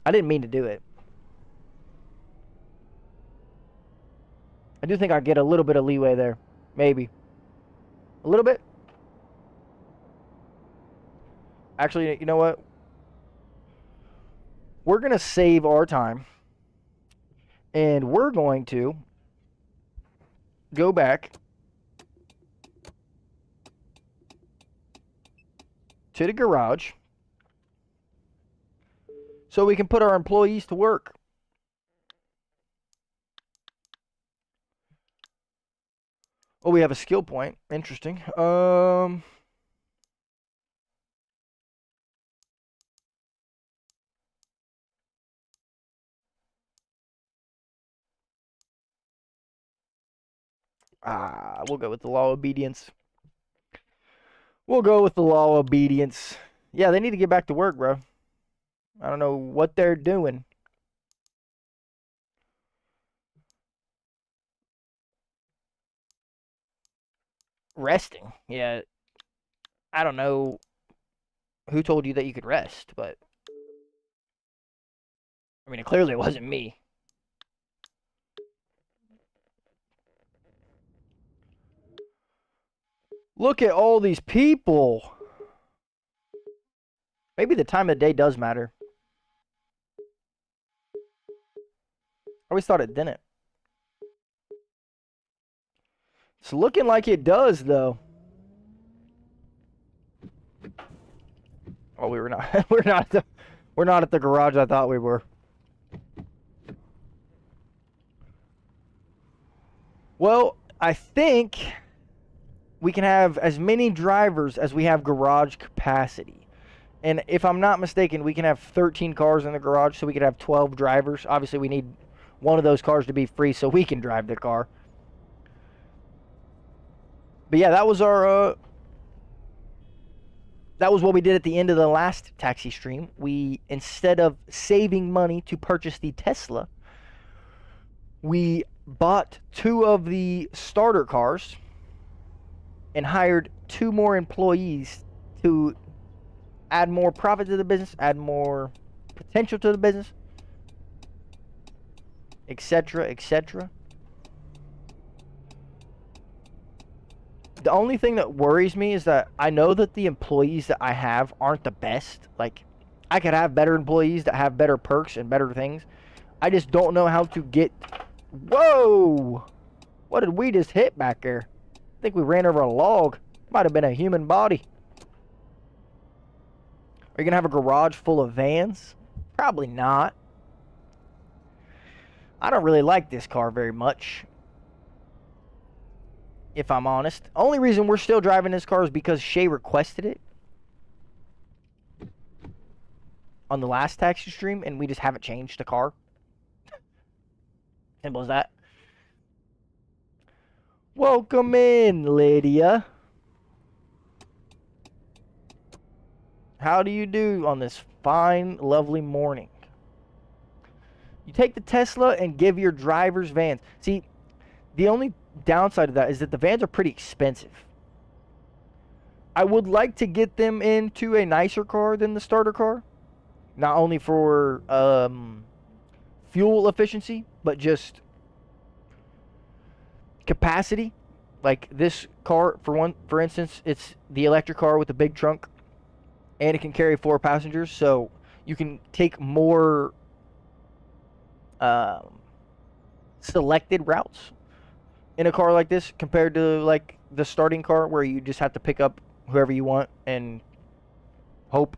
I didn't mean to do it. I do think I get a little bit of leeway there. Maybe. A little bit. Actually, you know what? We're going to save our time. And we're going to go back to the garage so we can put our employees to work. Oh, we have a skill point. Interesting. We'll go with the law of obedience. We'll go with the law of obedience. Yeah, they need to get back to work, bro. I don't know what they're doing. Resting. Yeah. I don't know who told you that you could rest, but I mean, it clearly wasn't me. Look at all these people. Maybe the time of day does matter. I always thought it didn't. It's looking like it does, though. Oh, we were not. We're not at the garage I thought we were. Well, I think we can have as many drivers as we have garage capacity. And if I'm not mistaken, we can have 13 cars in the garage, so we could have 12 drivers. Obviously, we need one of those cars to be free so we can drive the car. But yeah, that was our that was what we did at the end of the last taxi stream. We, instead of saving money to purchase the Tesla, we bought 2 of the starter cars and hired 2 more employees to add more profit to the business, add more potential to the business, etc., etc. The only thing that worries me is that I know that the employees that I have aren't the best. Like, I could have better employees that have better perks and better things. I just don't know how to get... Whoa! What did we just hit back there? I think we ran over a log. Might have been a human body. Are you going to have a garage full of vans? Probably not. I don't really like this car very much, if I'm honest. Only reason we're still driving this car is because Shay requested it on the last taxi stream, and we just haven't changed the car. Simple as that. Welcome in, Lydia. How do you do on this fine, lovely morning? You take the Tesla and give your drivers vans. See, the only downside of that is that the vans are pretty expensive. I would like to get them into a nicer car than the starter car. Not only for fuel efficiency, but just capacity. Like this car, for instance, it's the electric car with a big trunk, and it can carry 4 passengers, so you can take more selected routes in a car like this compared to like the starting car where you just have to pick up whoever you want and hope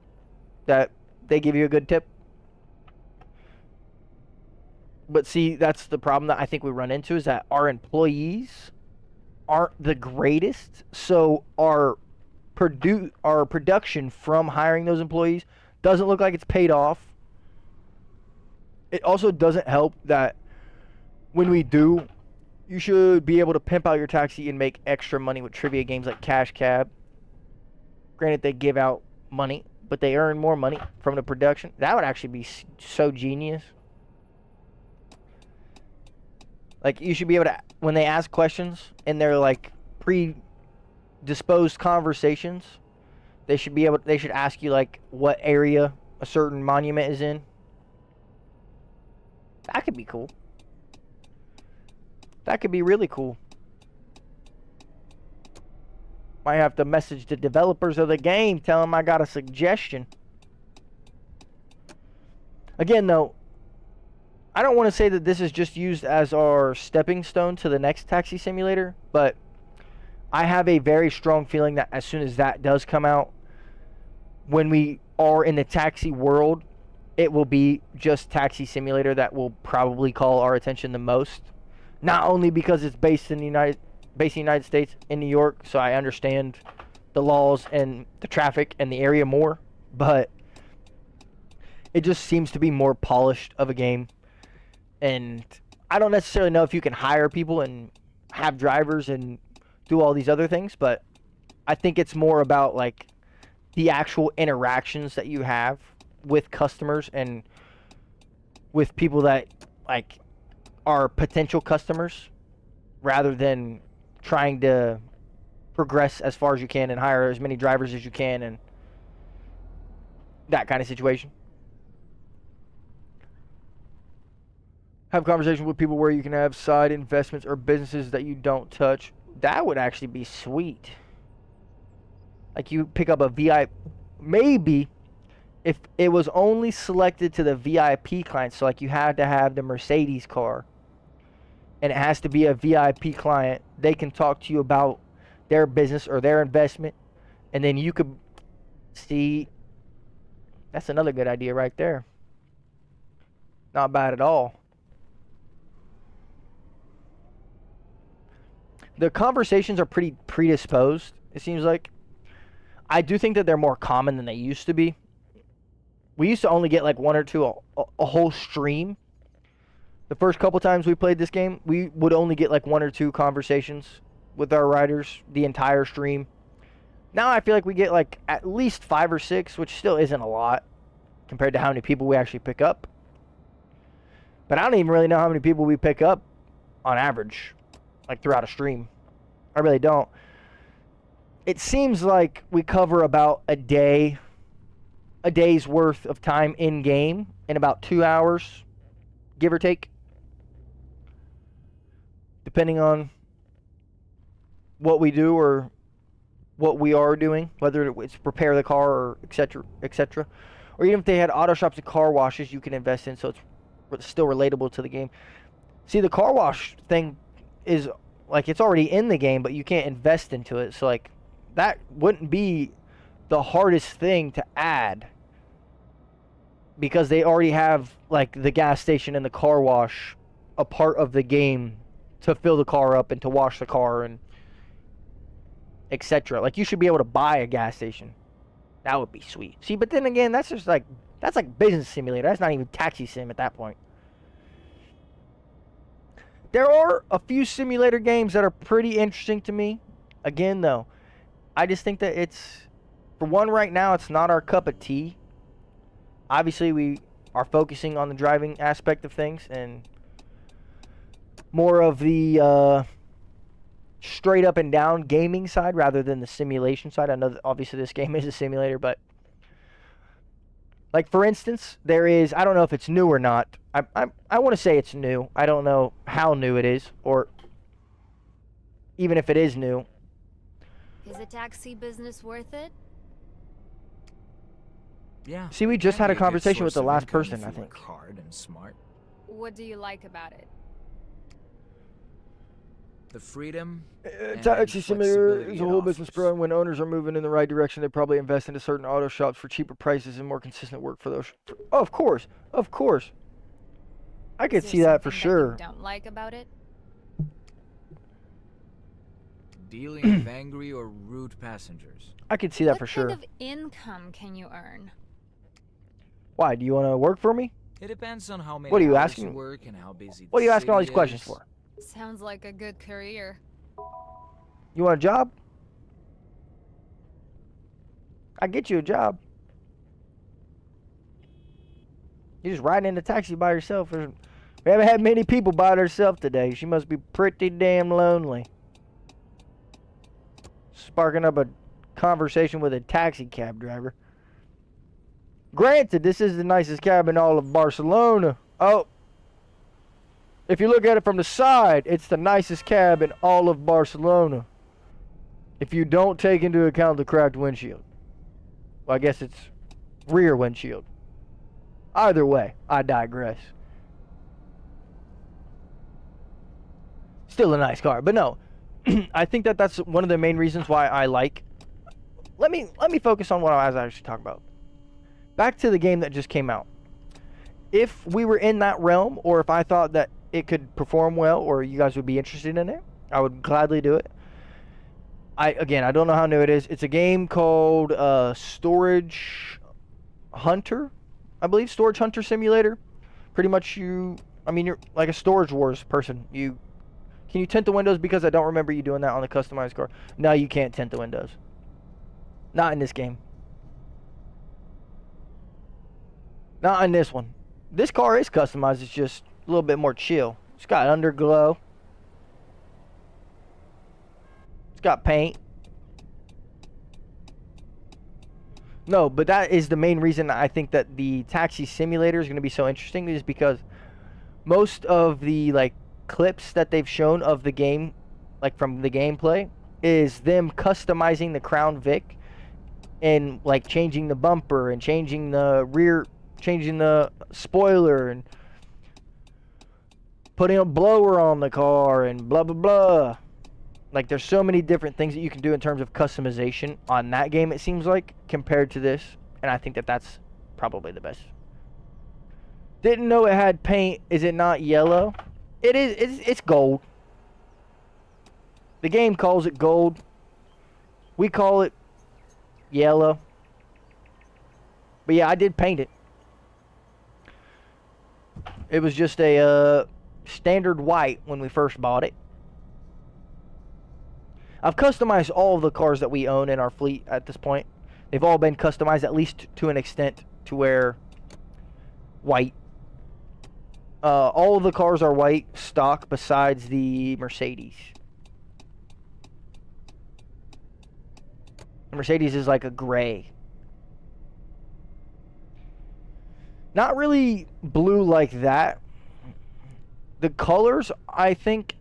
that they give you a good tip. But see, that's the problem that I think we run into, is that our employees aren't the greatest, so our production from hiring those employees doesn't look like it's paid off. It also doesn't help that when we do, You should be able to pimp out your taxi and make extra money with trivia games like Cash Cab. Granted, they give out money, but they earn more money from the production. That would actually be so genius. Like, you should be able to, when they ask questions and they're like predisposed conversations, they should ask you like what area a certain monument is in. That could be cool. That could be really cool. Might have to message the developers of the game, tell them I got a suggestion. Again, though, I don't want to say that this is just used as our stepping stone to the next taxi simulator, but I have a very strong feeling that as soon as that does come out, when we are in the taxi world, it will be just Taxi Simulator that will probably call our attention the most. Not only because it's based in the United States, in New York, so I understand the laws and the traffic and the area more, but it just seems to be more polished of a game. And I don't necessarily know if you can hire people and have drivers and do all these other things, but I think it's more about like the actual interactions that you have with customers and with people that like are potential customers, rather than trying to progress as far as you can and hire as many drivers as you can and that kind of situation. Have conversations with people where you can have side investments or businesses that you don't touch. That would actually be sweet. Like, you pick up a VIP, maybe if it was only selected to the VIP client, so like you had to have the Mercedes car and it has to be a VIP client, they can talk to you about their business or their investment, and then you could see. That's another good idea right there. Not bad at all. The conversations are pretty predisposed, it seems like. I do think that they're more common than they used to be. We used to only get like one or two a whole stream. The first couple times we played this game, we would only get like one or two conversations with our riders the entire stream. Now I feel like we get like at least 5 or 6, which still isn't a lot compared to how many people we actually pick up. But I don't even really know how many people we pick up on average, like throughout a stream. I really don't. It seems like we cover about a day's worth of time in game in about 2 hours, give or take, depending on what we do or what we are doing, whether it's prepare the car or etc., etc. Or even if they had auto shops and car washes you can invest in, so it's still relatable to the game. See, the car wash thing is like, it's already in the game, but you can't invest into it, so like that wouldn't be the hardest thing to add, because they already have like the gas station and the car wash a part of the game to fill the car up and to wash the car and etc. Like, you should be able to buy a gas station. That would be sweet. See, but then again, that's like business simulator. That's not even taxi sim at that point. There are a few simulator games that are pretty interesting to me. Again, though, I just think that it's, for one, right now, it's not our cup of tea. Obviously, we are focusing on the driving aspect of things and more of the straight up and down gaming side rather than the simulation side. I know that obviously this game is a simulator, but like, for instance, there is, I don't know if it's new or not. I want to say it's new. I don't know how new it is, or even if it is new. Is a taxi business worth it? Yeah. See, we just can had be a good conversation with source the of last income person, if I you think. work hard and smart. What do you like about it? The freedom. and Taxi simulator flexibility is a it whole business, offers. bro. And when owners are moving in the right direction, they probably invest into certain auto shops for cheaper prices and more consistent work for those. Oh, of course, of course. I could Is see there that for something sure. you don't like about it? Dealing with angry or rude passengers. I could see that What for sure. kind of income can you earn? Why? Do you want to work for me? It depends on how many What are you hours asking? work and how busy What are the you asking all city these questions is. for? Sounds like a good career. You want a job? I get you a job. You just riding in a taxi by yourself. We haven't had many people by themselves today. She must be pretty damn lonely. Sparking up a conversation with a taxi cab driver. Granted, this is the nicest cab in all of Barcelona. Oh, if you look at it from the side, it's the nicest cab in all of Barcelona. If you don't take into account the cracked windshield. Well, I guess it's rear windshield. Either way, I digress. Still a nice car, but no. I think that that's one of the main reasons why I like. Let me focus on what I was actually talking about. Back to the game that just came out. If we were in that realm, or if I thought that it could perform well, or you guys would be interested in it, I would gladly do it. I don't know how new it is. It's a game called Storage Hunter, I believe. Storage Hunter Simulator. Pretty much you're like a Storage Wars person. Can you tint the windows? Because I don't remember you doing that on the customized car. No, you can't tint the windows. Not in this game. Not in this one. This car is customized. It's just a little bit more chill. It's got underglow. It's got paint. No, but that is the main reason I think that the taxi simulator is going to be so interesting, is because most of the clips that they've shown of the game, from the gameplay, is them customizing the Crown Vic and changing the bumper and changing the rear, changing the spoiler and putting a blower on the car and blah blah blah. There's so many different things that you can do in terms of customization on that game, it seems like, compared to this, and I think that that's probably the best. Didn't know it had paint. Is it not yellow? It is. It's gold. The game calls it gold. We call it yellow. But yeah, I did paint it. It was just a standard white when we first bought it. I've customized all of the cars that we own in our fleet at this point. They've all been customized, at least to an extent, to where white. All of the cars are white stock besides the Mercedes. The Mercedes is like a gray. Not really blue like that. The colors, I think,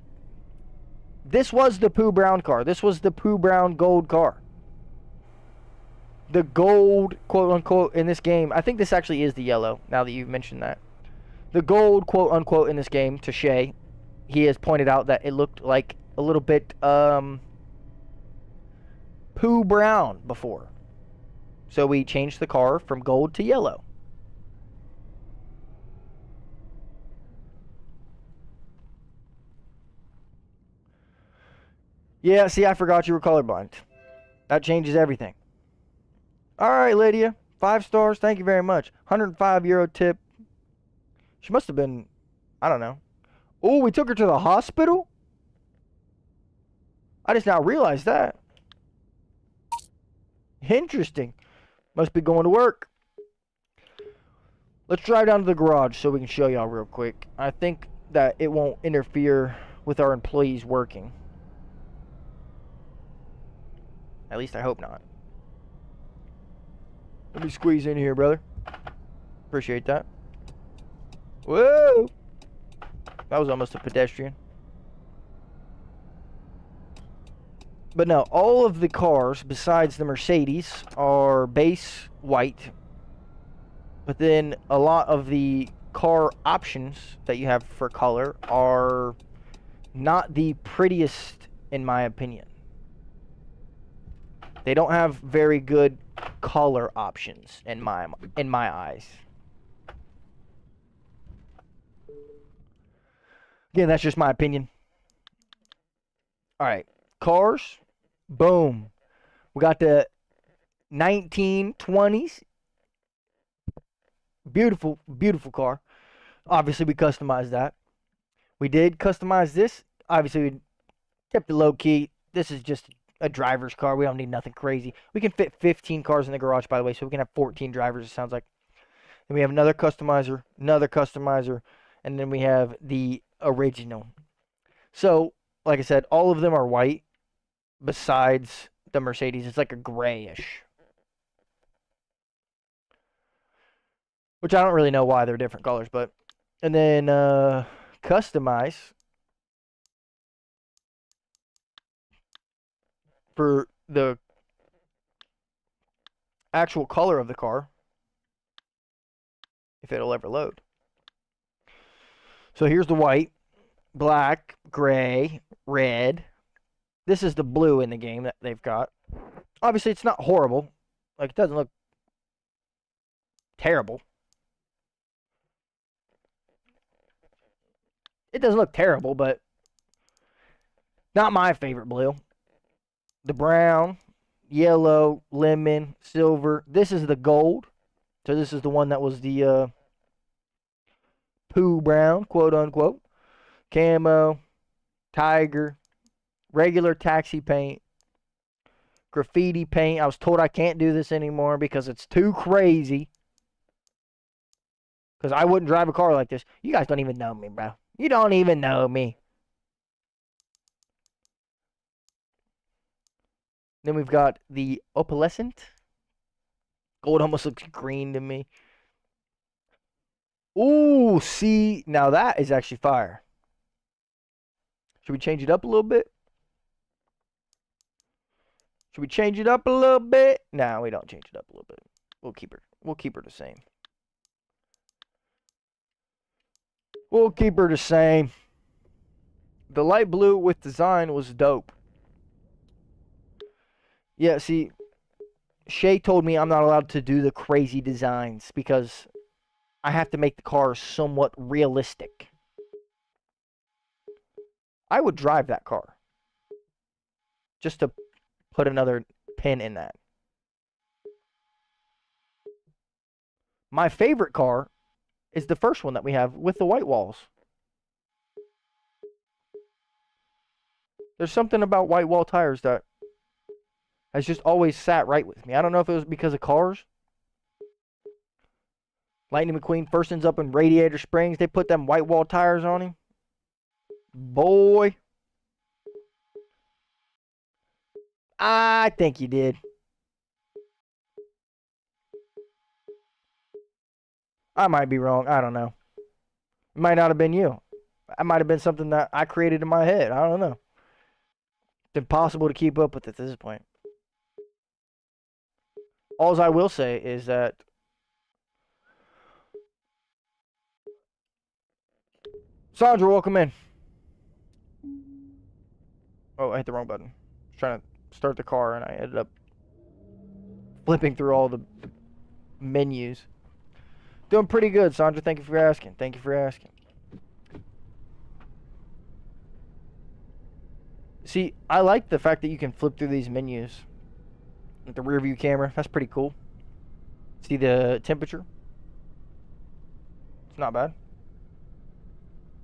this was the Pooh Brown car. This was the Pooh Brown gold car. The gold, quote unquote, in this game. I think this actually is the yellow, now that you've mentioned that. The gold, quote unquote, in this game, to Shay, he has pointed out that it looked like a little bit Pooh Brown before. So we changed the car from gold to yellow. Yeah, see, I forgot you were colorblind. That changes everything. Alright, Lydia. 5 stars. Thank you very much. €105 tip. She must have been, I don't know. Oh, we took her to the hospital? I just now realized that. Interesting. Must be going to work. Let's drive down to the garage so we can show y'all real quick. I think that it won't interfere with our employees working. At least I hope not. Let me squeeze in here, brother. Appreciate that. Whoa! That was almost a pedestrian. But no, all of the cars besides the Mercedes are base white. But then a lot of the car options that you have for color are not the prettiest, in my opinion. They don't have very good color options in my eyes. Again, that's just my opinion. Alright, cars. Boom. We got the 1920s. Beautiful, beautiful car. Obviously, we customized that. We did customize this obviously we kept it low key. This is just a driver's car. We don't need nothing crazy. We can fit 15 cars in the garage, by the way, so we can have 14 drivers, it sounds like. Then we have another customizer, and then we have the original. So, like I said, all of them are white besides the Mercedes. It's like a grayish. Which I don't really know why they're different colors, but. And then customize for the actual color of the car, if it'll ever load. So here's the white, black, gray, red. This is the blue in the game that they've got. Obviously, it's not horrible. Like, it doesn't look terrible. It doesn't look terrible, but not my favorite blue. The brown, yellow, lemon, silver. This is the gold. So this is the one that was the poo brown, quote unquote. Camo, tiger, regular taxi paint, graffiti paint. I was told I can't do this anymore because it's too crazy. Because I wouldn't drive a car like this. You guys don't even know me, bro. You don't even know me. Then we've got the opalescent. Gold almost looks green to me. Ooh, see, now that is actually fire. Should we change it up a little bit? Should we change it up a little bit? No, we don't change it up a little bit. We'll keep her the same. We'll keep her the same. The light blue with design was dope. Yeah, see, Shay told me I'm not allowed to do the crazy designs because I have to make the car somewhat realistic. I would drive that car. Just to put another pin in that. My favorite car is the first one that we have with the white walls. There's something about white wall tires that has just always sat right with me. I don't know if it was because of cars. Lightning McQueen first ends up in Radiator Springs. They put them white wall tires on him. Boy. I think you did. I might be wrong. I don't know. It might not have been you. It might have been something that I created in my head. I don't know. It's impossible to keep up with at this point. All I will say is that Sandra, welcome in. Oh, I hit the wrong button. I was trying to start the car and I ended up flipping through all the menus. Doing pretty good, Sandra. Thank you for asking. Thank you for asking. See, I like the fact that you can flip through these menus with the rear view camera. That's pretty cool. See the temperature? It's not bad.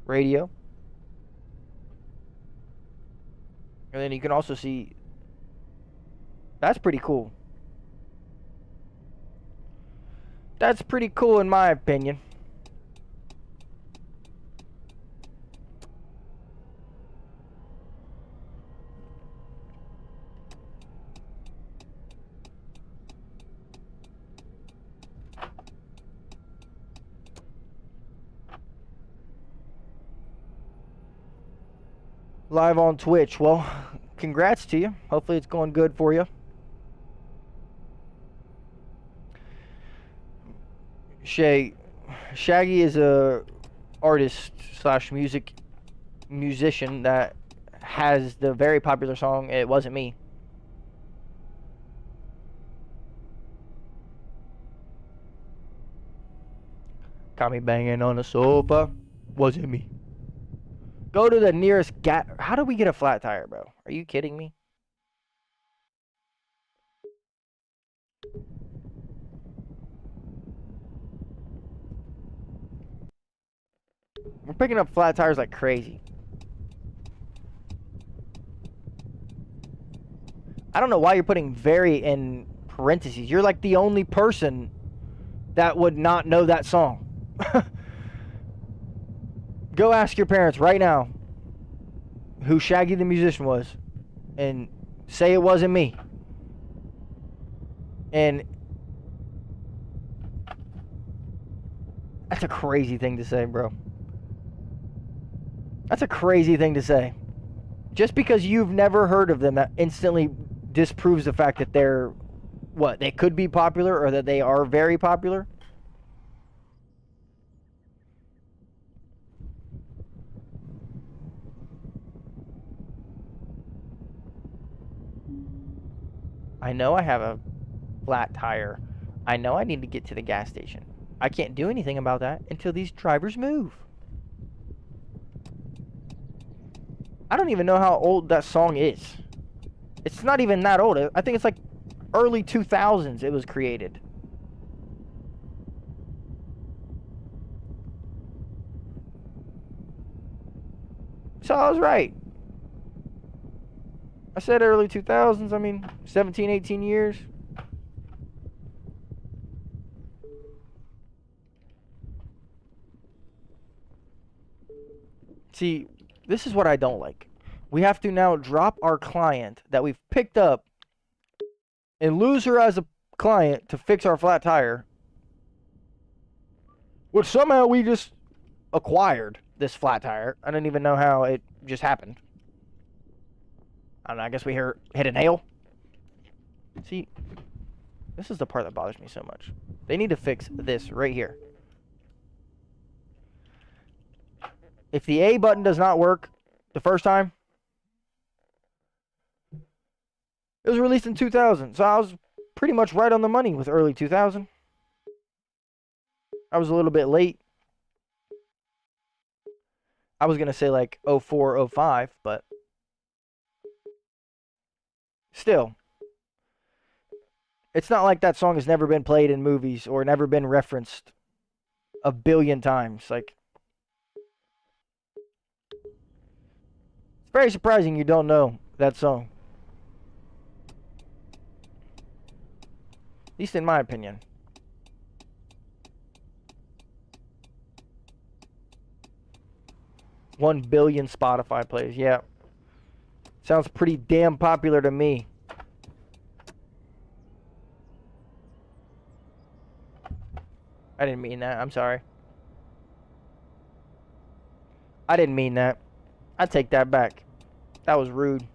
Radio. And then you can also see. That's pretty cool. That's pretty cool in my opinion. Live on Twitch. Well, congrats to you. Hopefully it's going good for you. Shaggy is a artist slash musician that has the very popular song "It Wasn't Me." Got me banging on the sofa. Wasn't me. Go to the nearest How do we get a flat tire, bro? Are you kidding me? We're picking up flat tires like crazy. I don't know why you're putting very in parentheses. You're like the only person that would not know that song. Go ask your parents right now who Shaggy the Musician was and say it wasn't me. And that's a crazy thing to say, bro. That's a crazy thing to say. Just because you've never heard of them, that instantly disproves the fact that they're, what, they could be popular or that they are very popular. I know I have a flat tire. I know I need to get to the gas station. I can't do anything about that until these drivers move. I don't even know how old that song is. It's not even that old. I think it's like early 2000s it was created. So I was right. I said early 2000s. I mean, 17, 18 years. See, this is what I don't like. We have to now drop our client that we've picked up and lose her as a client to fix our flat tire. Which somehow we just acquired this flat tire. I don't even know how it just happened. I don't know, I guess we hit a nail. See, this is the part that bothers me so much. They need to fix this right here. If the A button does not work the first time, it was released in 2000, so I was pretty much right on the money with early 2000. I was a little bit late. I was going to say like 04, 05, but still. It's not like that song has never been played in movies or never been referenced a billion times. Like, it's very surprising you don't know that song. At least in my opinion. One billion Spotify plays. Yeah. Sounds pretty damn popular to me. I didn't mean that. I'm sorry. I didn't mean that. I take that back. That was rude.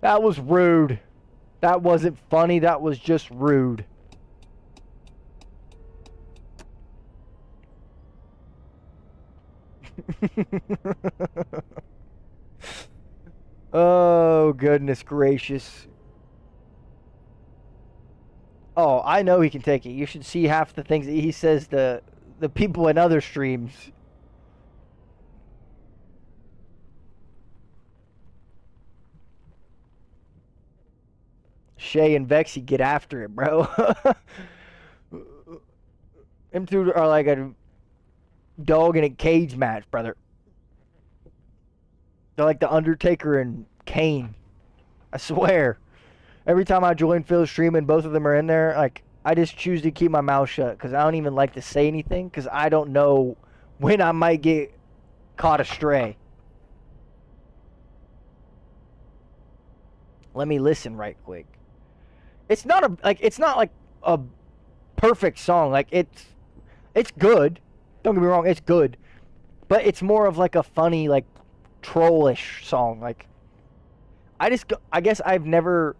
That was rude. That wasn't funny. That was just rude. Oh, goodness gracious. Oh, I know he can take it. You should see half the things that he says to the people in other streams. Shay and Vexy get after it, bro. Them two are like a dog in a cage match, brother. They're like the Undertaker and Kane. I swear. Every time I join Phil's stream and both of them are in there, like, I just choose to keep my mouth shut because I don't even like to say anything because I don't know when I might get caught astray. Let me listen right quick. It's not like a perfect song. Like, it's good. Don't get me wrong, it's good. But it's more of like a funny, like, trollish song. Like, I guess I've never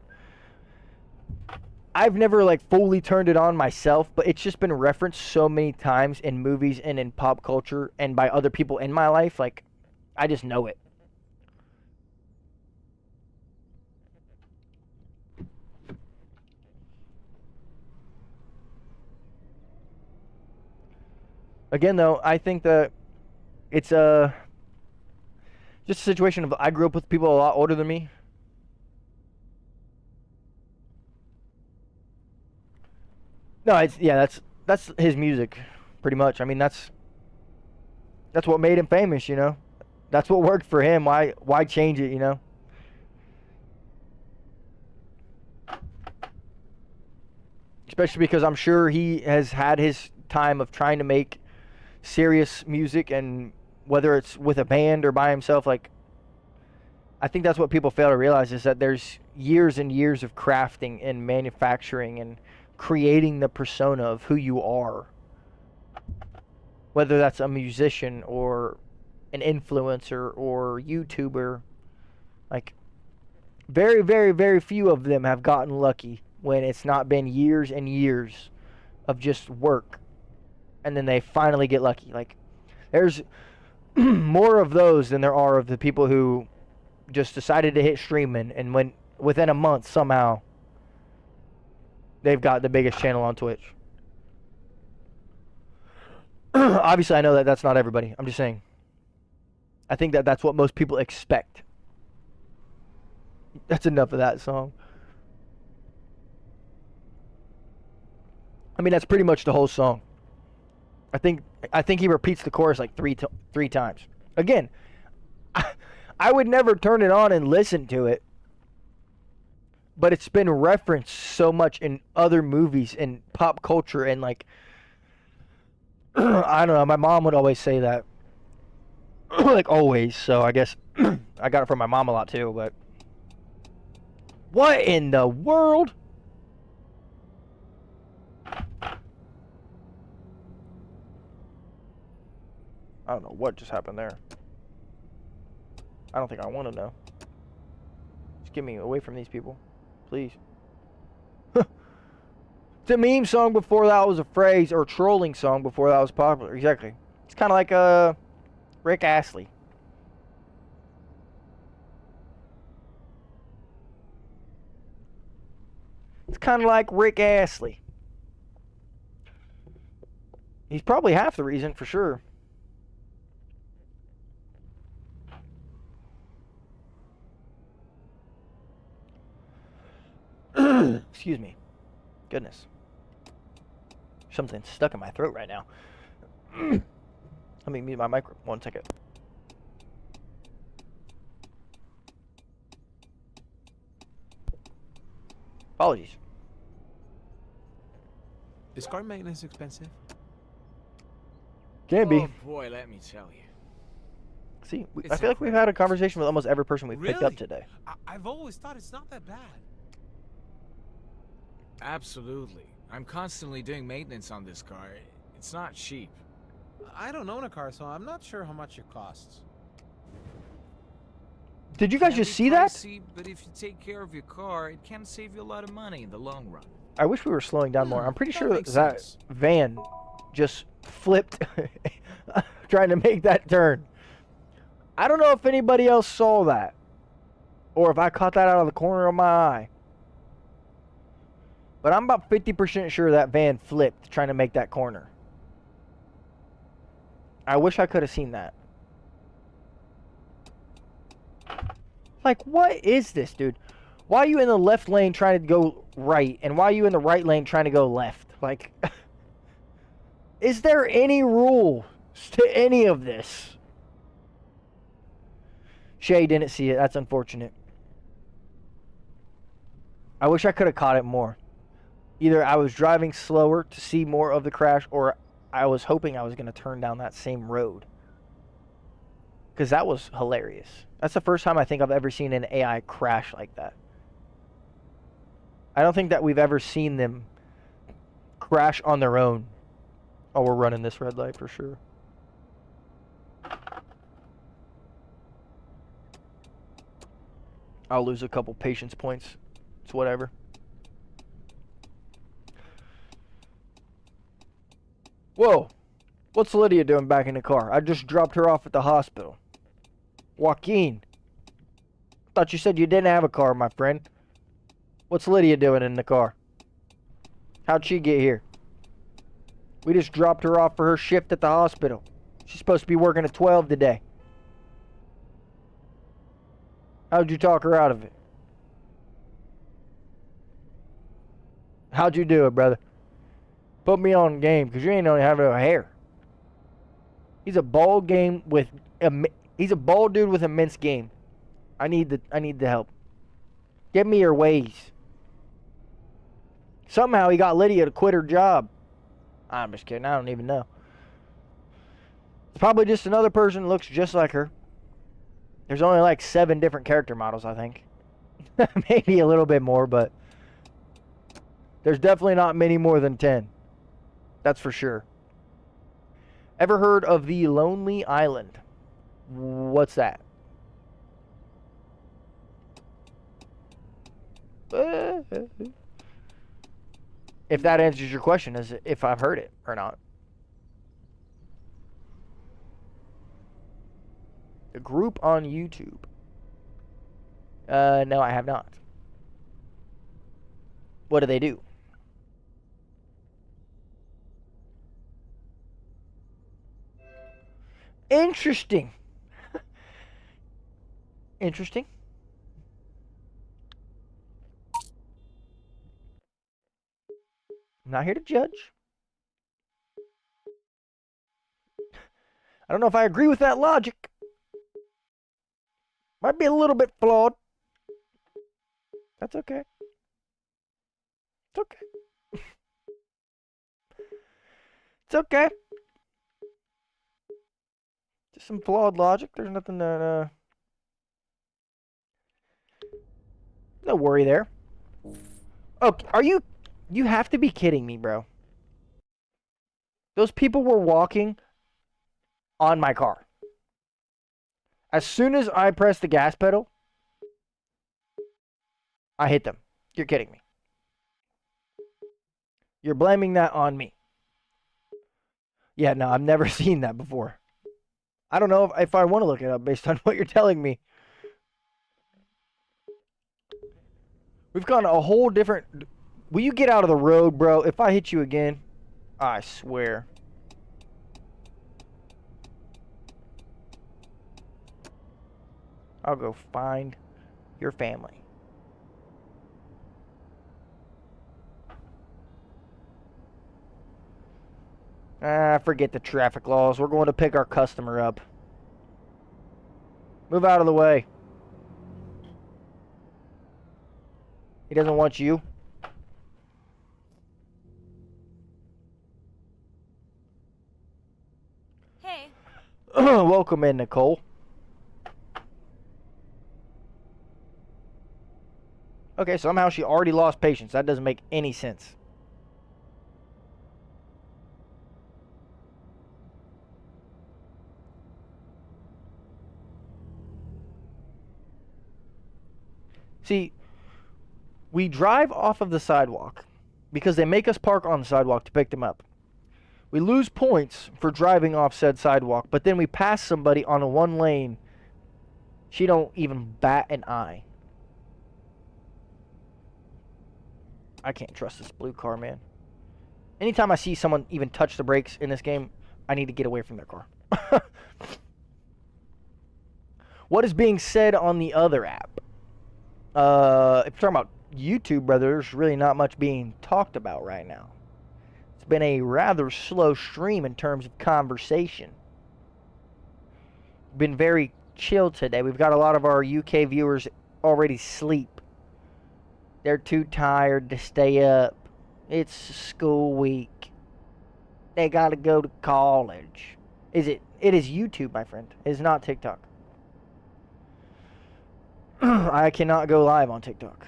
like fully turned it on myself, but it's just been referenced so many times in movies and in pop culture and by other people in my life. Like, I just know it. Again, though, I think that it's just a situation of I grew up with people a lot older than me. No, that's his music, pretty much. I mean, that's That's what made him famous, you know. That's what worked for him. Why change it, you know? Especially because I'm sure he has had his time of trying to make serious music, and whether it's with a band or by himself, like, I think that's what people fail to realize, is that there's years and years of crafting and manufacturing and creating the persona of who you are. Whether that's a musician or an influencer or YouTuber. Like, very, very, very few of them have gotten lucky when it's not been years and years of just work. And then they finally get lucky. Like, there's more of those than there are of the people who just decided to hit streaming, and when within a month somehow they've got the biggest channel on Twitch. Obviously, I know that that's not everybody. I'm just saying. I think that that's what most people expect. That's enough of that song. I mean, that's pretty much the whole song. I think he repeats the chorus like three times. Again, I would never turn it on and listen to it, but it's been referenced so much in other movies and pop culture, and like, I don't know, my mom would always say that. Like, always, so I guess I got it from my mom a lot too, but what in the world? I don't know what just happened there. I don't think I want to know. Just get me away from these people, please. It's a meme song before that was a phrase, or a trolling song before that was popular. Exactly. It's kind of like Rick Astley. It's kind of like Rick Astley. He's probably half the reason, for sure. Excuse me. Goodness. Something's stuck in my throat right now. Let me mute my microphone 1 second. Apologies. Is car maintenance expensive? Can be. Oh boy, let me tell you. See, I It's feel like we've had a conversation with almost every person we've picked up Really? today. I've always thought it's not that bad. Absolutely. I'm constantly doing maintenance on this car. It's not cheap. I don't own a car, so I'm not sure how much it costs. Did you guys Can just be see that? pricey, but if you take care of your car, it can save you a lot of money in the long run. I wish we were slowing down more. I'm pretty that sure makes that sense. van just flipped trying to make that turn. I don't know if anybody else saw that, or if I caught that out of the corner of my eye. But I'm about 50% sure that van flipped trying to make that corner. I wish I could have seen that. Like, what is this, dude? Why are you in the left lane trying to go right? And why are you in the right lane trying to go left? Like, is there any rules to any of this? Shay didn't see it. That's unfortunate. I wish I could have caught it more. Either I was driving slower to see more of the crash, or I was hoping I was going to turn down that same road. Because that was hilarious. That's the first time I think I've ever seen an AI crash like that. I don't think that we've ever seen them crash on their own. Oh, we're running this red light for sure. I'll lose a couple patience points. It's whatever. Whoa. What's Lydia doing back in the car? I just dropped her off at the hospital. Joaquin. Thought you said you didn't have a car, my friend. What's Lydia doing in the car? How'd she get here? We just dropped her off for her shift at the hospital. She's supposed to be working at 12 today. How'd you talk her out of it? How'd you do it, brother? Put me on game, because you ain't only having no hair. He's a bald game with he's a bald dude with immense game. I need the help. Give me your ways. Somehow he got Lydia to quit her job. I'm just kidding. I don't even know. It's probably just another person who looks just like her. There's only like 7 different character models, I think. Maybe a little bit more, but there's definitely not many more than 10. That's for sure. Ever heard of the Lonely Island? What's that? If that answers your question, is if I've heard it or not. The group on YouTube. No, I have not. What do they do? Interesting. Interesting. I'm not here to judge. I don't know if I agree with that logic. Might be a little bit flawed. That's okay. It's okay. It's okay. Just some flawed logic. There's nothing that, no worry there. Okay, are you... You have to be kidding me, bro. Those people were walking on my car. As soon as I pressed the gas pedal, I hit them. You're kidding me. You're blaming that on me. Yeah, no, I've never seen that before. I don't know if I want to look it up based on what you're telling me. We've gone a whole different... Will you get out of the road, bro? If I hit you again, I swear. I'll go find your family. Forget the traffic laws. We're going to pick our customer up. Move out of the way. He doesn't want you. Hey. Welcome in, Nicole. Okay, somehow she already lost patience. That doesn't make any sense. See, we drive off of the sidewalk because they make us park on the sidewalk to pick them up. We lose points for driving off said sidewalk, but then we pass somebody on a 1 lane. She don't even bat an eye. I can't trust this blue car, man. Anytime I see someone even touch the brakes in this game, I need to get away from their car. What is being said on the other app? If you're talking about YouTube, brother, there's really not much being talked about right now. It's been a rather slow stream in terms of conversation. Been very chill today. We've got a lot of our UK viewers already asleep. They're too tired to stay up. It's school week. They gotta go to college. It is YouTube, my friend. It is not TikTok. I cannot go live on TikTok.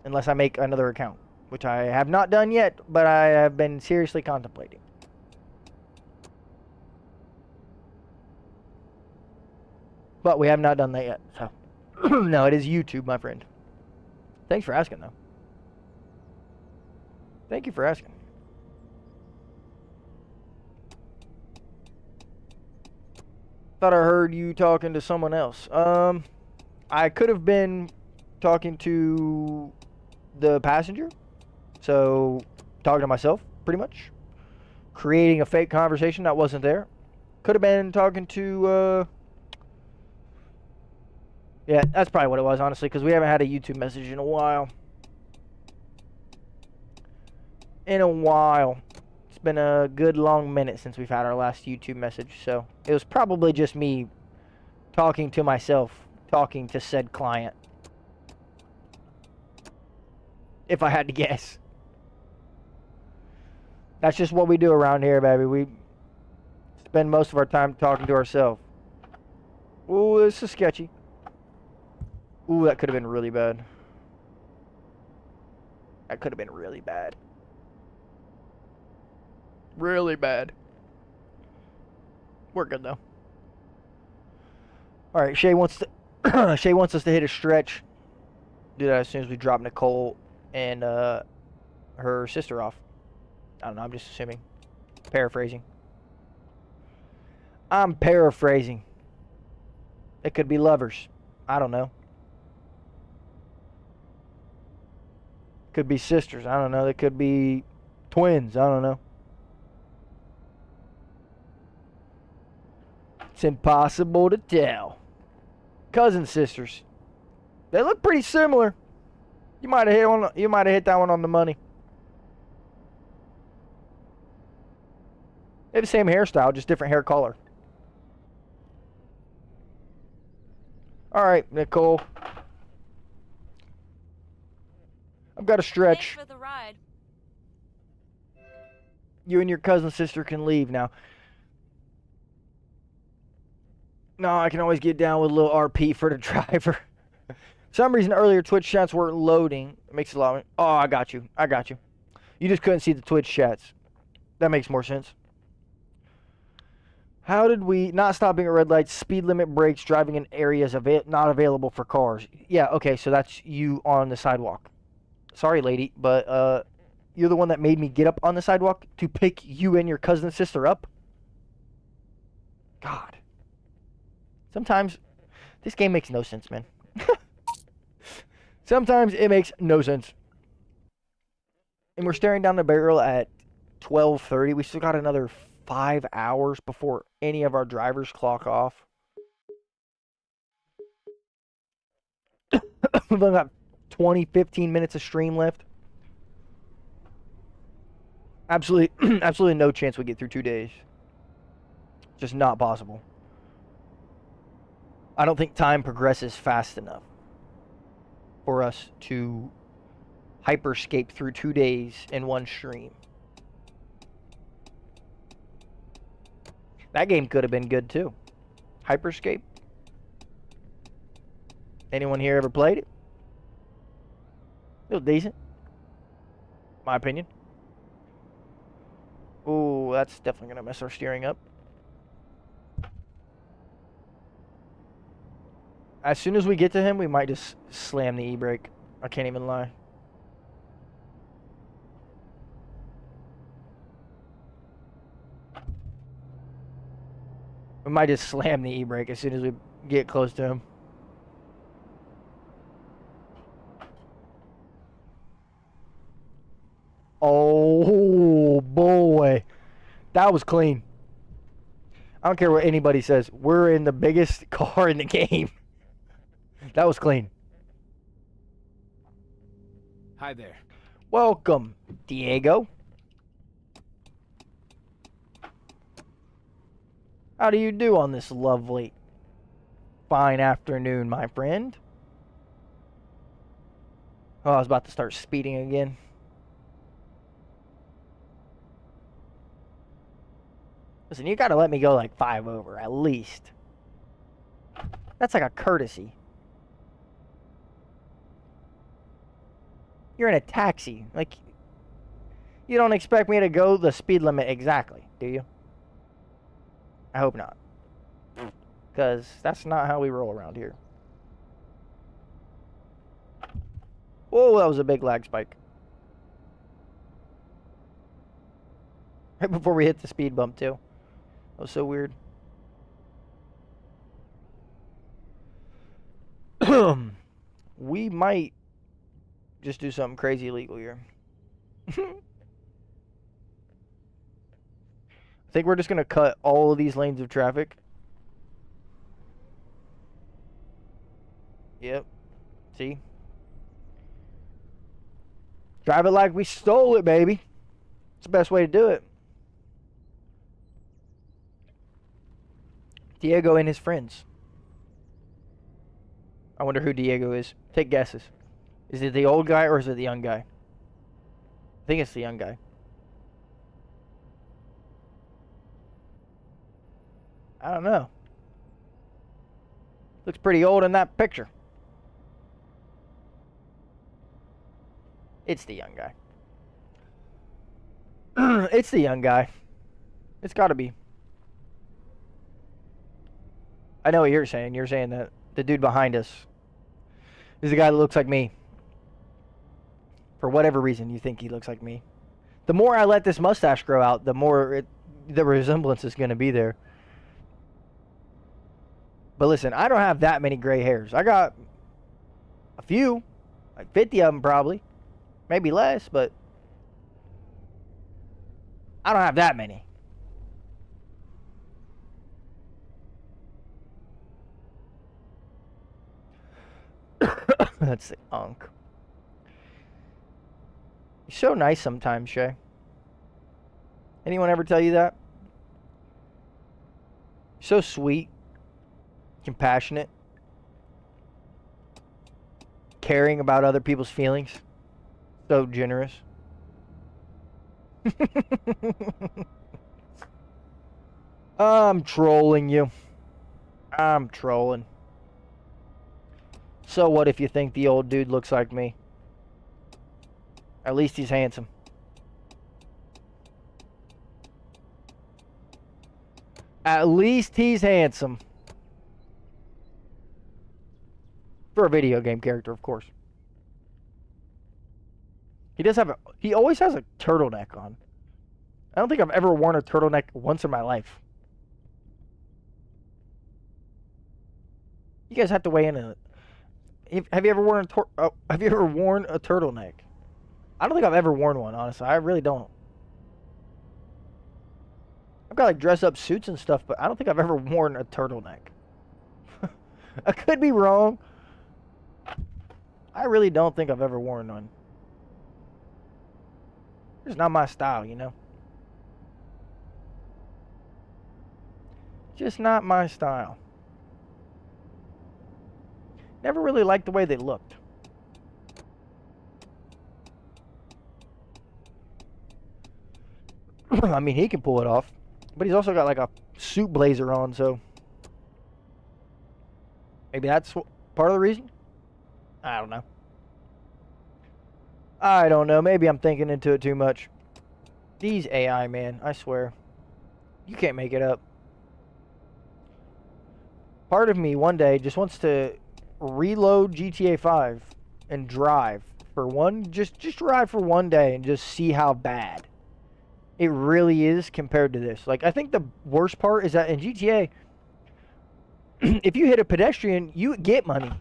Unless I make another account. Which I have not done yet, but I have been seriously contemplating. But we have not done that yet, so... No, it is YouTube, my friend. Thanks for asking, though. Thank you for asking. Thought I heard you talking to someone else. I could have been talking to the passenger. So, talking to myself, pretty much. Creating a fake conversation that wasn't there. Could have been talking to, yeah, that's probably what it was, honestly, because we haven't had a YouTube message in a while. It's been a good long minute since we've had our last YouTube message, so it was probably just me talking to myself, talking to said client. If I had to guess. That's just what we do around here, baby. We spend most of our time talking to ourselves. Ooh, this is sketchy. Ooh, that could have been really bad. That could have been really bad. Really bad. We're good though. All right, Shay wants to Shay wants us to hit a stretch. Do that as soon as we drop Nicole and her sister off. I don't know. I'm just assuming. Paraphrasing. I'm paraphrasing. It could be lovers. I don't know. Could be sisters. I don't know. They could be twins. I don't know. It's impossible to tell. Cousin sisters. They look pretty similar. You might have hit one. You might have hit that one on the money. They have the same hairstyle, just different hair color. All right, Nicole. I've got a stretch. Thanks for the ride. You and your cousin sister can leave now. No, I can always get down with a little RP for the driver. For some reason, earlier Twitch chats weren't loading. It makes it a lot. Oh, I got you. I got you. You just couldn't see the Twitch chats. That makes more sense. How did we not stopping at red lights, speed limit breaks, driving in areas not available for cars? Yeah, okay, so that's you on the sidewalk. Sorry, lady, but you're the one that made me get up on the sidewalk to pick you and your cousin and sister up? God. Sometimes this game makes no sense, man. Sometimes it makes no sense. And we're staring down the barrel at 12:30. We still got another 5 hours before any of our drivers clock off. We've only got 15 minutes of stream left. Absolutely, absolutely no chance we get through 2 days. Just not possible. I don't think time progresses fast enough for us to hyperscape through 2 days in one stream. That game could have been good too. Hyperscape. Anyone here ever played it? It was decent. My opinion. Ooh, that's definitely going to mess our steering up. As soon as we get to him, we might just slam the e-brake. I can't even lie. We might just slam the e-brake as soon as we get close to him. Oh, boy. That was clean. I don't care what anybody says. We're in the biggest car in the game. That was clean. Hi there. Welcome, Diego. How do you do on this lovely, fine afternoon, my friend? Oh, I was about to start speeding again. Listen, you gotta let me go like 5 over, at least. That's like a courtesy. You're in a taxi. Like, you don't expect me to go the speed limit exactly, do you? I hope not. Because that's not how we roll around here. Whoa, that was a big lag spike. Right before we hit the speed bump, too. That was so weird. We might just do something crazy illegal here. I think we're just going to cut all of these lanes of traffic. Yep. See? Drive it like we stole it, baby. It's the best way to do it. Diego and his friends. I wonder who Diego is. Take guesses. Is it the old guy or is it the young guy? I think it's the young guy. I don't know. Looks pretty old in that picture. It's the young guy. It's the young guy. It's got to be. I know what you're saying. You're saying that the dude behind us is the guy that looks like me. For whatever reason, you think he looks like me. The more I let this mustache grow out, the more the resemblance is going to be there. But listen, I don't have that many gray hairs. I got a few, like 50 of them probably. Maybe less, but I don't have that many. That's the unk. You're so nice sometimes, Shay. Anyone ever tell you that? So sweet, compassionate, caring about other people's feelings. So generous. I'm trolling you. I'm trolling. So what if you think the old dude looks like me? At least he's handsome. At least he's handsome. For a video game character, of course. He always has a turtleneck on. I don't think I've ever worn a turtleneck once in my life. You guys have to weigh in on it. Have you ever worn a turtleneck? I don't think I've ever worn one, honestly. I really don't. I've got like dress up suits and stuff, but I don't think I've ever worn a turtleneck. I could be wrong. I really don't think I've ever worn one. It's not my style, you know. Just not my style. Never really liked the way they looked. I mean, he can pull it off. But he's also got like a suit blazer on, so maybe that's part of the reason? I don't know. I don't know. Maybe I'm thinking into it too much. These AI, man, I swear. You can't make it up. Part of me one day just wants to reload GTA 5 and drive for just drive for one day and just see how bad it really is compared to this. Like, I think the worst part is that in GTA, if you hit a pedestrian, you get money.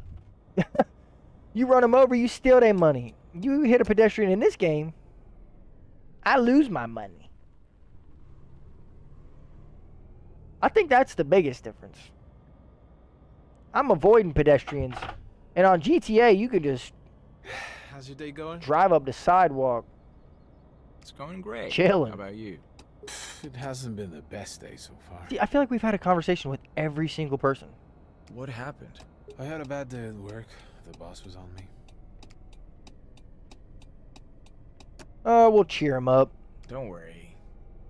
You run them over, you steal their money. You hit a pedestrian in this game, I lose my money. I think that's the biggest difference. I'm avoiding pedestrians. And on GTA, you can just How's your day going? drive up the sidewalk. It's going great. Chilling. How about you? It hasn't been the best day so far. See, I feel like we've had a conversation with every single person. What happened? I had a bad day at work. The boss was on me. We'll cheer him up. Don't worry.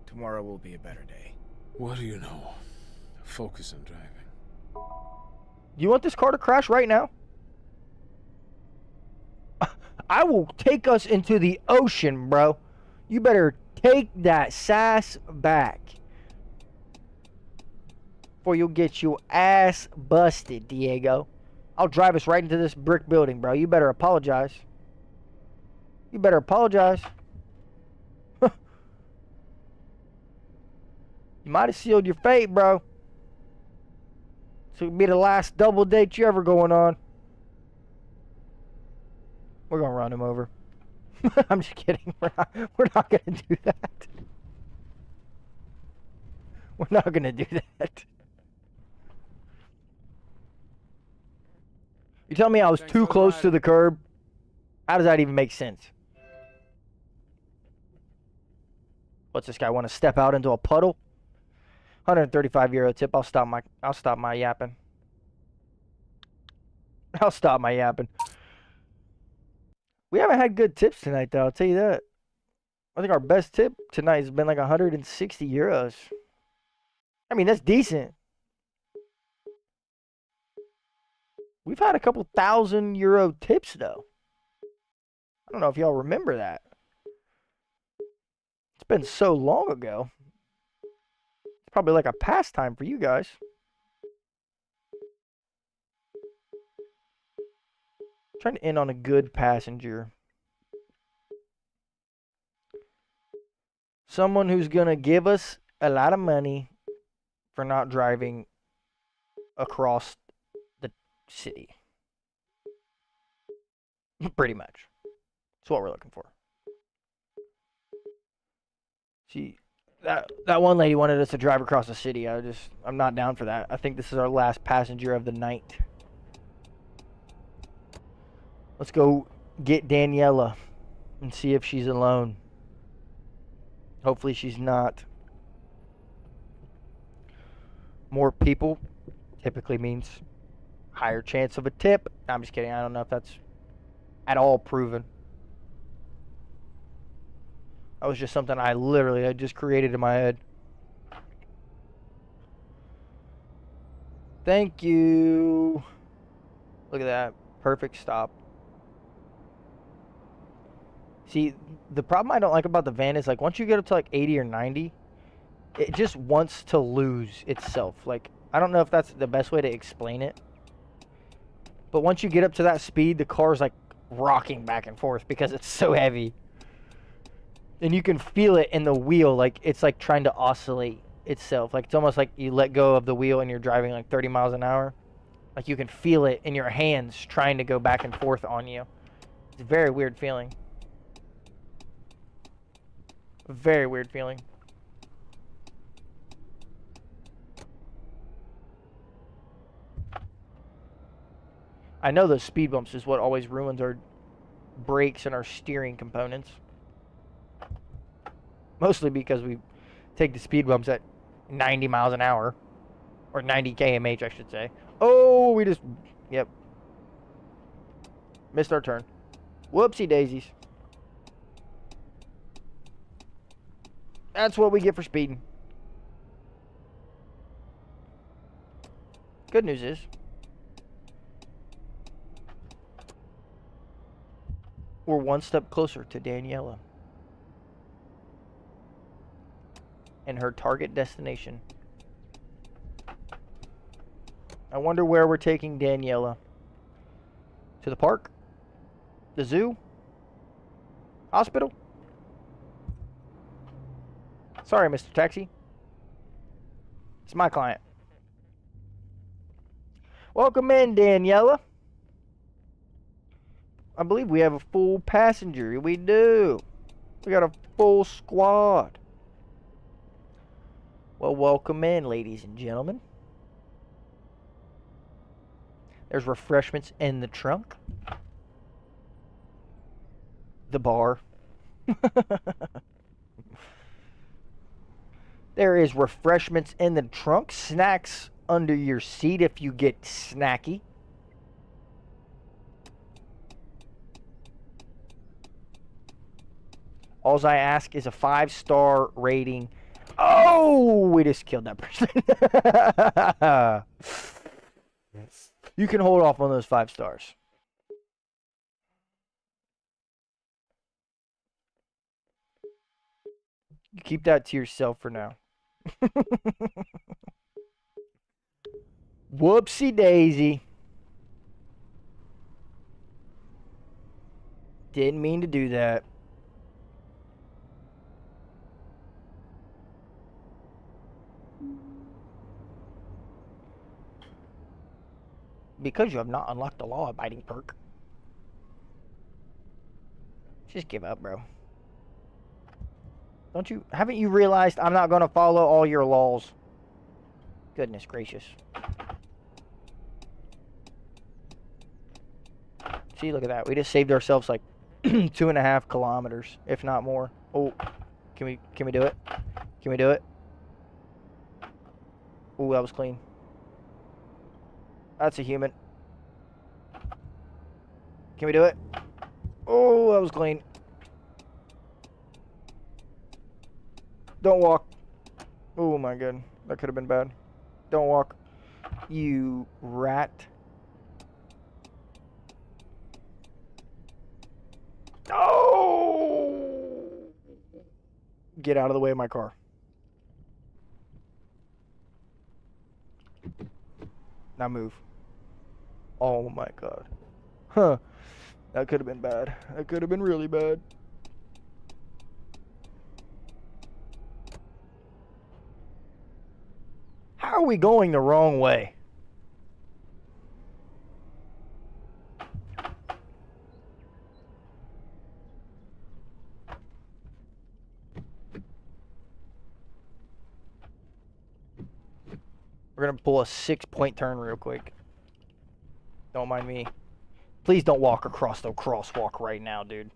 Tomorrow will be a better day. What do you know? Focus on driving. Do you want this car to crash right now? I will take us into the ocean, bro. You better take that sass back. Or you'll get your ass busted, Diego. I'll drive us right into this brick building, bro. You better apologize. You better apologize. You might have sealed your fate, bro. So it'll be the last double date you ever going on. We're gonna run him over. I'm just kidding. We're not gonna do that. We're not gonna do that. You tell me I was Thanks too for the close ride. to the curb? How does that even make sense? What's this guy want to step out into a puddle? 135 euro tip. I'll stop my yapping. I'll stop my yapping. We haven't had good tips tonight, though. I'll tell you that. I think our best tip tonight has been like 160 euros. I mean, that's decent. We've had a couple €1,000 tips, though. I don't know if y'all remember that. It's been so long ago. It's probably like a pastime for you guys. Trying to end on a good passenger. Someone who's going to give us a lot of money for not driving across the city. Pretty much. That's what we're looking for. See, that one lady wanted us to drive across the city. I'm not down for that. I think this is our last passenger of the night. Let's go get Daniela and see if she's alone. Hopefully she's not. More people typically means higher chance of a tip. I'm just kidding. I don't know if that's at all proven. That was just something I just created in my head. Thank you. Look at that. Perfect stop. See, the problem I don't like about the van is like once you get up to like 80 or 90, it just wants to lose itself. Like, I don't know if that's the best way to explain it. But once you get up to that speed, the car's like rocking back and forth because it's so heavy. And you can feel it in the wheel, like it's like trying to oscillate itself. Like it's almost like you let go of the wheel and you're driving like 30 miles an hour. Like you can feel it in your hands trying to go back and forth on you. It's a very weird feeling. A very weird feeling. I know those speed bumps is what always ruins our brakes and our steering components. Mostly because we take the speed bumps at 90 miles an hour. Or 90 kmh, I should say. Oh, we just... Yep. Missed our turn. Whoopsie daisies. That's what we get for speeding. Good news is... we're one step closer to Daniela. And her target destination. I wonder where we're taking Daniela. To the park? The zoo? Hospital? Sorry, Mr. Taxi. It's my client. Welcome in, Daniela. I believe we have a full passenger. We do. We got a full squad. Well, welcome in, ladies and gentlemen. There's refreshments in the trunk. The bar. There is refreshments in the trunk. Snacks under your seat if you get snacky. All I ask is a 5-star rating. Oh, we just killed that person. You can hold off on those 5 stars. You keep that to yourself for now. Whoopsie daisy. Didn't mean to do that. Because you have not unlocked the law-abiding perk. Just give up, bro. Haven't you realized I'm not going to follow all your laws? Goodness gracious. See, look at that. We just saved ourselves like 2.5 kilometers, if not more. Oh, can we do it? Can we do it? Ooh, that was clean. That's a human. Can we do it? Oh, that was clean. Don't walk. Oh my god. That could have been bad. Don't walk. You rat. Oh! Get out of the way of my car. Now move. Oh my god. Huh. That could have been bad. That could have been really bad. How are we going the wrong way? We're gonna pull a 6-point turn real quick. Don't mind me. Please don't walk across the crosswalk right now, dude.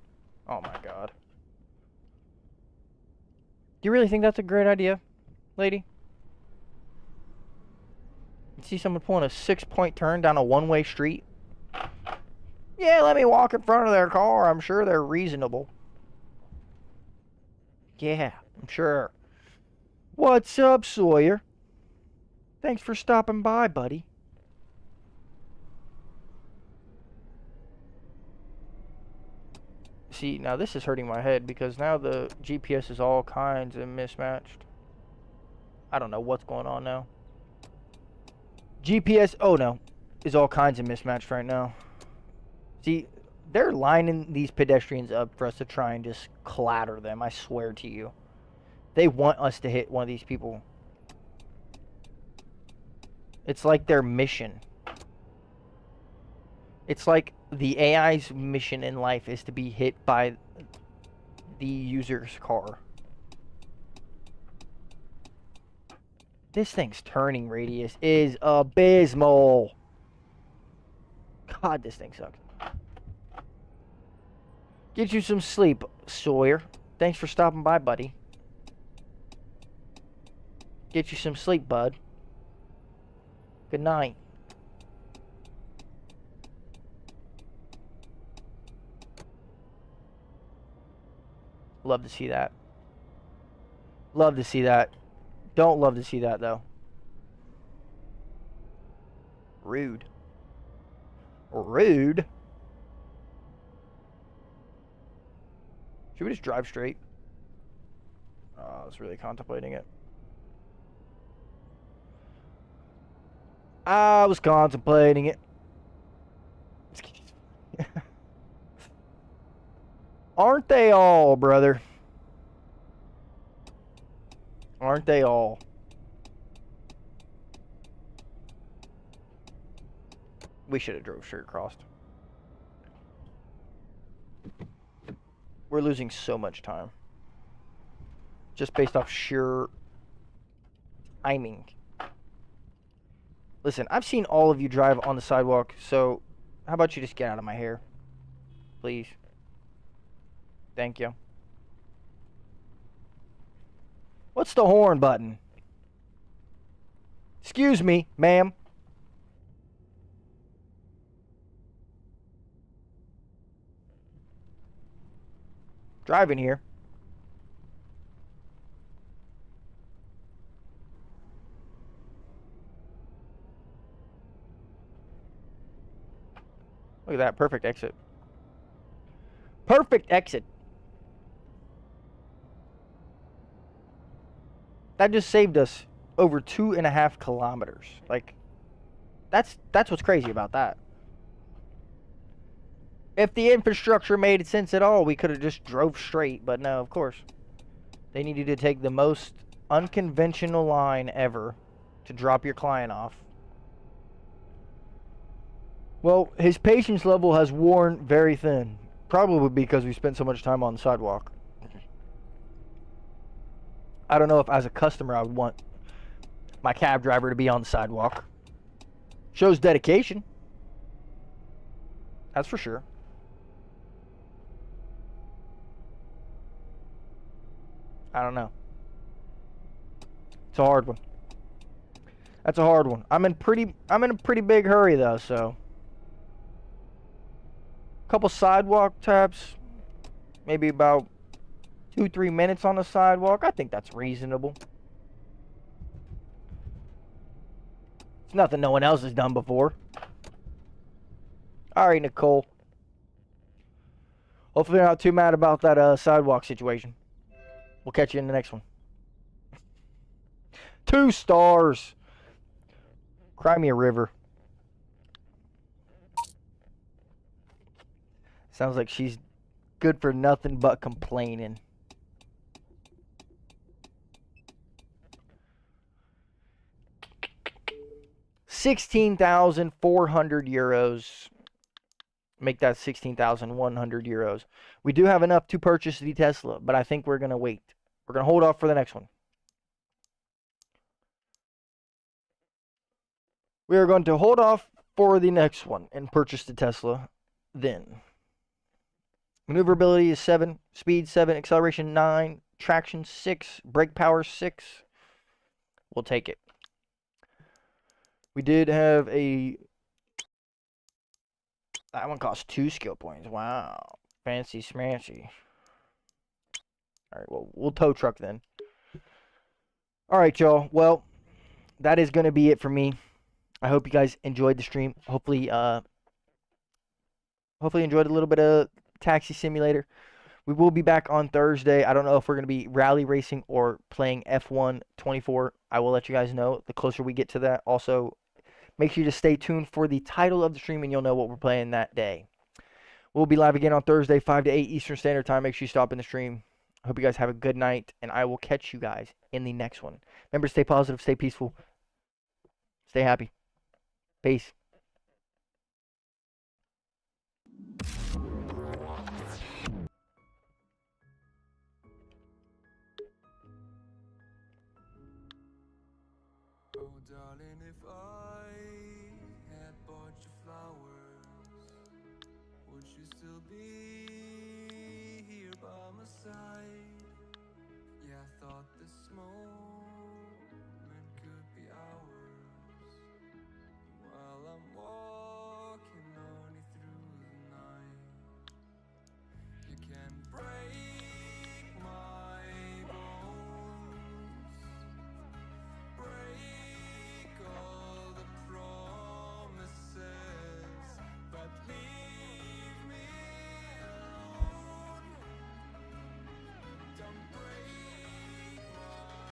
Oh my god. Do you really think that's a great idea, lady? You see someone pulling a 6-point turn down a one-way street? Yeah, let me walk in front of their car. I'm sure they're reasonable. Yeah, I'm sure. What's up, Sawyer? Thanks for stopping by, buddy. See, now this is hurting my head because now the GPS is all kinds of mismatched. I don't know what's going on now. GPS, oh no, is all kinds of mismatched right now. See, they're lining these pedestrians up for us to try and just clatter them, I swear to you. They want us to hit one of these people. It's like their mission. It's like the AI's mission in life is to be hit by the user's car. This thing's turning radius is abysmal. God, this thing sucks. Get you some sleep, Sawyer. Thanks for stopping by, buddy. Get you some sleep, bud. Good night. Love to see that. Love to see that. Don't love to see that, though. Rude. Rude. Should we just drive straight? I was really contemplating it. I was contemplating it. Aren't they all, brother? Aren't they all? We should have drove straight across. We're losing so much time. Just based off sheer timing. Listen, I've seen all of you drive on the sidewalk, so how about you just get out of my hair? Please. Thank you. What's the horn button? Excuse me, ma'am. Driving here. Look at that. Perfect exit. Perfect exit. That just saved us over 2.5 kilometers. Like, that's what's crazy about that. If the infrastructure made sense at all, we could have just drove straight. But no, of course. They needed to take the most unconventional line ever to drop your client off. Well, his patience level has worn very thin. Probably because we spent so much time on the sidewalk. I don't know if as a customer I would want my cab driver to be on the sidewalk. Shows dedication. That's for sure. I don't know. It's a hard one. That's a hard one. I'm in a pretty big hurry though, so. Couple sidewalk taps. Maybe about 2-3 minutes on the sidewalk. I think that's reasonable. It's nothing no one else has done before. Alright, Nicole. Hopefully you're not too mad about that sidewalk situation. We'll catch you in the next one. 2 stars. Cry me a river. Sounds like she's good for nothing but complaining. €16,400. Make that 16,100 euros. We do have enough to purchase the Tesla, but I think we're going to wait. We're going to hold off for the next one. We are going to hold off for the next one and purchase the Tesla then. Maneuverability is 7, speed 7, acceleration 9, traction 6, brake power 6. We'll take it. We did have that one cost 2 skill points. Wow. Fancy smashy. Alright, well, we'll tow truck then. Alright, y'all. Well, that is going to be it for me. I hope you guys enjoyed the stream. Hopefully enjoyed a little bit of Taxi Simulator. We will be back on Thursday. I don't know if we're going to be rally racing or playing F1 24. I will let you guys know the closer we get to that. Also, make sure to stay tuned for the title of the stream and you'll know what we're playing that day. We'll be live again on Thursday, 5 to 8 Eastern Standard Time. Make sure you stop in the stream. I hope you guys have a good night, and I will catch you guys in the next one. Remember, stay positive, stay peaceful, stay happy. Peace. Oh, darling, if I had bought you flowers, would you still be here by my side? Yeah, I thought the smoke